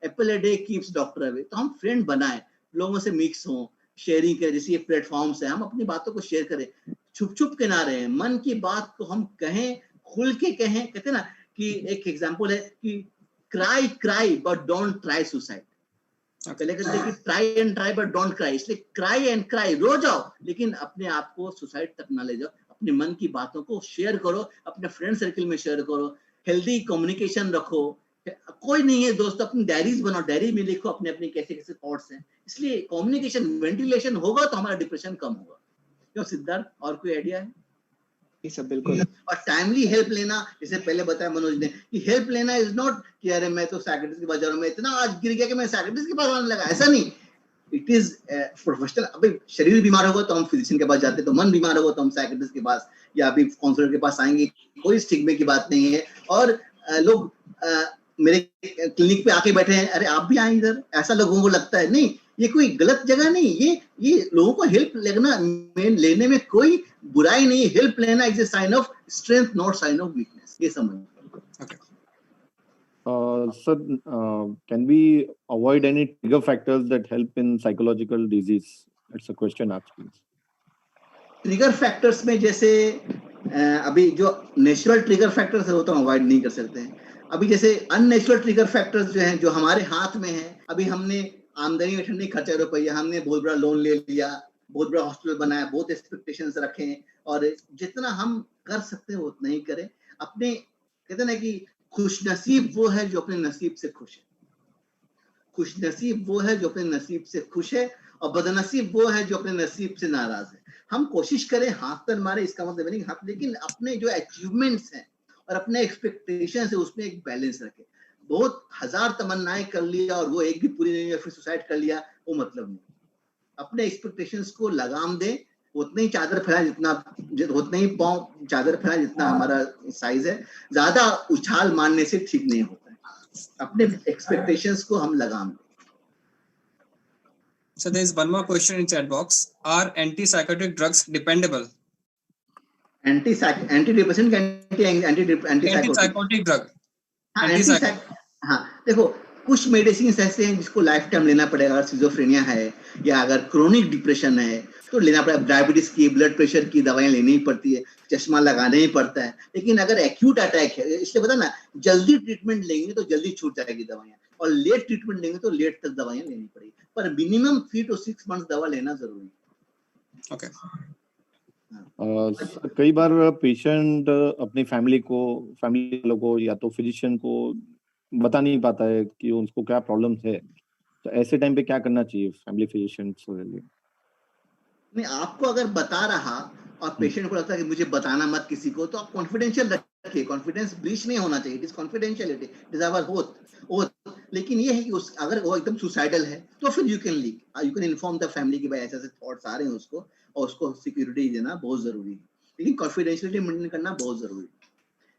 Apple a day keeps doctor away. तो हम फ्रेंड बनाए, लोगों से मिक्स हो, शेयरिंग करें, जैसे ये प्लेटफॉर्म्स है, हम अपनी बातों को शेयर करें, छुप छुप के ना रहे, मन की बात को हम कहें, खुल के कहें। कहते हैं ना कि एक एग्जांपल है कि cry but don't try suicide. पहले कहते हैं कि try and try but don't cry, इसलिए क्राई एंड क्राई, रो जाओ लेकिन अपने आप को सुसाइड तक ना ले जाओ। अपने मन की बातों को शेयर करो, अपने फ्रेंड सर्किल में शेयर करो, हेल्दी कम्युनिकेशन रखो। कोई नहीं है दोस्तों, अपनी डायरीज बनाओ, डायरी में लिखो अपने अपने कैसे कैसे थॉट्स हैं। इसलिए कम्युनिकेशन, वेंटिलेशन होगा तो हमारा डिप्रेशन कम होगा। क्यों सिद्धार्थ, और कोई आइडिया है? सब बिल्कुल। और टाइमली हेल्प लेना, जैसे पहले बताया मनोज ने कि हेल्प लेना इज नॉट कि अरे मैं तो साइकियाट्रिस्ट के पास जा रहा हूं, मैं इतना आज गिर गया कि मैं साइकियाट्रिस्ट के पास आने लगा, ऐसा नहीं। It is professional. अभी शरीर बीमार होगा तो हम फिजिशियन के पास जाते हैं, तो मन बीमार होगा तो हम साइकियाट्रिस्ट के पास या अभी काउंसलर के पास आएंगे। कोई स्टिग्मा की बात नहीं है। और लोग मेरे क्लिनिक पे आके बैठे हैं, अरे आप भी आए इधर, ऐसा लोगों को लगता है। नहीं, ये कोई गलत जगह नहीं, ये लोगों को हेल्प लेने में कोई बुराई नहीं। हेल्प लेना is a sign of strength, not sign of weakness, ये समझ। Sir, can we avoid any trigger factors that help in psychological disease? It's a question asked, please. Trigger factors में जैसे अभी जो नेचुरल ट्रिगर फैक्टर्स है वो तो avoid नहीं कर सकते हैं। अभी जैसे अननेचुरल ट्रिगर फैक्टर्स जो हैं, जो हमारे हाथ में है, अभी हमने आमदनी में नहीं, खर्चा रुपया, हमने बहुत बड़ा लोन ले लिया, बहुत बड़ा हॉस्पिटल बनाया, बहुत एक्सपेक्टेशंस रखे, और जितना हम कर सकते हैं उतना ही करें। अपने कहते हैं ना कि खुशनसीब वो है जो अपने नसीब से खुश है, खुशनसीब वो है जो अपने नसीब से खुश है, और बदनसीब वो है जो अपने नसीब से नाराज है। हम कोशिश करें, हाथ तर मारे, इसका मतलब नहीं हाथ, लेकिन अपने जो अचीवमेंट्स हैं और अपने एक्सपेक्टेशंस है उसमें एक बैलेंस रखें। बहुत हजार तमन्नाएं कर लिया और वो एक भी पूरी नहीं हुई, फिर सुसाइड कर लिया, वो मतलब नहीं। अपने एक्सपेक्टेशंस को लगाम दें, उतनी ही चादर फैलाएं जितना, उतने ही पाँव चादर फैलाएं जितना हमारा साइज है। ज्यादा उछाल मारने से ठीक नहीं होता है। अपने एक्सपेक्टेशंस को हम लगाम दें। So there is one more question in chat box. Are antipsychotic drugs dependable? Antidepressant, antipsychotic drug. हाँ, देखो कुछ मेडिसिन ऐसे हैं जिसको लाइफ टाइम लेना पड़ेगा। अगर सिजोफ्रेनिया है या अगर क्रोनिक डिप्रेशन है तो लेना पड़ेगा। डायबिटीज की, ब्लड प्रेशर की दवाएं लेनी ही पड़ती है, चश्मा लगाना ही पड़ता है। लेकिन अगर एक्यूट अटैक है, इसलिए पता ना, जल्दी ट्रीटमेंट लेंगे तो जल्दी छूट जाएगी दवाएं, और लेट ट्रीटमेंट लेंगे तो लेट तक दवाएं लेनी पड़ेगी। पर मिनिमम 3 to 6 months दवा लेना जरूरी है। Okay. कई बार पेशेंट अपनी फैमिली वालों को या तो फिजिशियन को बता नहीं पाता है कि उसको क्या प्रॉब्लम्स है, तो ऐसे टाइम पे क्या करना चाहिए फैमिली फिजिशियन के लिए? नहीं, आपको अगर बता रहा और पेशेंट को लगता है कि मुझे बताना मत किसी को, तो आप कॉन्फिडेंशियल रखिए। कॉन्फिडेंस ब्रीच नहीं होना चाहिए, it is confidentiality, it is our oath. लेकिन ये है कि अगर वो एकदम सुसाइडल है तो फिर you can inform the family कि भाई ऐसे ऐसे थॉट्स आ रहे हैं उसको, और उसको सिक्योरिटी देना बहुत जरूरी है। लेकिन कॉन्फिडेंशियलिटी मेंटेन करना बहुत जरूरी है,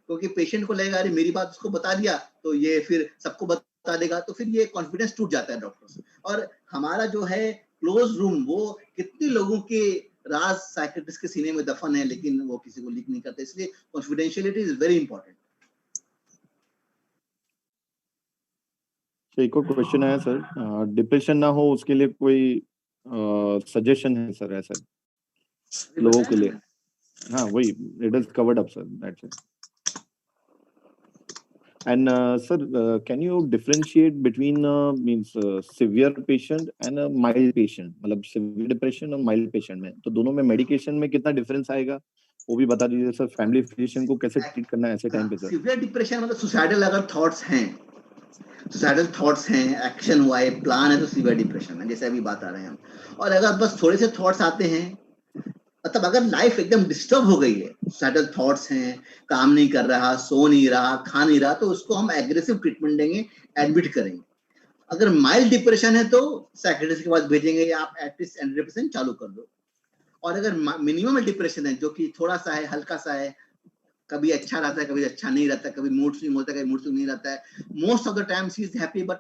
क्योंकि पेशेंट को लगेगा अरे मेरी बात उसको बता दिया तो ये फिर सबको बता देगा, तो फिर ये कॉन्फिडेंस टूट जाता है डॉक्टर से। और हमारा जो है क्लोज रूम, वो कितने लोगों के राज साइकियाट्रिस्ट के सीने में दफन है, लेकिन वो किसी को लीक नहीं करते। इसलिए कॉन्फिडेंशियलिटी इज वेरी इंपॉर्टेंट। एक और क्वेश्चन है सर, डिप्रेशन ना हो उसके लिए कोई सजेशन है सर ऐसा लोगों के लिए? हाँ वही, it is covered up sir, that's it. And sir, can you differentiate between means severe patient and a mild patient? मतलब severe depression और mild patient में, तो दोनों में मेडिकेशन में कितना डिफरेंस आएगा वो भी बता दीजिए सर। फैमिली फिजिशियन को कैसे ट्रीट करना है ऐसे टाइम पे सर? सिवियर डिप्रेशन मतलब सुसाइडल अगर थॉट्स हैं, एक्शन हुआ है, प्लान है, तो सिवियर डिप्रेशन है, जैसे अभी बात आ रहे हैं हम। और अगर बस थोड़े से थॉट्स आते हैं, मतलब अगर लाइफ एकदम डिस्टर्ब हो गई है, सडल थॉट्स हैं, काम नहीं कर रहा, सो नहीं रहा, खा नहीं रहा, तो उसको हम एग्रेसिव ट्रीटमेंट देंगे, एडमिट करेंगे। अगर माइल्ड डिप्रेशन है तो साइकियाट्रिस्ट के पास भेजेंगे, या आप एटलीस्ट एंटीडिप्रेसेंट चालू कर दो। और अगर मिनिमम डिप्रेशन है, जो कि थोड़ा सा है, हल्का सा है, कभी अच्छा रहता है, कभी अच्छा नहीं रहता है, कभी मूड स्विंग होता है, कभी मूड स्विंग नहीं रहता है. Most of the time she is happy, but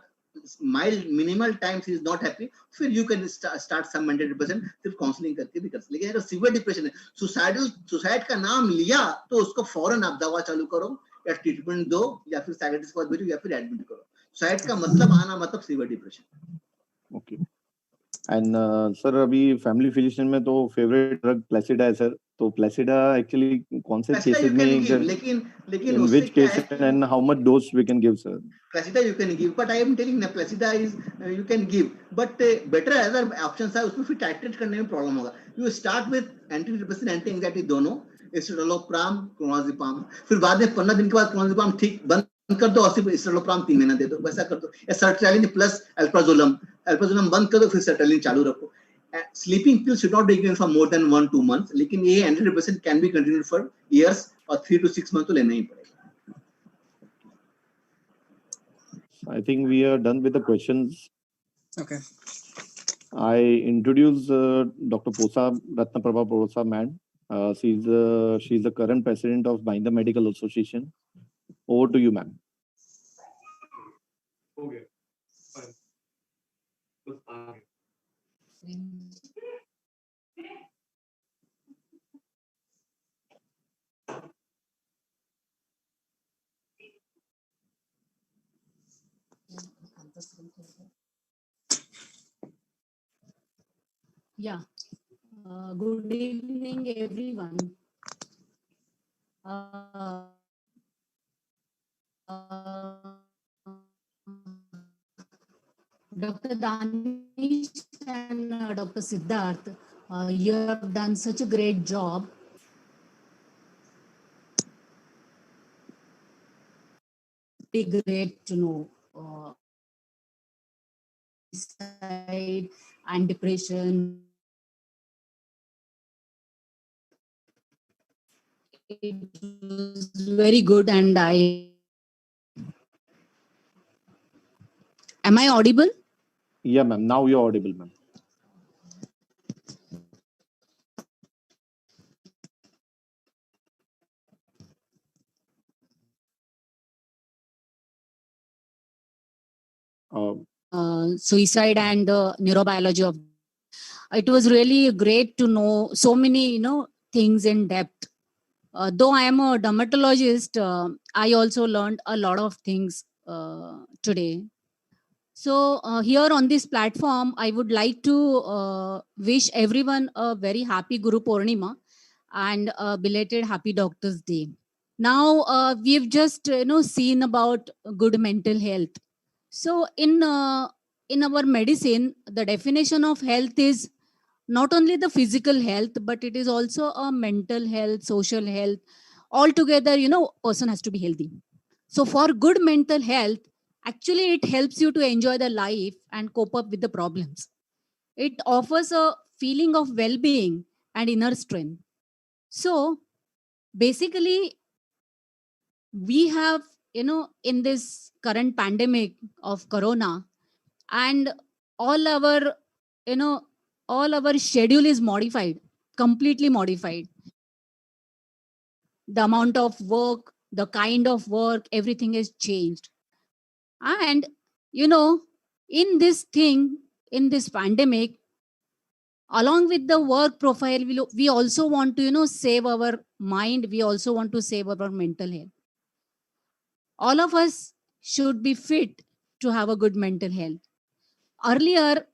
mild minimal time she is not happy. फिर you can start some mental depression, फिर काउंसलिंग करके भी कर सकते. लेकिन अगर सीवियर डिप्रेशन है, सुसाइड का नाम लिया तो उसको फौरन आप दवा चालू करो या ट्रीटमेंट दो या फिर साइकियाट्रिस्ट के पास भेजो या फिर एडमिट करो. सुसाइड का मतलब आना मतलब severe depression. Okay. And sir अभी फैमिली फिजिशियन में तो फेवरेट ड्रग प्लेसिडा है सर. तो प्लेसिडा एक्चुअली कौन से केसेस में, लेकिन इन उससे विच क्या केस है, and how much dose we can give sir? Placida you can give, but I am telling you Placida is you can give, but better other options है, उसमें फिर titrate करने में प्रॉब्लम होगा. You start with antidepressant, anti anxiety दोनों, escitalopram, clonazepam, फिर बाद में 15 दिन के बाद clonazepam ठीक बंद कर दो और सिर्फ escitalopram 3 महीना दे दो, वैसा कर दो. या sertraline प्लस alprazolam बंद कर दो, फिर sertraline चालू रखो. Sleeping pills should not be given for more than 1-2 months, लेकिन ये antidepressant can be continued for years और 3 to 6 months तो लेना ही पड़ेगा. I think we are done with the questions. Okay. I introduce Dr. Posa, Ratnaprabha Posa ma'am. She's the current president of Bhinder Medical Association. Over to you, ma'am. Okay. Fine. Yeah. Good evening, everyone. Dr. Danish and Dr. Siddharth, you have done such a great job. Be great to know suicide and depression. It was very good, and am I audible? Yeah, ma'am. Now you're audible, ma'am. Suicide and neurobiology of. It was really great to know so many, things in depth. Though I am a dermatologist, I also learned a lot of things today. So here on this platform, I would like to wish everyone a very happy Guru Purnima and a belated Happy Doctors Day. Now we've just seen about good mental health. So in our medicine, the definition of health is not only the physical health, but it is also a mental health, social health. Altogether, person has to be healthy. So for good mental health, actually it helps you to enjoy the life and cope up with the problems. It offers a feeling of well-being and inner strength. So basically, we have, in this current pandemic of corona, and all our schedule is modified, completely modified. The amount of work, the kind of work, everything is changed. And, in this pandemic, along with the work profile, we also want to, save our mind. We also want to save our mental health. All of us should be fit to have a good mental health. Earlier,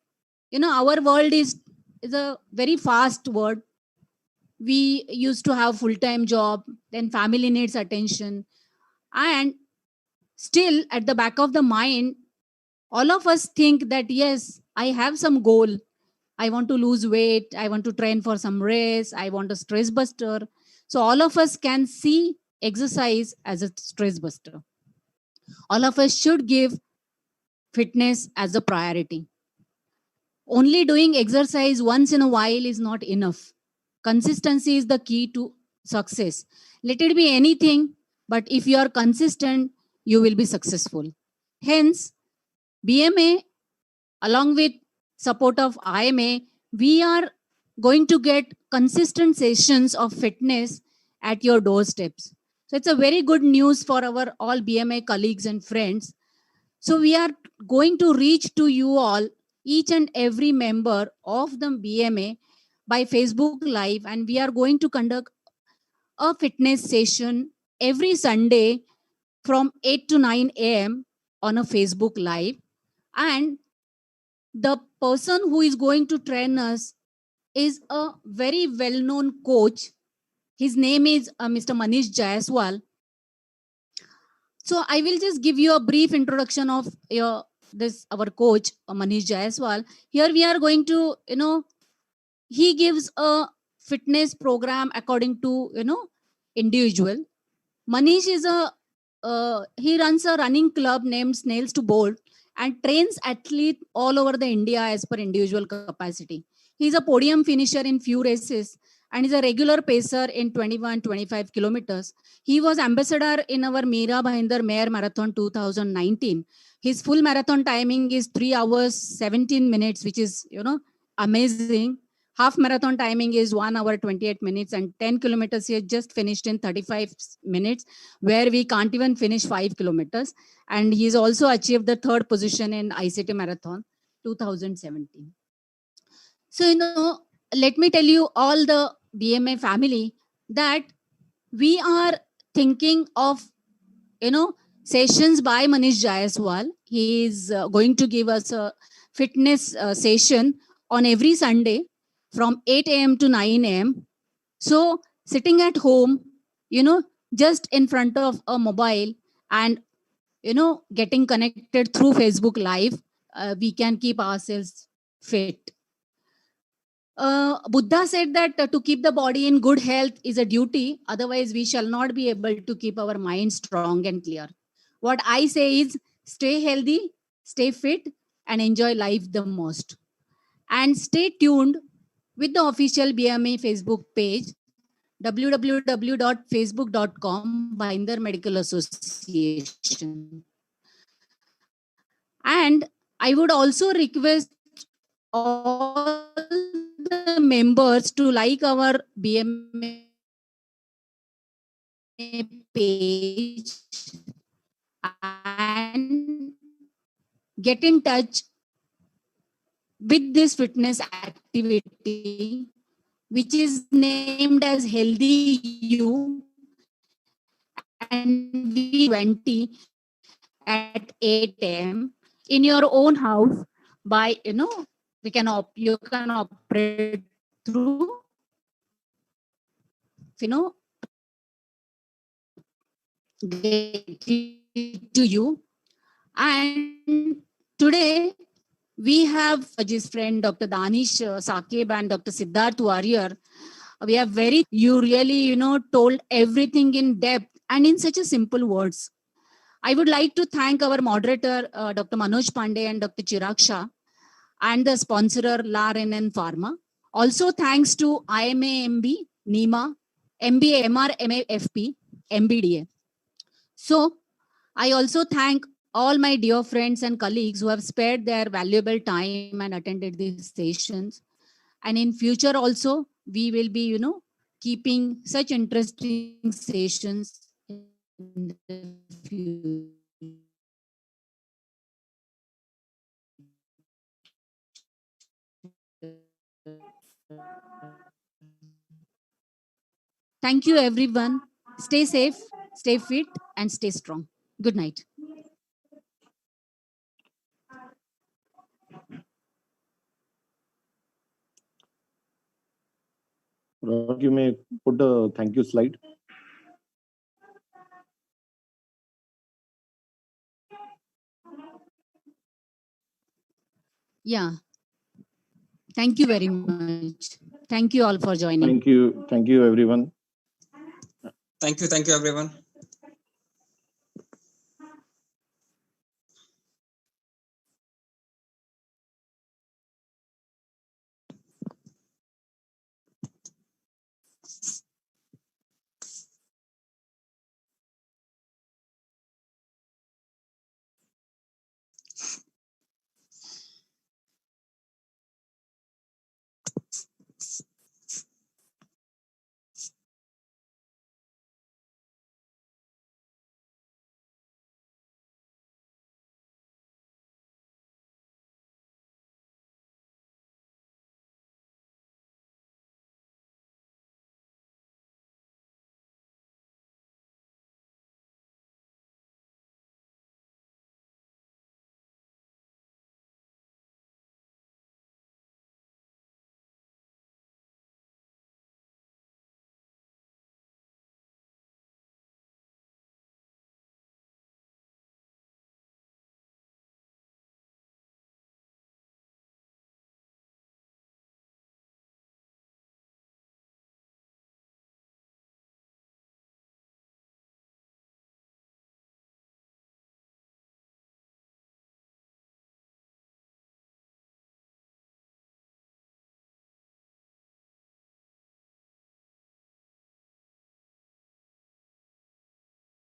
our world is a very fast world. We used to have full-time job, then family needs attention. And still at the back of the mind, all of us think that, yes, I have some goal. I want to lose weight. I want to train for some race. I want a stress buster. So all of us can see exercise as a stress buster. All of us should give fitness as a priority. Only doing exercise once in a while is not enough. Consistency is the key to success. Let it be anything, but if you are consistent, you will be successful. Hence, BMA, along with support of IMA, we are going to get consistent sessions of fitness at your doorsteps. So it's a very good news for our all BMA colleagues and friends. So we are going to reach to you all, each and every member of the BMA by Facebook Live, and we are going to conduct a fitness session every Sunday from 8 to 9 a.m. on a Facebook Live. And the person who is going to train us is a very well-known coach. His name is Mr. Manish Jaiswal. So I will just give you a brief introduction of our coach, Manish Jaiswal. Here we are going to, he gives a fitness program according to, individual. Manish is he runs a running club named Snails to Bold and trains athletes all over the India as per individual capacity. He's a podium finisher in few races and is a regular pacer in 21-25 kilometers. He was ambassador in our Mira Bhainder Mayor Marathon 2019. His full marathon timing is 3 hours 17 minutes, which is, amazing. Half marathon timing is 1 hour 28 minutes, and 10 kilometers he has just finished in 35 minutes, where we can't even finish 5 kilometers. And he's also achieved the 3rd position in ICT Marathon 2017. So, let me tell you all the BMA family that we are thinking of, sessions by Manish Jaiswal. He is going to give us a fitness session on every Sunday from 8 a.m. to 9 a.m. So sitting at home, just in front of a mobile and, getting connected through Facebook Live, we can keep ourselves fit. Buddha said that to keep the body in good health is a duty. Otherwise, we shall not be able to keep our mind strong and clear. What I say is stay healthy, stay fit, and enjoy life the most. And stay tuned with the official BMA Facebook page, www.facebook.com Bhainder Medical Association. And I would also request all the members to like our BMA page and get in touch with this fitness activity, which is named as Healthy You, and we 20 at 8 a.m. in your own house by, you can operate through, get it to you. And today we have Ajit's friend, Dr. Danish Sakib and Dr. Siddharth Warrior. We have you really, told everything in depth and in such a simple words. I would like to thank our moderator, Dr. Manoj Pandey and Dr. Chirag Shah, and the sponsorer, La Renan Pharma. Also thanks to IMA-MB, NEMA, MBA-MR, MAFP, MBDA. So I also thank all my dear friends and colleagues who have spared their valuable time and attended these sessions. And in future also, we will be, keeping such interesting sessions in the future. Thank you, everyone. Stay safe, stay fit, and stay strong. Good night. Raj, you may put the thank you slide. Yeah. Thank you very much. Thank you all for joining. Thank you. Thank you, everyone. Thank you, everyone.